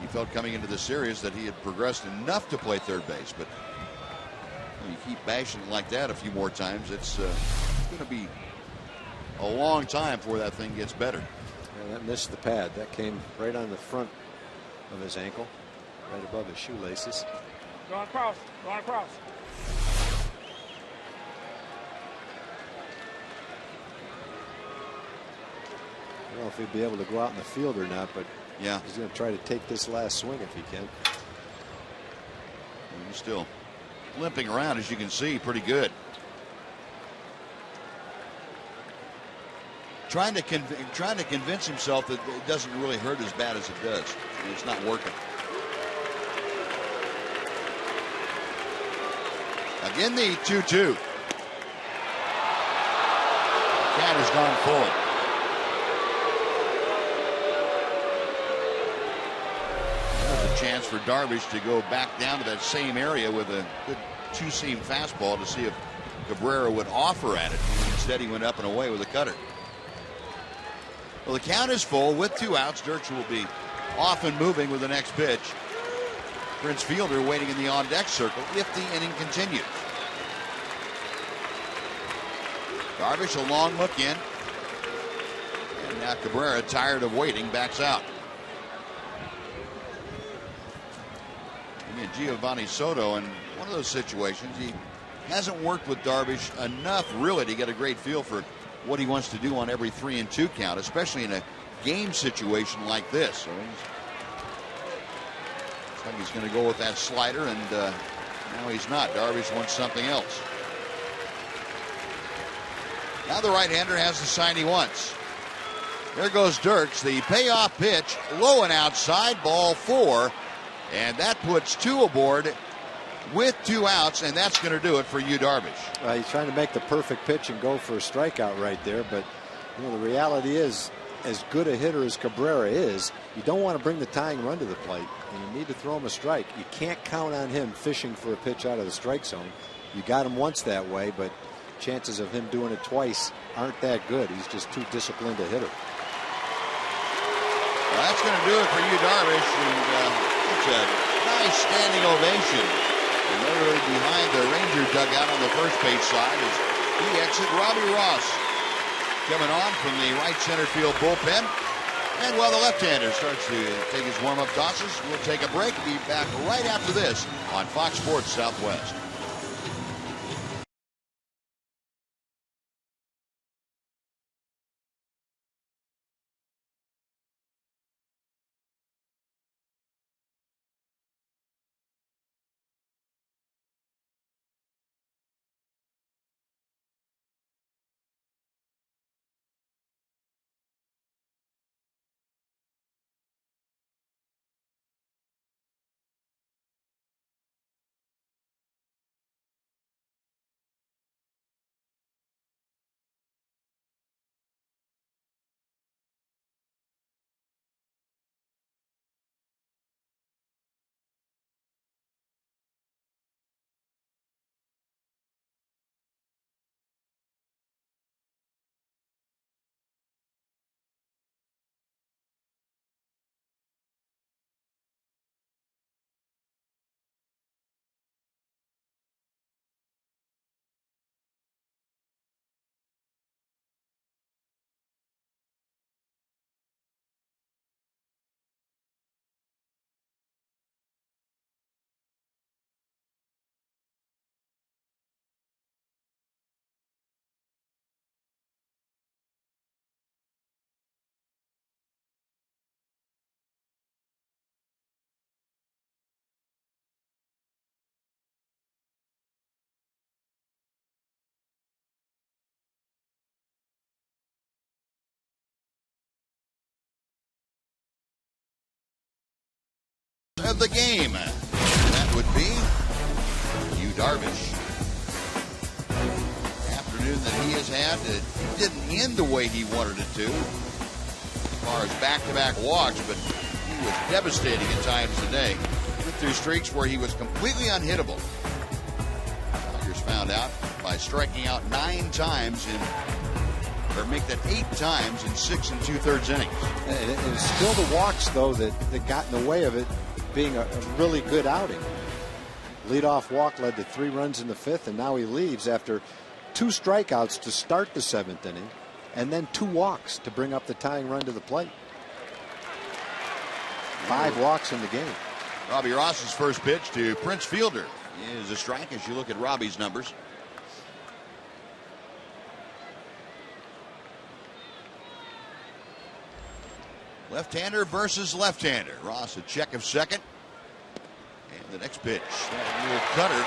He felt coming into the series that he had progressed enough to play third base, but when you keep bashing it like that a few more times, it's going to be a long time before that thing gets better. Yeah, that missed the pad. That came right on the front of his ankle, right above his shoelaces. Going across, going across. I don't know if he'd be able to go out in the field or not, but yeah, he's going to try to take this last swing if he can. And he's still limping around, as you can see, pretty good. Trying to convince himself that it doesn't really hurt as bad as it does. And it's not working. Again, the 2-2. Cat has gone full. There's a chance for Darvish to go back down to that same area with a good 2-seam fastball to see if Cabrera would offer at it. Instead, he went up and away with a cutter. Well, the count is full with 2 outs. Dirks will be off and moving with the next pitch. Prince Fielder waiting in the on-deck circle if the inning continues. Darvish a long look in. And now Cabrera, tired of waiting, backs out. Again, Giovanni Soto in one of those situations. He hasn't worked with Darvish enough really to get a great feel for what he wants to do on every 3-2 count, especially in a game situation like this. So looks like he's going to go with that slider, and now he's not. Darvish wants something else. Now the right-hander has the sign he wants. There goes Dirks. The payoff pitch, low and outside, ball 4, and that puts 2 aboard with 2 outs, and that's going to do it for Yu Darvish. He's trying to make the perfect pitch and go for a strikeout right there, but you know, the reality is, as good a hitter as Cabrera is, you don't want to bring the tying run to the plate, and you need to throw him a strike. You can't count on him fishing for a pitch out of the strike zone. You got him once that way, but chances of him doing it twice aren't that good. He's just too disciplined a hitter. Well, that's going to do it for Yu Darvish, and it's a nice standing ovation. And literally behind the Ranger dugout on the first base side as he exits Robbie Ross coming on from the right center field bullpen. And while the left-hander starts to take his warm-up tosses, we'll take a break. Be back right after this on Fox Sports Southwest. of the game. That would be Yu Darvish. Afternoon that he has had, it didn't end the way he wanted it to, as far as back-to-back walks, but he was devastating at times today. Went through streaks where he was completely unhittable. Tigers found out by striking out 9 times or make that 8 times in 6 2/3 innings. And it's still the walks, though, that got in the way of it being a really good outing. Leadoff walk led to 3 runs in the 5th, and now he leaves after 2 strikeouts to start the 7th inning, and then 2 walks to bring up the tying run to the plate. 5 walks in the game. Robbie Ross's first pitch to Prince Fielder is a strike as you look at Robbie's numbers. Left-hander versus left-hander. Ross a check of second. And the next pitch, that little cutter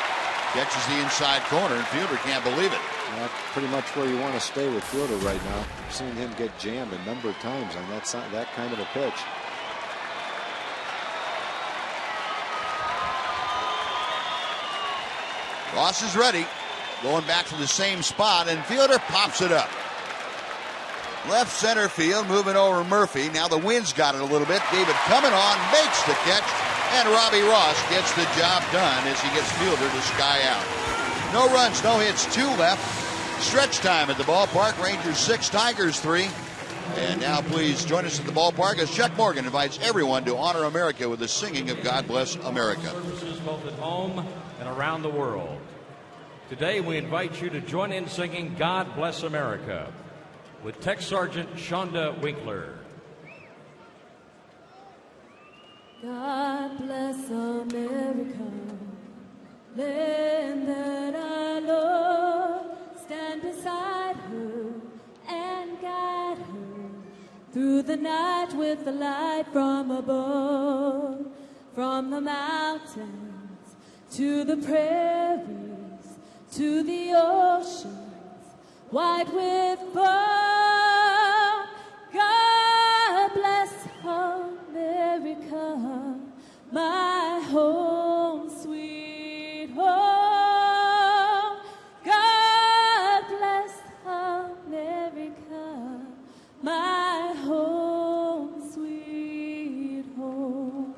catches the inside corner, and Fielder can't believe it. That's pretty much where you want to stay with Fielder right now. I've seen him get jammed a number of times on that kind of a pitch. Ross is ready, going back to the same spot, and Fielder pops it up. Left center field, moving over Murphy. Now the wind's got it a little bit. David coming on, makes the catch, and Robbie Ross gets the job done as he gets Fielder to sky out. No runs, no hits, 2 left. Stretch time at the ballpark. Rangers 6, Tigers 3. And now please join us at the ballpark as Chuck Morgan invites everyone to honor America with the singing of God Bless America. Services both at home and around the world. Today we invite you to join in singing God Bless America with Tech Sergeant Shonda Winkler. God bless America, land that I love. Stand beside her and guide her through the night with the light from above. From the mountains to the prairies to the oceans white with foam. God bless America, my home, sweet home. God bless America, my home, sweet home.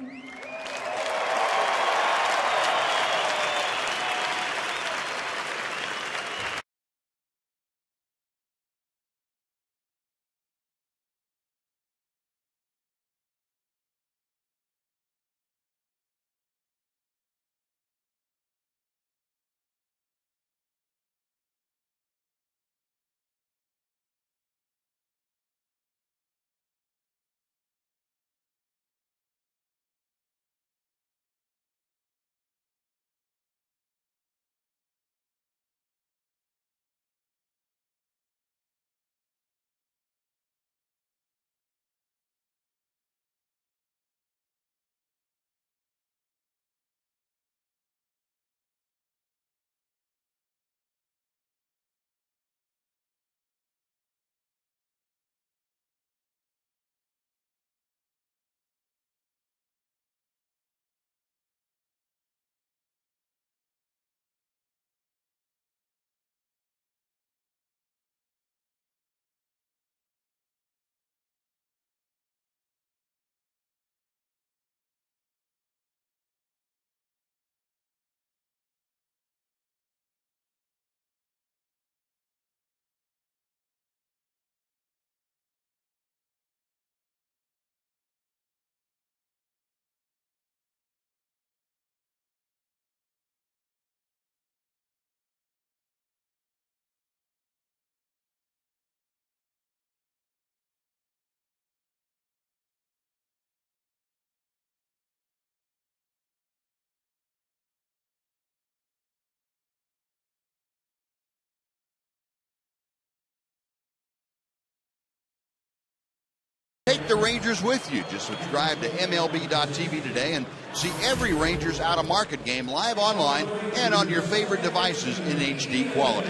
Take the Rangers with you. Just subscribe to MLB.tv today and see every Rangers out-of-market game live online and on your favorite devices in HD quality.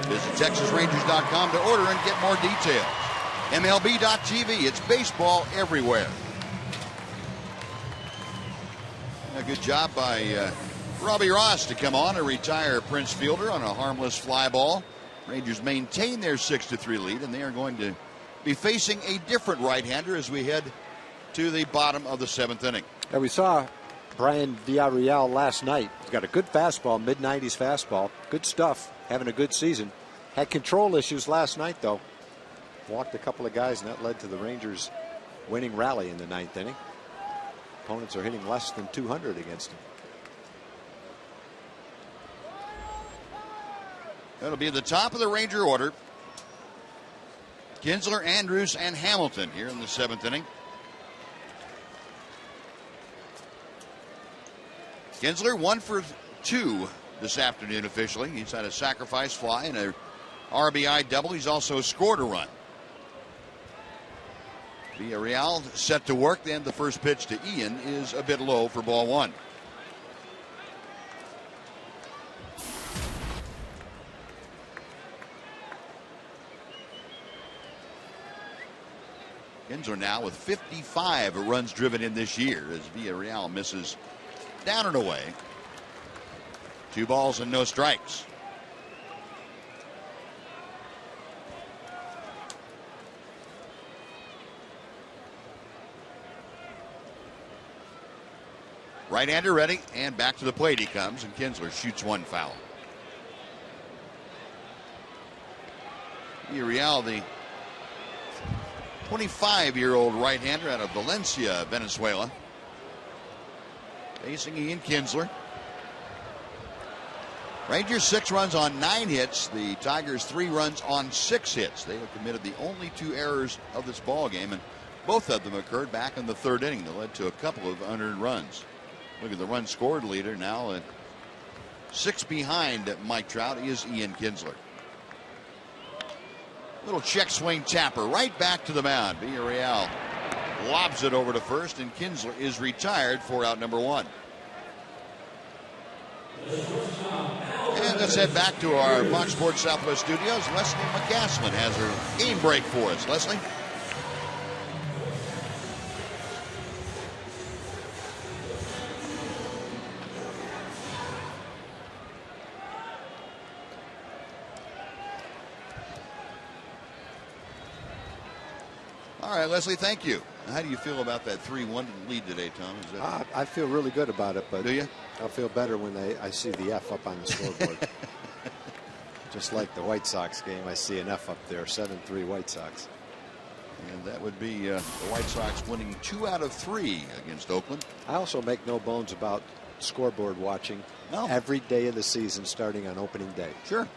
Visit TexasRangers.com to order and get more details. MLB.tv, it's baseball everywhere. good job by Robbie Ross to come on and retire Prince Fielder on a harmless fly ball. Rangers maintain their 6-3 lead, and they are going to be facing a different right-hander as we head to the bottom of the 7th inning. And we saw Brian Villarreal last night. He's got a good fastball, mid-90s fastball. Good stuff, having a good season. Had control issues last night, though. Walked a couple of guys, and that led to the Rangers winning rally in the 9th inning. Opponents are hitting less than 200 against him. That'll be at the top of the Ranger order. Kinsler, Andrews, and Hamilton here in the 7th inning. Kinsler 1 for 2 this afternoon officially. He's had a sacrifice fly and a RBI double. He's also scored a run. Villarreal set to work. Then the first pitch to Ian is a bit low for ball 1. Kinsler now with 55 runs driven in this year as Villarreal misses down and away. 2 balls and no strikes. Right-hander ready, and back to the plate he comes, and Kinsler shoots one foul. Villarreal, the 25-year-old right-hander out of Valencia, Venezuela, facing Ian Kinsler. Rangers 6 runs on 9 hits. The Tigers 3 runs on 6 hits. They have committed the only 2 errors of this ball game, and both of them occurred back in the 3rd inning that led to a couple of unearned runs. Look at the run scored leader now at 6 behind Mike Trout is Ian Kinsler. Little check swing tapper right back to the mound. Villarreal lobs it over to first, and Kinsler is retired for out number 1. And let's head back to our Fox Sports Southwest studios. Leslie McCaslin has her game break for us. Leslie? All right, Leslie, thank you. How do you feel about that 3-1 lead today, Tom? Is that... I feel really good about it, but do you? I'll feel better when I see the F up on the scoreboard. Just like the White Sox game, I see an F up there, 7-3 White Sox. And that would be the White Sox winning 2 out of 3 against Oakland. I also make no bones about scoreboard watching every day of the season starting on opening day. Sure.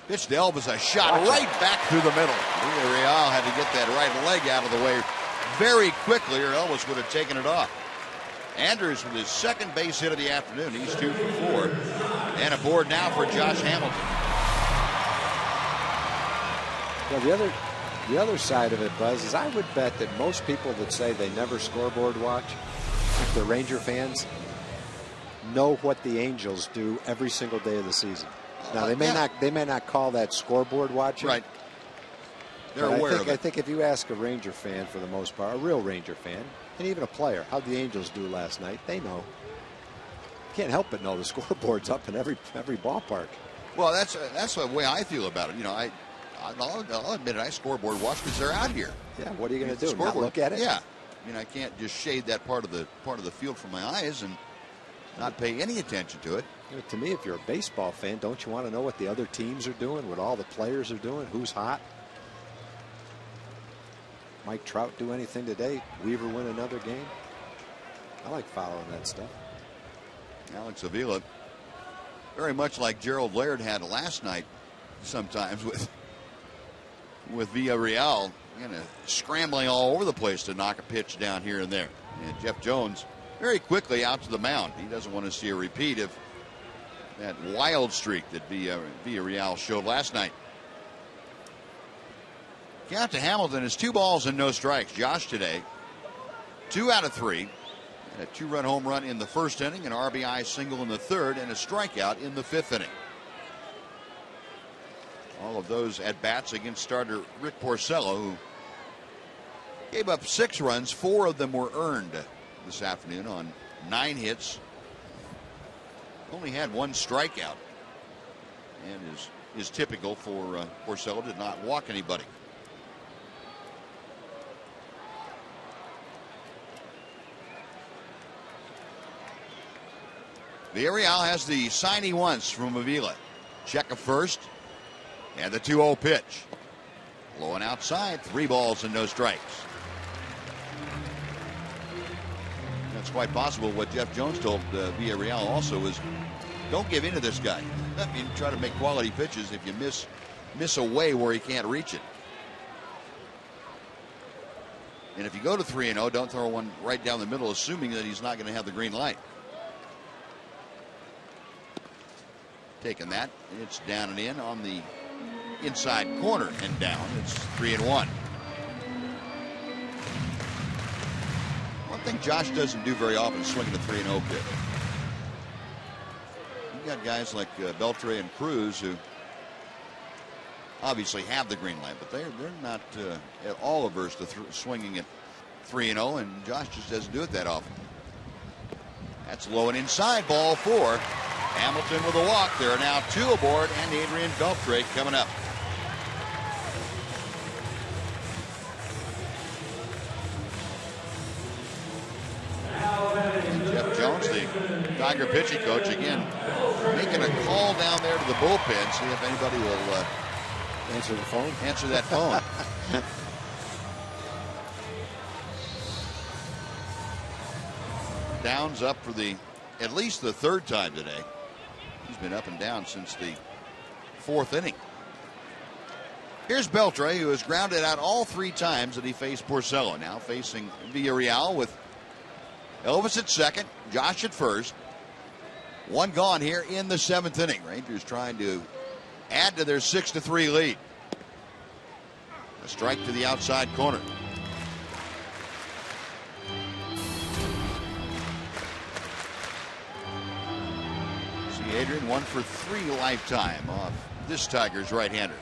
Pitch to Elvis, a shot right back through the middle. Villarreal had to get that right leg out of the way very quickly, or Elvis would have taken it off. Andrews with his 2nd base hit of the afternoon. He's 2 for 4. And aboard now for Josh Hamilton. Well, the other side of it, Buzz, is I would bet that most people that say they never scoreboard watch, if they're Ranger fans, know what the Angels do every single day of the season. Now they may not call that scoreboard watching. Right. They're aware of it. I think if you ask a Ranger fan, for the most part, a real Ranger fan, and even a player, how'd the Angels do last night, they know. Can't help but know the scoreboard's up in every ballpark. Well, that's the way I feel about it. You know, I'll admit it. I scoreboard watch because they're out here. Yeah. What are you going to do? Not look at it? Yeah. I mean, I can't just shade that part of the field from my eyes and not pay any attention to it. You know, to me, if you're a baseball fan, don't you want to know what the other teams are doing, what all the players are doing, who's hot? Mike Trout do anything today? Weaver win another game? I like following that stuff. Alex Avila, very much like Gerald Laird had last night, sometimes with Villarreal, scrambling all over the place to knock a pitch down here and there. And Jeff Jones very quickly out to the mound. He doesn't want to see a repeat of that wild streak that Villarreal showed last night. Count to Hamilton is 2 balls and no strikes. Josh today, 2 out of 3. A 2-run home run in the 1st inning, an RBI single in the 3rd, and a strikeout in the 5th inning. All of those at bats against starter Rick Porcello, who Gave up 6 runs. 4 of them were earned this afternoon on 9 hits. Only had 1 strikeout. And is typical for Porcello, did not walk anybody. Villarreal has the sign he wants from Avila. Check a first. And the 2-0 pitch. Low and outside. 3 balls and no strikes. That's quite possible. What Jeff Jones told Villarreal also is, don't give in to this guy. I mean, try to make quality pitches. If you miss away where he can't reach it. And if you go to 3-0, don't throw one right down the middle, assuming that he's not going to have the green light. Taking that, it's down and in on the inside corner and down. It's 3-1. One thing Josh doesn't do very often is swinging a 3-0 pitch. You got guys like Beltre and Cruz who obviously have the green light, but they're not at all averse to swinging at 3-0, and Josh just doesn't do it that often. That's low and inside, ball 4. Hamilton with a walk. There are now 2 aboard, and Adrian Beltre coming up. Jeff Jones, the Tiger pitching coach, again making a call down there to the bullpen, see if anybody will answer the phone. Answer that phone. Downs up for at least the 3rd time today. He's been up and down since the 4th inning. Here's Beltre, who has grounded out all 3 times that he faced Porcello. Now facing Villarreal with Elvis at second, Josh at first. 1 gone here in the 7th inning. Rangers trying to add to their 6-3 lead. A strike to the outside corner. See Adrian 1 for 3 lifetime off this Tigers right-hander.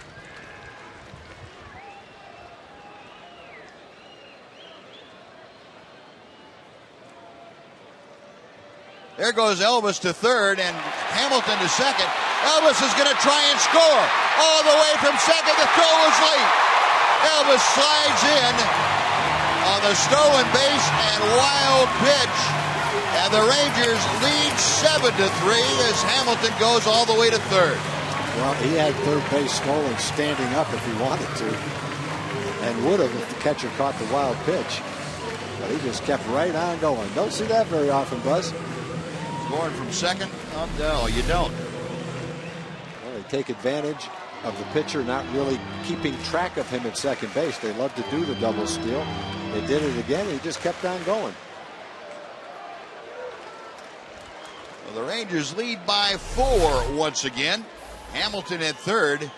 There goes Elvis to third and Hamilton to second. Elvis is going to try and score. All the way from second. The throw was late. Elvis slides in on the stolen base and wild pitch. And the Rangers lead 7-3 as Hamilton goes all the way to third. Well, he had third base stolen standing up if he wanted to. And would have if the catcher caught the wild pitch. But he just kept right on going. Don't see that very often, Buzz. Scoring from second? No, you don't. Well, they take advantage of the pitcher not really keeping track of him at second base. They love to do the double steal. They did it again. He just kept on going. Well, the Rangers lead by 4 once again. Hamilton at third.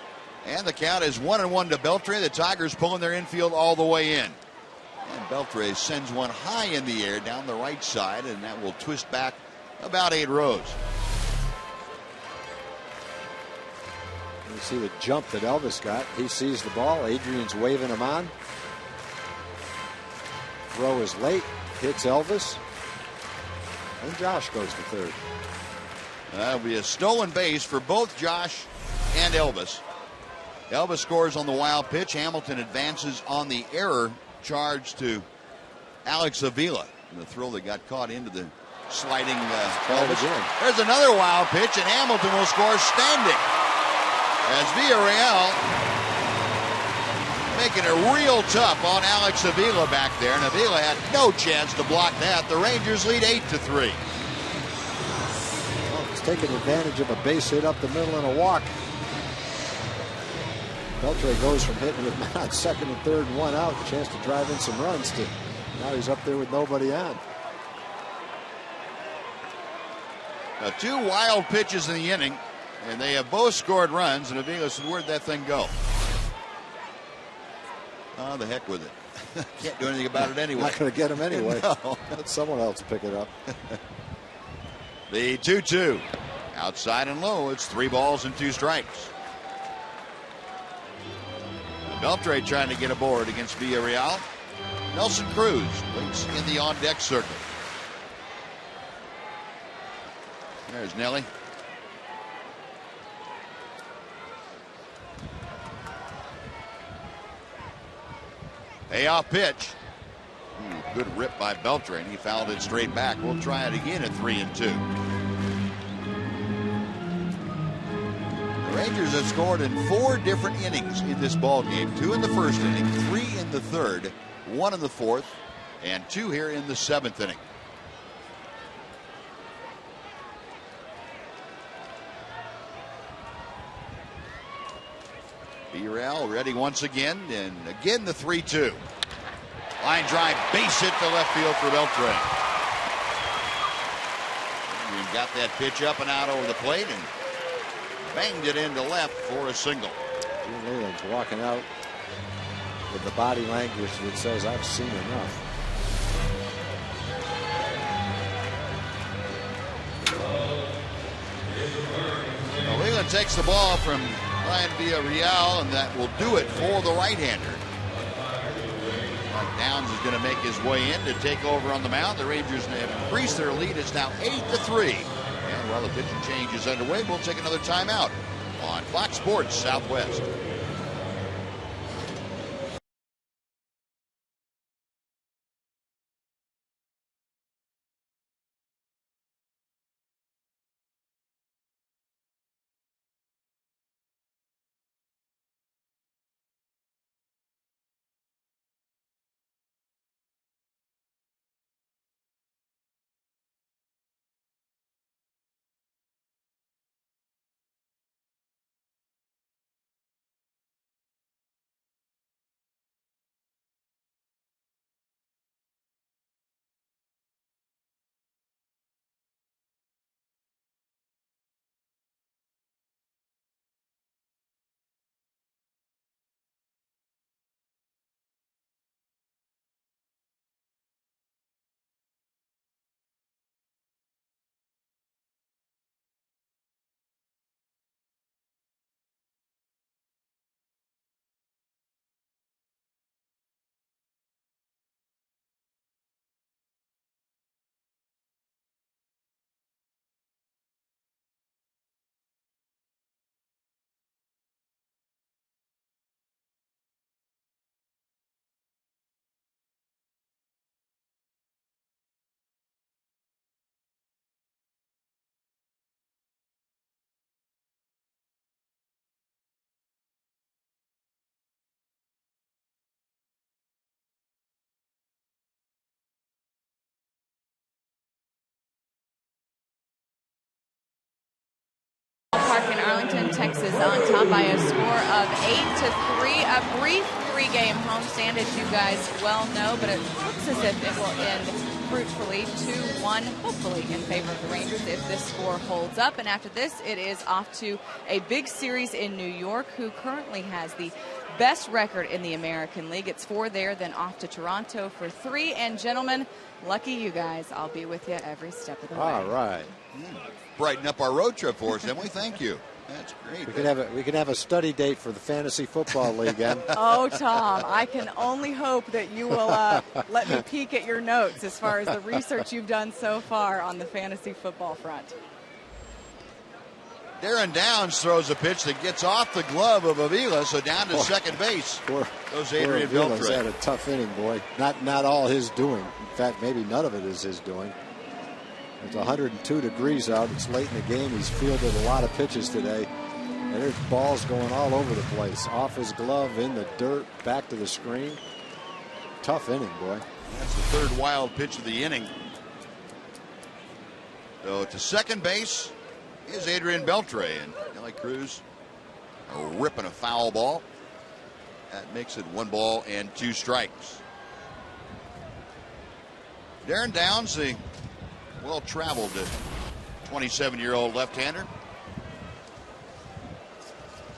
And the count is 1-1 to Beltre. The Tigers pulling their infield all the way in. And Beltre sends one high in the air down the right side, and that will twist back about 8 rows. You see the jump that Elvis got. He sees the ball. Adrian's waving him on. Throw is late. Hits Elvis. And Josh goes to third. That'll be a stolen base for both Josh and Elvis. Elvis scores on the wild pitch. Hamilton advances on the error charge to Alex Avila. And the throw that got caught into the sliding Elvis. There's another wild pitch, and Hamilton will score standing. As Villarreal making it real tough on Alex Avila back there, and Avila had no chance to block that. The Rangers lead 8-3. Well, he's taking advantage of a base hit up the middle and a walk. Beltre goes from hitting with men on second and third and 1 out, a chance to drive in some runs, to now he's up there with nobody on. Now 2 wild pitches in the inning, and they have both scored runs, and Avila said, where'd that thing go? Oh, the heck with it. Can't do anything about it anyway. Not going to get him anyway. No. Let someone else pick it up. The 2-2. Outside and low, it's 3 balls and 2 strikes. Beltre trying to get aboard against Villarreal. Nelson Cruz waits in the on-deck circle. There's Nelly. Payoff pitch. Good rip by Beltran. He fouled it straight back. We'll try it again at 3-2. The Rangers have scored in 4 different innings in this ball game. 2 in the first inning, 3 in the third, 1 in the fourth, and 2 here in the 7th inning. B-Rail ready once again, and again the 3-2. Line drive, base hit to left field for Beltran. And got that pitch up and out over the plate and banged it into left for a single. Gene Leland's walking out with the body language that says, I've seen enough. Well, Leland takes the ball from Ryan Villarreal, and that will do it for the right-hander. Downs is going to make his way in to take over on the mound. The Rangers have increased their lead. It's now 8-3. And while the pitching change is underway, we'll take another timeout on Fox Sports Southwest. In Arlington, Texas, on top by a score of 8-3. A brief 3-game homestand, as you guys well know, but it looks as if it will end fruitfully 2-1, hopefully in favor of the Rangers if this score holds up. And after this, it is off to a big series in New York, who currently has the best record in the American League. It's 4 there, then off to Toronto for 3. And gentlemen, lucky you guys, I'll be with you every step of the way. All right. Brighten up our road trip for us, didn't we? Thank you. That's great. We could have a study date for the Fantasy Football League. Oh, Tom, I can only hope that you will let me peek at your notes as far as the research you've done so far on the fantasy football front. Darren Downs throws a pitch that gets off the glove of Avila, so down to second base goes Adrian Beltran. He's had a tough inning, boy. Not all his doing. In fact, maybe none of it is his doing. It's 102 degrees out. It's late in the game. He's fielded a lot of pitches today. And there's balls going all over the place. Off his glove, in the dirt, back to the screen. Tough inning, boy. That's the third wild pitch of the inning. So to second base is Adrian Beltre. And Nelly Cruz ripping a foul ball. That makes it 1-2 strikes. Darren Downs, the well-traveled 27-year-old left-hander.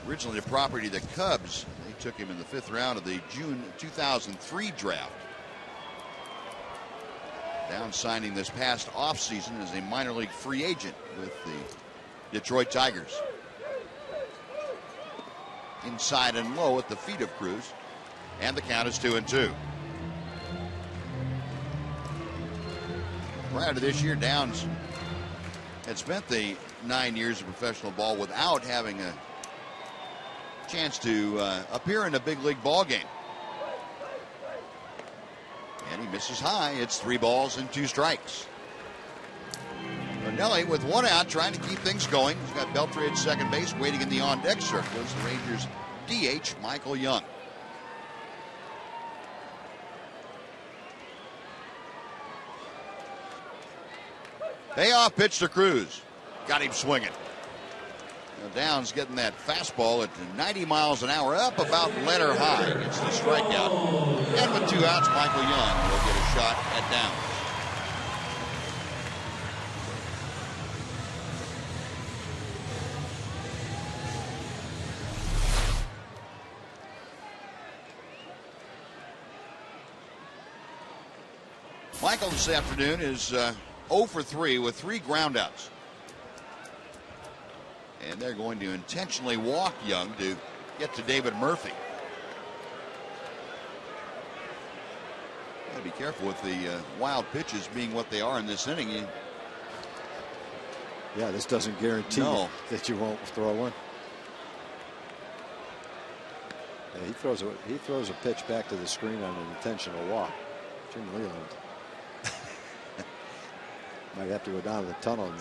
Originally the property of the Cubs. They took him in the 5th round of the June 2003 draft. Downs signing this past offseason as a minor league free agent with the Detroit Tigers. Inside and low at the feet of Cruz. And the count is 2-2. Prior to this year, Downs had spent the 9 years of professional ball without having a chance to appear in a big league ball game. And he misses high. It's 3 balls and 2 strikes. Nelly with 1 out trying to keep things going. He's got Beltre at second base waiting in the on-deck circle as the Rangers DH Michael Young. Payoff pitch to Cruz. Got him swinging. Downs getting that fastball at 90 miles an hour up about letter high. Gets the strikeout. And with 2 outs, Michael Young will get a shot at Downs. Michael this afternoon is 0 for 3 with 3 groundouts. And they're going to intentionally walk Young to get to David Murphy. Gotta be careful with the wild pitches being what they are in this inning. Yeah, this doesn't guarantee that you won't throw one. Yeah, he throws a pitch back to the screen on an intentional walk. Jim Leland might have to go down to the tunnel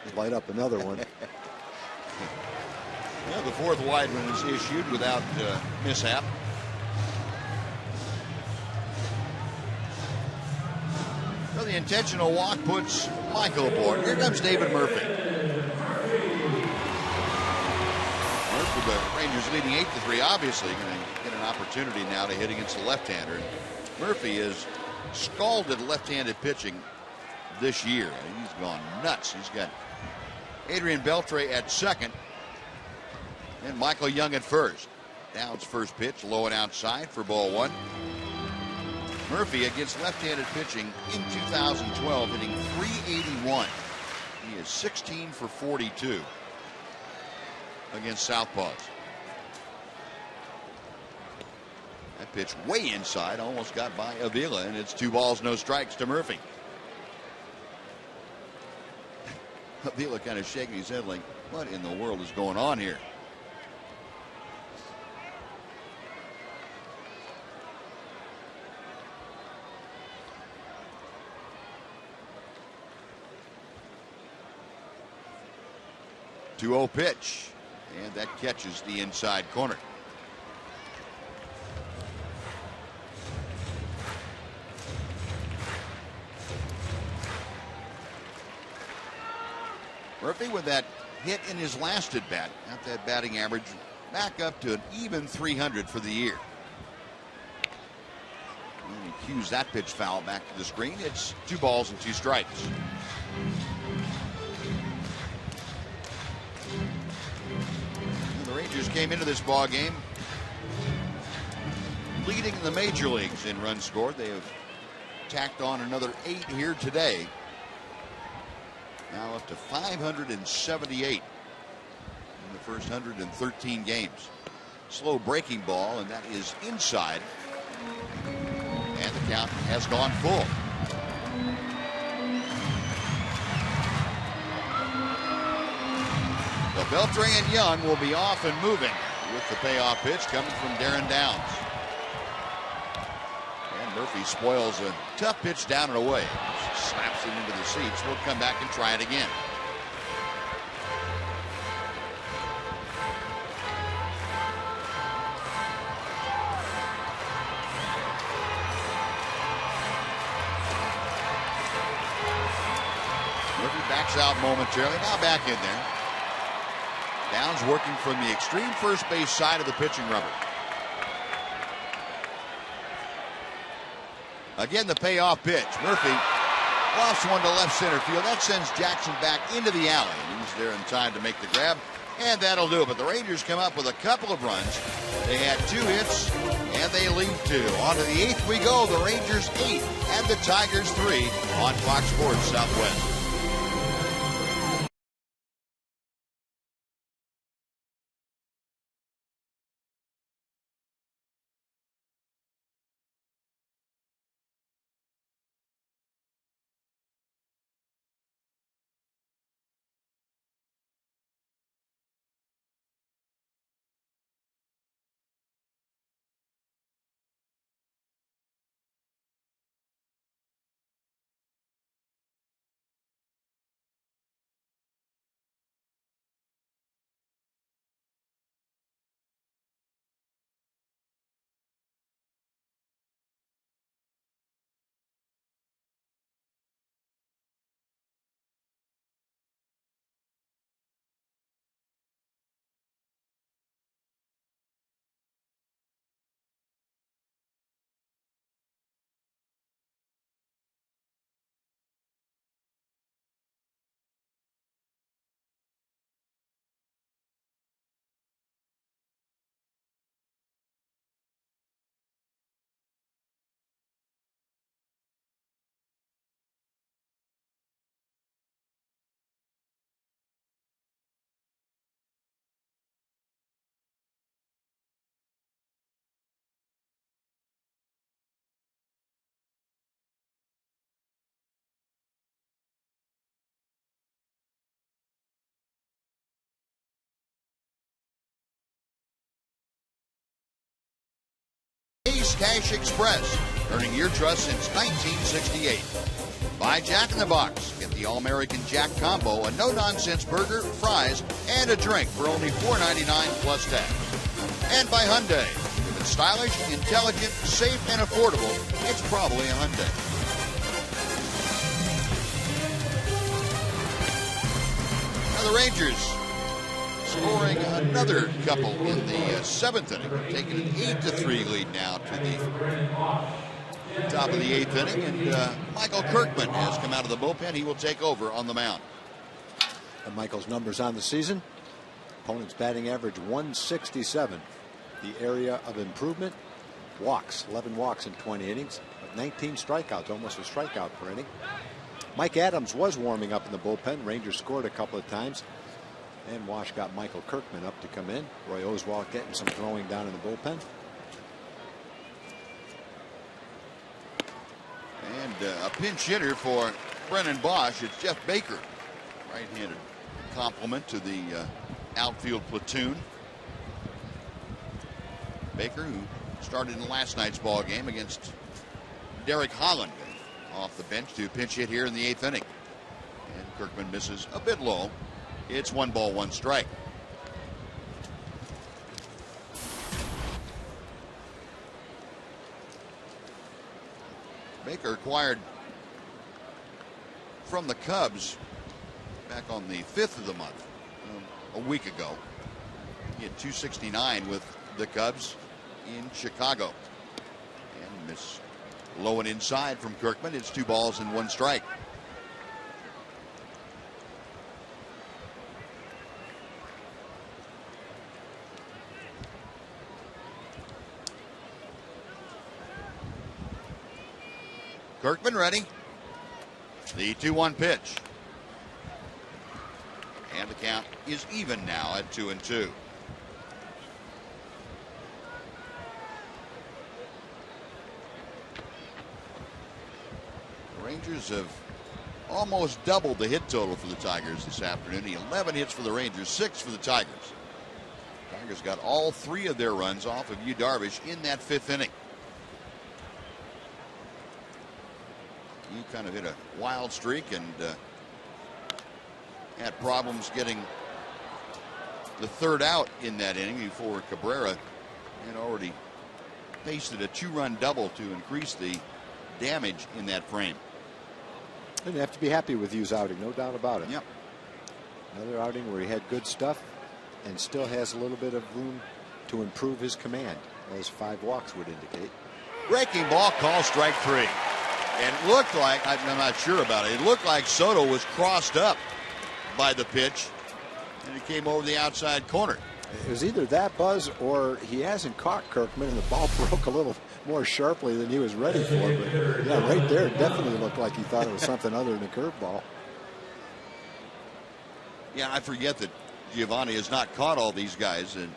and light up another one. Yeah, the 4th wide one is issued without mishap. So the intentional walk puts Michael aboard. Here comes David Murphy. Murphy, the Rangers leading 8-3, obviously going to get an opportunity now to hit against the left-hander. Murphy is scalded left-handed pitching this year. He's gone nuts. He's got Adrian Beltre at second and Michael Young at first. Downs' first pitch, low and outside for ball 1. Murphy against left-handed pitching in 2012 hitting .381. He is 16 for 42 against southpaws. That pitch way inside, almost got by Avila, and it's 2 balls, no strikes to Murphy. Avila kind of shaking his head like, what in the world is going on here? Two-0 pitch, and that catches the inside corner. Murphy with that hit in his last at bat, got that batting average back up to an even 300 for the year. And he cues that pitch foul back to the screen. It's 2 balls and 2 strikes. And the Rangers came into this ball game leading in the major leagues in runs scored. They have tacked on another 8 here today. Now up to 578 in the first 113 games. Slow breaking ball, and that is inside. And the count has gone full. The Beltre and Young will be off and moving with the payoff pitch coming from Darren Downs. And Murphy spoils a tough pitch down and away. Slaps it into the seats. We'll come back and try it again. Murphy backs out momentarily. Now back in there. Downs working from the extreme first base side of the pitching rubber. Again, the payoff pitch. Murphy lofts one to left center field. That sends Jackson back into the alley. He's there in time to make the grab, and that'll do it. But the Rangers come up with a couple of runs. They had 2 hits, and they lead 2. On to the 8th we go. The Rangers 8 and the Tigers 3 on Fox Sports Southwest. Cash Express, earning your trust since 1968. By Jack in the Box. Get the All-American Jack Combo, a no-nonsense burger, fries, and a drink for only $4.99 plus tax. And by Hyundai. If it's stylish, intelligent, safe, and affordable, it's probably a Hyundai. Now the Rangers scoring another couple in the seventh inning, taking an 8-3 lead now to the top of the eighth inning, and Michael Kirkman has come out of the bullpen. He will take over on the mound. And Michael's numbers on the season: opponent's batting average 167. The area of improvement: walks, 11 walks in 20 innings, but 19 strikeouts, almost a strikeout per inning. Mike Adams was warming up in the bullpen. Rangers scored a couple of times, and Wash got Michael Kirkman up to come in. Roy Oswalt getting some throwing down in the bullpen. And a pinch hitter for Brennan Bosch. It's Jeff Baker, right-handed complement to the outfield platoon. Baker, who started in last night's ball game against Derek Holland, off the bench to pinch hit here in the eighth inning. And Kirkman misses a bit low. It's 1 ball, 1 strike. Baker acquired from the Cubs back on the 5th of the month, a week ago. He had 269 with the Cubs in Chicago. And miss low and inside from Kirkman. It's 2 balls and 1 strike. Kirkman ready. The 2-1 pitch. And the count is even now at 2-2. The Rangers have almost doubled the hit total for the Tigers this afternoon. 11 hits for the Rangers, 6 for the Tigers. Tigers got all 3 of their runs off of Yu Darvish in that 5th inning. He kind of hit a wild streak and had problems getting the 3rd out in that inning before Cabrera had already pasted a 2-run double to increase the damage in that frame. And you have to be happy with Yu's outing, no doubt about it. Yep. Another outing where he had good stuff and still has a little bit of room to improve his command, as 5 walks would indicate. Breaking ball, call strike 3. And it looked like, I'm not sure about it, it looked like Soto was crossed up by the pitch, and it came over the outside corner. It was either that, Buzz, or he hasn't caught Kirkman, and the ball broke a little more sharply than he was ready for. But yeah, right there, it definitely looked like he thought it was something other than a curveball. Yeah, I forget that Giovanni has not caught all these guys. And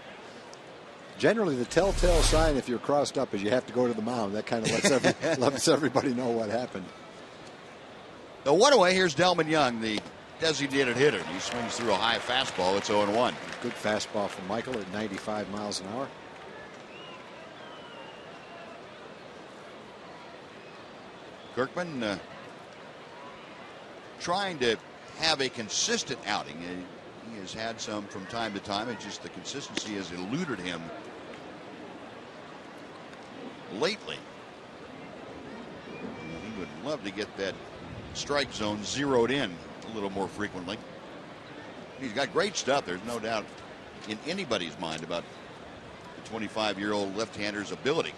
generally, the telltale sign if you're crossed up is you have to go to the mound. That kind of lets everybody know what happened. The 1 away, here's Delman Young, the designated hitter. He swings through a high fastball. It's 0-1. Good fastball from Michael at 95 miles an hour. Kirkman trying to have a consistent outing. He has had some from time to time. It's just the consistency has eluded him lately. He would love to get that strike zone zeroed in a little more frequently. He's got great stuff. There's no doubt in anybody's mind about the 25-year-old left-hander's ability.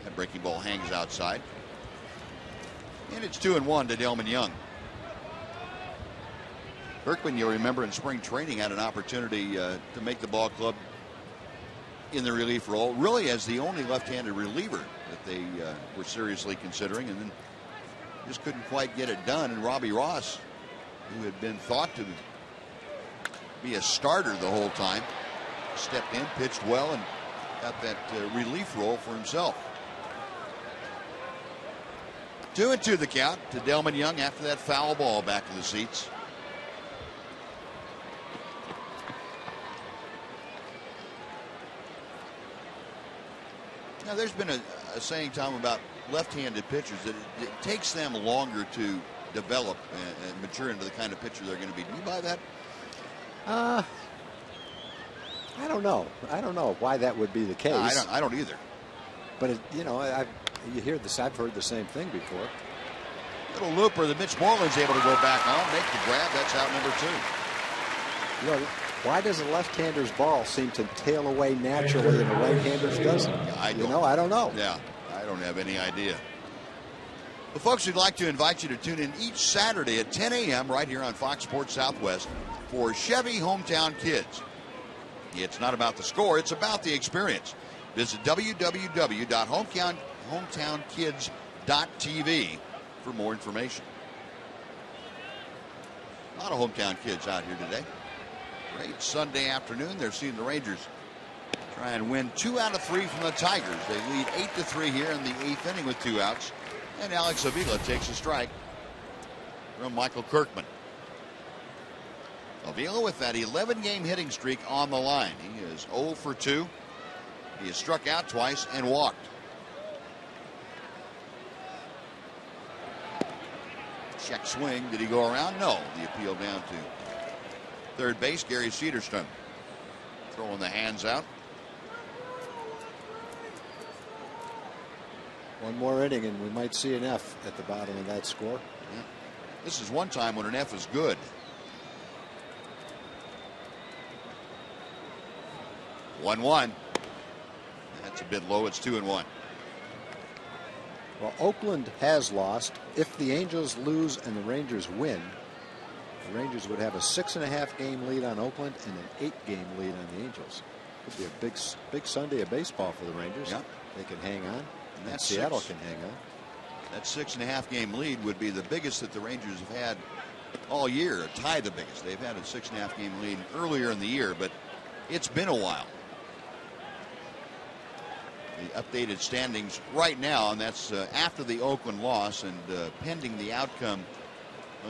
That breaking ball hangs outside. And it's 2-1 to Delman Young. Kirkman, you'll remember in spring training, had an opportunity to make the ball club in the relief role, really as the only left-handed reliever that they were seriously considering, and then just couldn't quite get it done. And Robbie Ross, who had been thought to be a starter the whole time, stepped in, pitched well, and got that relief role for himself. 2-2 the count to Delman Young after that foul ball back to the seats. Now, there's been a saying, Tom, about left-handed pitchers that it takes them longer to develop and mature into the kind of pitcher they're going to be. Do you buy that? I don't know. I don't know why that would be the case. I don't either. But you hear this. I've heard the same thing before. Little looper that Mitch Moreland's able to go back on, make the grab. That's out number 2. Why does a left-hander's ball seem to tail away naturally and the right-hander's doesn't? Yeah, I don't know. Yeah, I don't have any idea. Well, folks, we'd like to invite you to tune in each Saturday at 10 a.m. right here on Fox Sports Southwest for Chevy Hometown Kids. It's not about the score, it's about the experience. Visit www.hometownkids.tv for more information. A lot of hometown kids out here today. Great Sunday afternoon. They're seeing the Rangers try and win 2 out of 3 from the Tigers. They lead 8-3 here in the 8th inning with 2 outs. And Alex Avila takes a strike from Michael Kirkman. Avila with that 11-game hitting streak on the line. He is 0 for 2. He has struck out twice and walked. Check swing. Did he go around? No. The appeal down to third base. Gary Cedarstrom throwing the hands out. One more inning and we might see an F at the bottom of that score. Yeah. This is one time when an F is good. 1-1. That's a bit low. It's 2-1. Well, Oakland has lost. If the Angels lose and the Rangers win, the Rangers would have a 6.5 game lead on Oakland and an 8-game lead on the Angels. Could be a big Sunday of baseball for the Rangers. Yeah. They can hang on. And Seattle can hang on. That 6.5 game lead would be the biggest that the Rangers have had all year. Tie the biggest. They've had a 6.5 game lead earlier in the year, but it's been a while. The updated standings right now, and that's after the Oakland loss and pending the outcome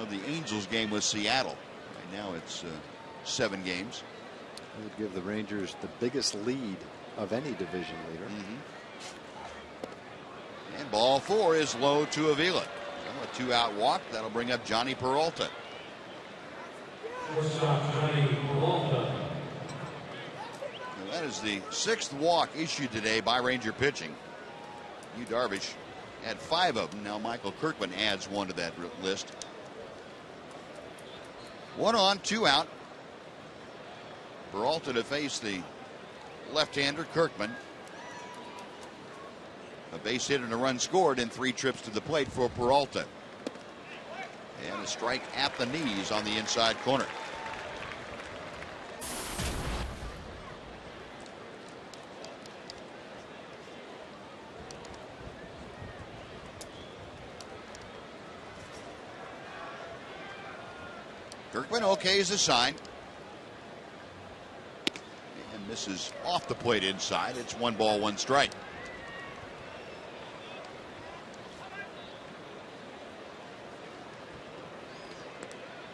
of the Angels game with Seattle. Right now it's 7 games. It would give the Rangers the biggest lead of any division leader. And ball 4 is low to Avila. So a 2-out walk. That'll bring up Johnny Peralta. That is the 6th walk issued today by Ranger pitching. Yu Darvish had 5 of them. Now Michael Kirkman adds 1 to that list. 1 on, 2 out. Peralta to face the left-hander Kirkman. A base hit and a run scored in 3 trips to the plate for Peralta. And a strike at the knees on the inside corner. Kirkman okays the sign. And misses off the plate inside. It's 1 ball, 1 strike.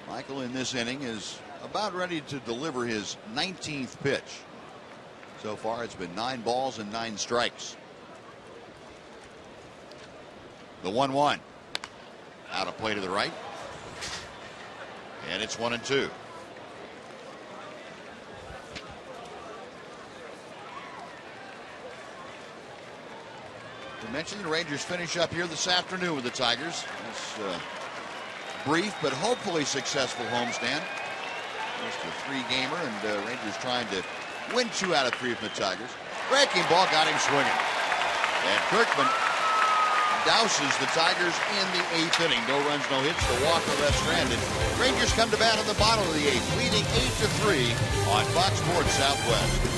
Michael in this inning is about ready to deliver his 19th pitch. So far it's been 9 balls and 9 strikes. The 1-1. Out of play to the right. And it's 1-2. We mentioned the Rangers finish up here this afternoon with the Tigers. It's brief but hopefully successful homestand. Just a 3-gamer, and Rangers trying to win 2 out of 3 from the Tigers. Breaking ball got him swinging. And Kirkman douses the Tigers in the 8th inning. No runs, no hits. The Walker left stranded. Rangers come to bat in the bottom of the 8th, leading 8-3 on Fox Sports Southwest.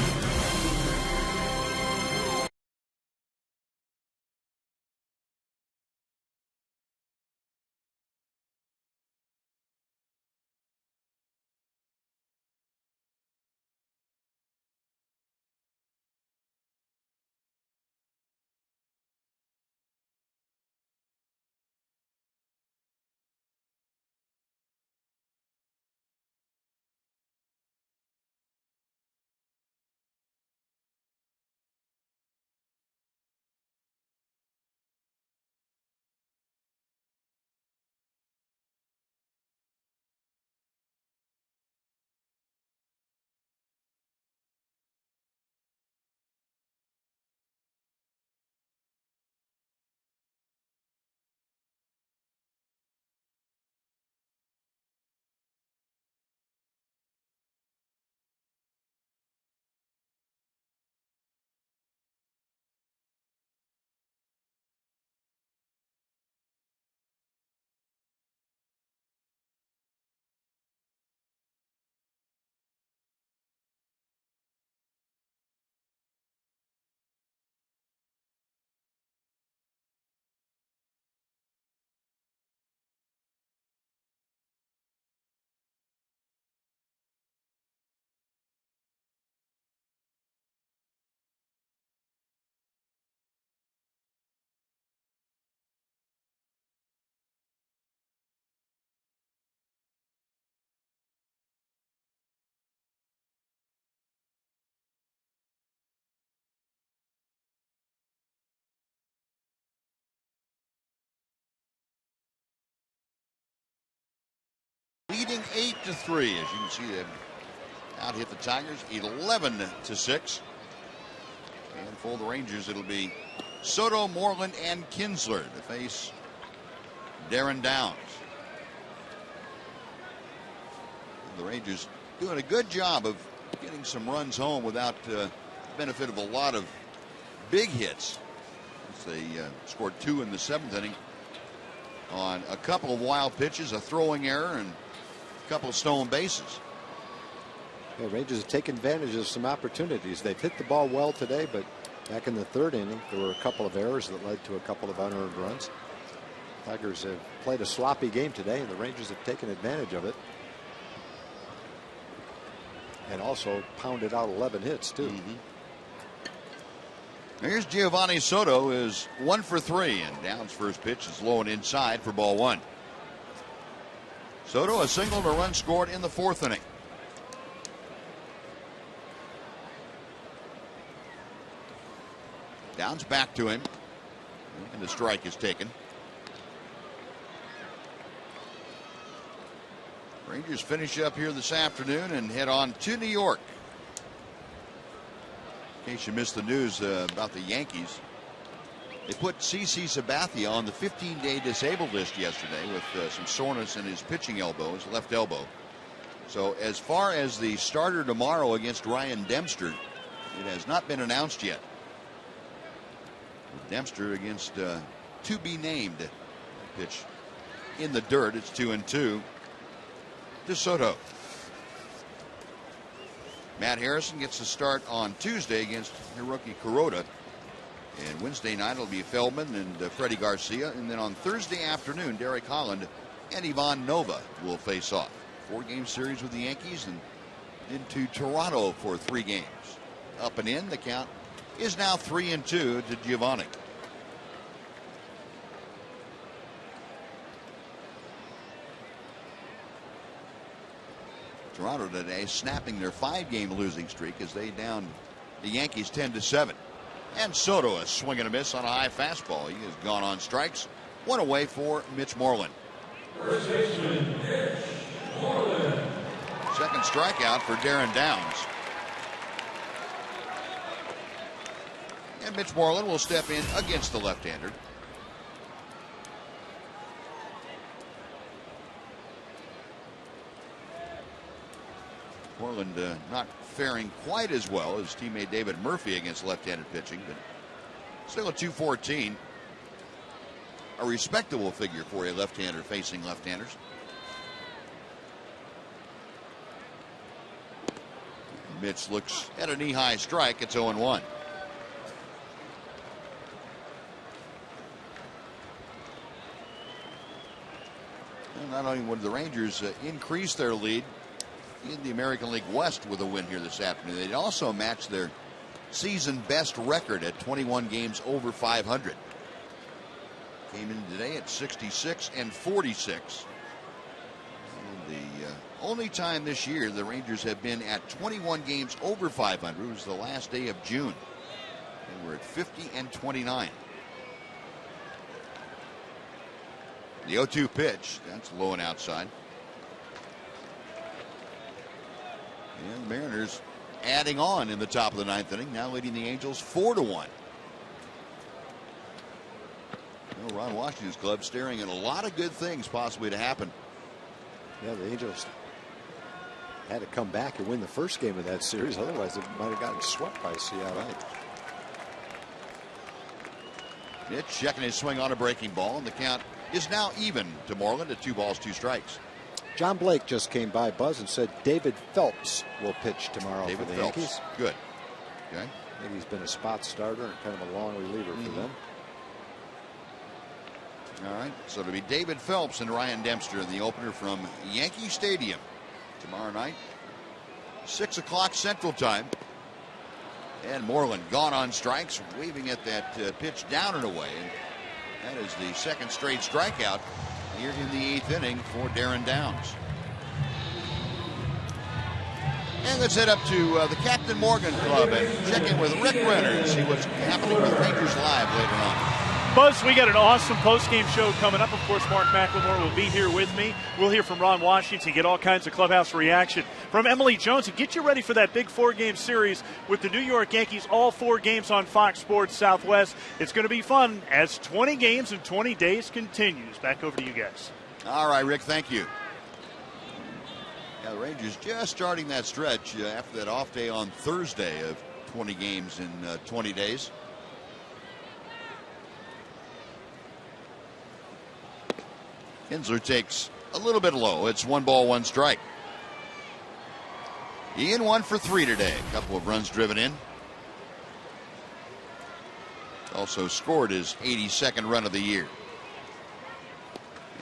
leading 8-3. As you can see, they've out hit the Tigers 11-6. And for the Rangers, it'll be Soto, Moreland, and Kinsler to face Darren Downs. The Rangers doing a good job of getting some runs home without the benefit of a lot of big hits. They scored 2 in the 7th inning on a couple of wild pitches, a throwing error, and a couple of stolen bases. The Rangers have taken advantage of some opportunities. They've hit the ball well today, but back in the 3rd inning, there were a couple of errors that led to a couple of unearned runs. Tigers have played a sloppy game today, and the Rangers have taken advantage of it. And also pounded out 11 hits, too. Here's Giovanni Soto, is 1 for 3, and Downs' first pitch is low and inside for ball 1. Soto, a single and a run scored in the 4th inning. Downs back to him, and the strike is taken. Rangers finish up here this afternoon and head on to New York. In case you missed the news about the Yankees, they put CC Sabathia on the 15-day disabled list yesterday with some soreness in his pitching elbow, his left elbow. So as far as the starter tomorrow against Ryan Dempster, it has not been announced yet. Dempster against to be named pitch in the dirt. It's 2-2 to Soto. Matt Harrison gets the start on Tuesday against Hiroki Kuroda. And Wednesday night it'll be Feldman and Freddie Garcia. And then on Thursday afternoon, Derek Holland and Ivan Nova will face off. 4-game series with the Yankees and into Toronto for 3 games. Up and in, the count is now 3-2 to Giovanni. Toronto today snapping their 5-game losing streak as they down the Yankees 10-7. And Soto a swing and a miss on a high fastball. He has gone on strikes. 1 away for Mitch Moreland. Second strikeout for Darren Downs. And Mitch Moreland will step in against the left-hander. Moreland not faring quite as well as teammate David Murphy against left-handed pitching, but still a 214. A respectable figure for a left-hander facing left-handers. Mitch looks at a knee-high strike. It's 0-1. And not only would the Rangers increase their lead in the American League West with a win here this afternoon, they'd also match their season best record at 21 games over 500. Came in today at 66-46. And the only time this year the Rangers have been at 21 games over 500 was the last day of June. They were at 50-29. The 0-2 pitch, that's low and outside. And the Mariners adding on in the top of the 9th inning, now leading the Angels 4-1. Ron Washington's club staring at a lot of good things possibly to happen. Yeah, the Angels had to come back and win the first game of that series. Otherwise, they might have gotten swept by Seattle. Mitch checking his swing on a breaking ball, and the count is now even to Moreland at 2 balls, 2 strikes. John Blake just came by, Buzz, and said David Phelps will pitch tomorrow for the Yankees. Good. Okay. Maybe he's been a spot starter and kind of a long reliever for them. All right, so it'll be David Phelps and Ryan Dempster in the opener from Yankee Stadium tomorrow night, 6 o'clock Central Time. And Moreland gone on strikes, waving at that pitch down and away. And that is the second straight strikeout here in the 8th inning for Darren Downs. And let's head up to the Captain Morgan Club and check in with Rick Renner and see what's happening with Rangers Live later on. Buzz, we got an awesome post-game show coming up. Of course, Mark McLemore will be here with me. We'll hear from Ron Washington, get all kinds of clubhouse reaction from Emily Jones, and get you ready for that big 4-game series with the New York Yankees, all 4 games on Fox Sports Southwest. It's going to be fun as 20 games in 20 days continues. Back over to you guys. All right, Rick, thank you. Yeah, the Rangers just starting that stretch after that off day on Thursday of 20 games in 20 days. Kinsler takes a little bit low. It's 1 ball, 1 strike. Ian 1 for 3 today. A couple of runs driven in. Also scored his 82nd run of the year.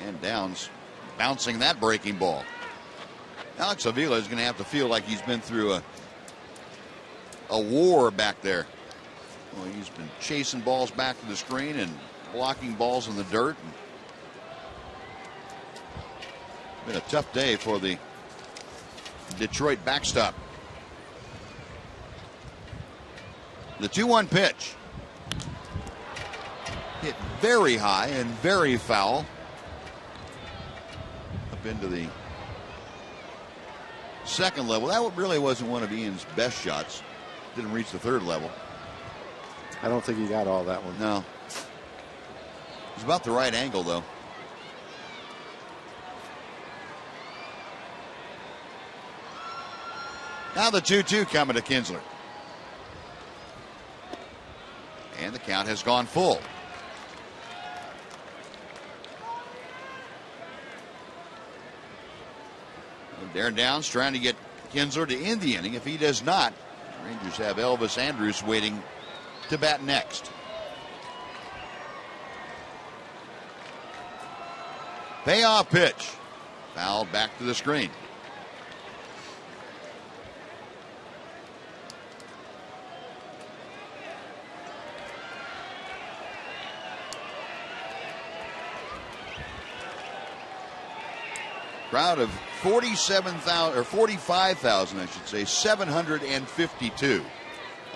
And Downs bouncing that breaking ball. Alex Avila is going to have to feel like he's been through a war back there. Well, he's been chasing balls back to the screen and blocking balls in the dirt. Been a tough day for the Detroit backstop. The 2-1 pitch. Hit very high and very foul. Up into the second level. That really wasn't one of Ian's best shots. Didn't reach the third level. I don't think he got all that one. No. It's about the right angle, though. Now the 2-2 coming to Kinsler. And the count has gone full. And Darren Downs trying to get Kinsler to end the inning. If he does not, Rangers have Elvis Andrus waiting to bat next. Payoff pitch. Fouled back to the screen. Crowd of 47,000 or 45,000, I should say, 752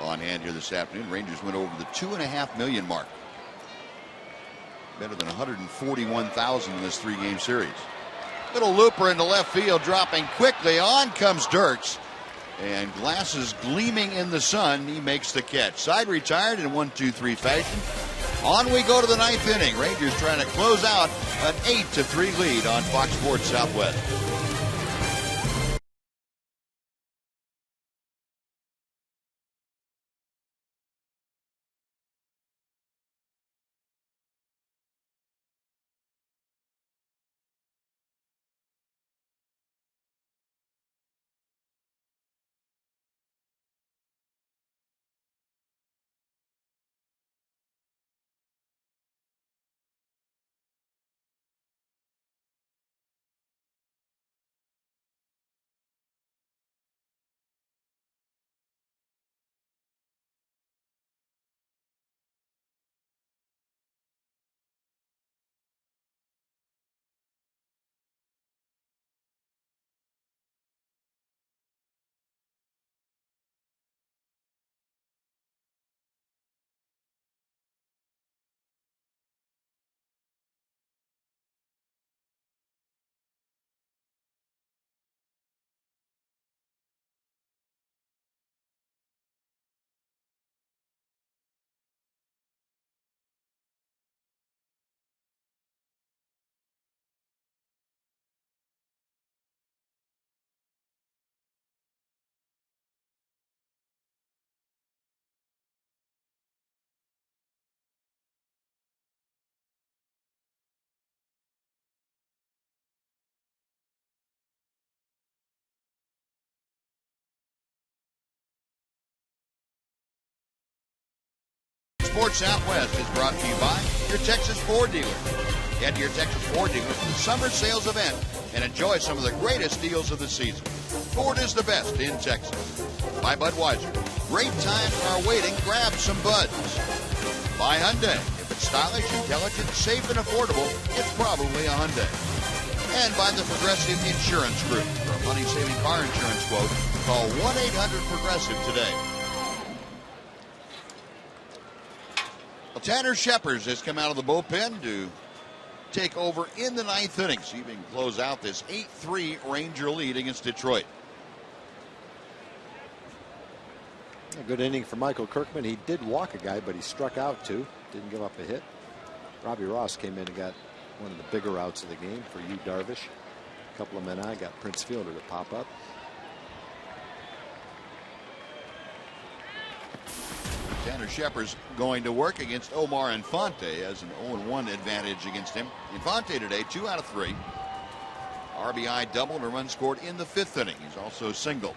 on hand here this afternoon. Rangers went over the 2.5 million mark. Better than 141,000 in this 3-game series. Little looper into left field, dropping quickly. On comes Dirks, and glasses gleaming in the sun. He makes the catch. Side retired in 1-2-3 fashion. On we go to the 9th inning. Rangers trying to close out an 8-3 lead on Fox Sports Southwest. Sports Southwest is brought to you by your Texas Ford dealer. Head to your Texas Ford dealer for the summer sales event and enjoy some of the greatest deals of the season. Ford is the best in Texas. By Budweiser. Great times are waiting. Grab some buds. By Hyundai. If it's stylish, intelligent, safe, and affordable, it's probably a Hyundai. And by the Progressive Insurance Group. For a money-saving car insurance quote, call 1-800-PROGRESSIVE today. Tanner Shepard has come out of the bullpen to take over in the 9th inning, so he can close out this 8-3 Ranger lead against Detroit. A good inning for Michael Kirkman. He did walk a guy, but he struck out 2. Didn't give up a hit. Robbie Ross came in and got one of the bigger outs of the game for Yu Darvish. A couple of men on, got Prince Fielder to pop up. Tanner Shepard's going to work against Omar Infante as an 0-1 advantage against him. Infante today, 2 out of 3. RBI double and a run scored in the 5th inning. He's also singled.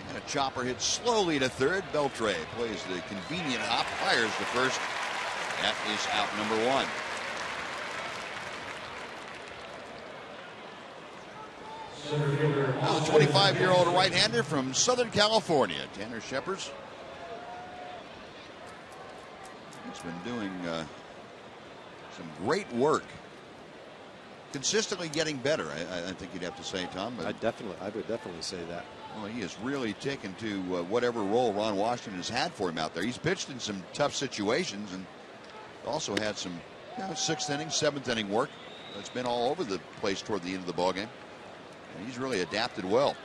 And a chopper hits slowly to third. Beltre plays the convenient hop, fires to first. That is out number 1. Now the 25-year-old right-hander from Southern California, Tanner Shepard. He's been doing some great work. Consistently getting better, I think you'd have to say, Tom. But I would definitely say that. Well, he has really taken to whatever role Ron Washington has had for him out there. He's pitched in some tough situations and also had some 6th inning, 7th inning work. It's been all over the place toward the end of the ballgame. And he's really adapted well.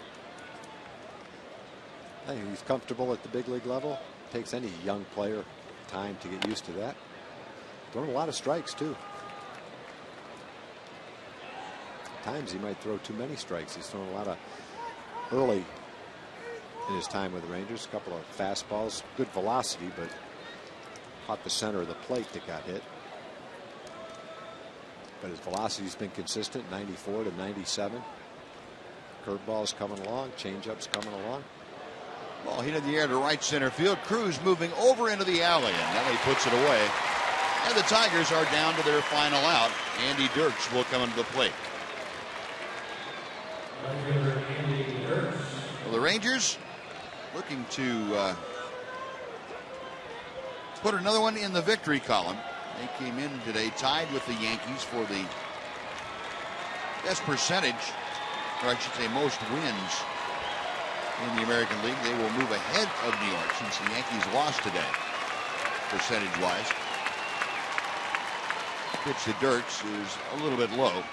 I think he's comfortable at the big league level. Takes any young player time to get used to that. Throwing a lot of strikes, too. At times he might throw too many strikes. He's thrown a lot of early in his time with the Rangers. A couple of fastballs, good velocity, but caught the center of the plate that got hit. But his velocity's been consistent, 94 to 97. Curveballs coming along, changeups coming along. Ball hit in the air to right center field. Cruz moving over into the alley, and now he puts it away. And the Tigers are down to their final out. Andy Dirks will come into the plate. Well, the Rangers looking to put another one in the victory column. They came in today tied with the Yankees for the best percentage, or I should say most wins in the American League. They will move ahead of New York since the Yankees lost today, percentage-wise. Pitch to Dirks is a little bit low.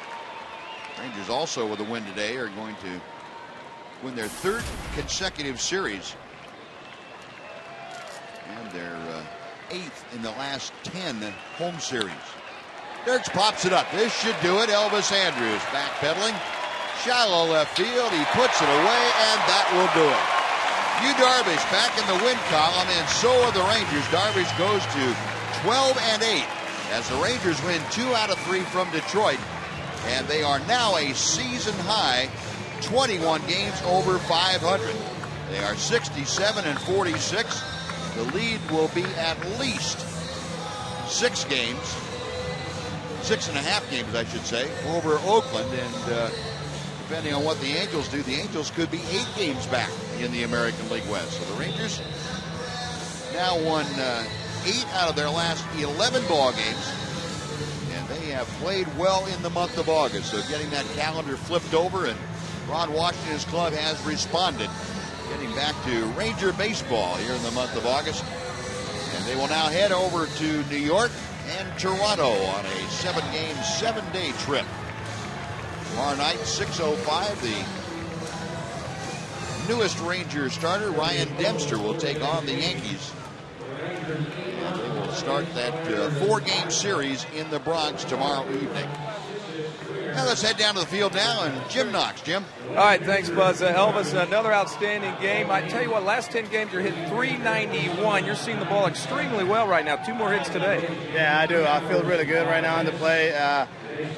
Rangers also with a win today are going to win their 3rd consecutive series and their 8th in the last 10 home series. Dirks pops it up. This should do it. Elvis Andrus backpedaling. Shallow left field. He puts it away, and that will do it. Yu Darvish back in the win column, and so are the Rangers. Darvish goes to 12-8 as the Rangers win 2 out of 3 from Detroit, and they are now a season-high 21 games over 500. They are 67-46. The lead will be at least 6.5 games, I should say, over Oakland, and depending on what the Angels do, the Angels could be 8 games back in the American League West. So the Rangers now won 8 out of their last 11 ball games, and they have played well in the month of August. So getting that calendar flipped over, and Ron Washington's club has responded, getting back to Ranger baseball here in the month of August. And they will now head over to New York and Toronto on a 7-game, 7-day trip. Tomorrow night, 6:05, the newest Ranger starter, Ryan Dempster, will take on the Yankees. And they will start that 4-game series in the Bronx tomorrow evening. Now let's head down to the field now, and Jim Knox. Jim? All right, thanks, Buzz. Elvis, another outstanding game. I tell you what, last 10 games you're hitting .391. You're seeing the ball extremely well right now. 2 more hits today. Yeah, I do. I feel really good right now on the play.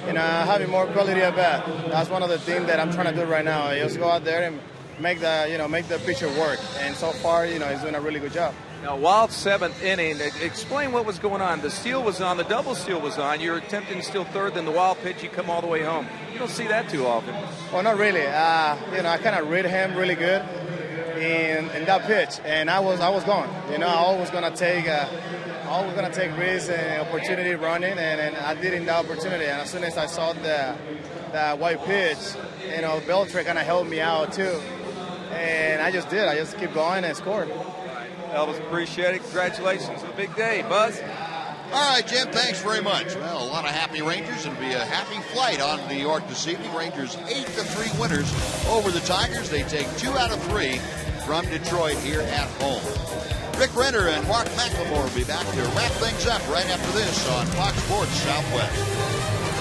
Having more quality at bat. That's one of the things that I'm trying to do right now. Just go out there and make the pitcher work. And so far, he's doing a really good job. Now, wild 7th inning. Explain what was going on. The steal was on. The double steal was on. You're attempting to steal third, then the wild pitch, you come all the way home. You don't see that too often. Well, not really. I kind of read him really good in that pitch, and I was gone. I was gonna take risks and opportunity running, and I did in that opportunity. And as soon as I saw the white pitch, Beltre kind of helped me out too, and I just did. I just keep going and scored. Elvis, appreciate it. Congratulations on the big day. Buzz? All right, Jim, thanks very much. Well, a lot of happy Rangers. It'll be a happy flight on to New York this evening. Rangers 8-3 winners over the Tigers. They take 2 out of 3 from Detroit here at home. Rick Renner and Mark McLemore will be back to wrap things up right after this on Fox Sports Southwest.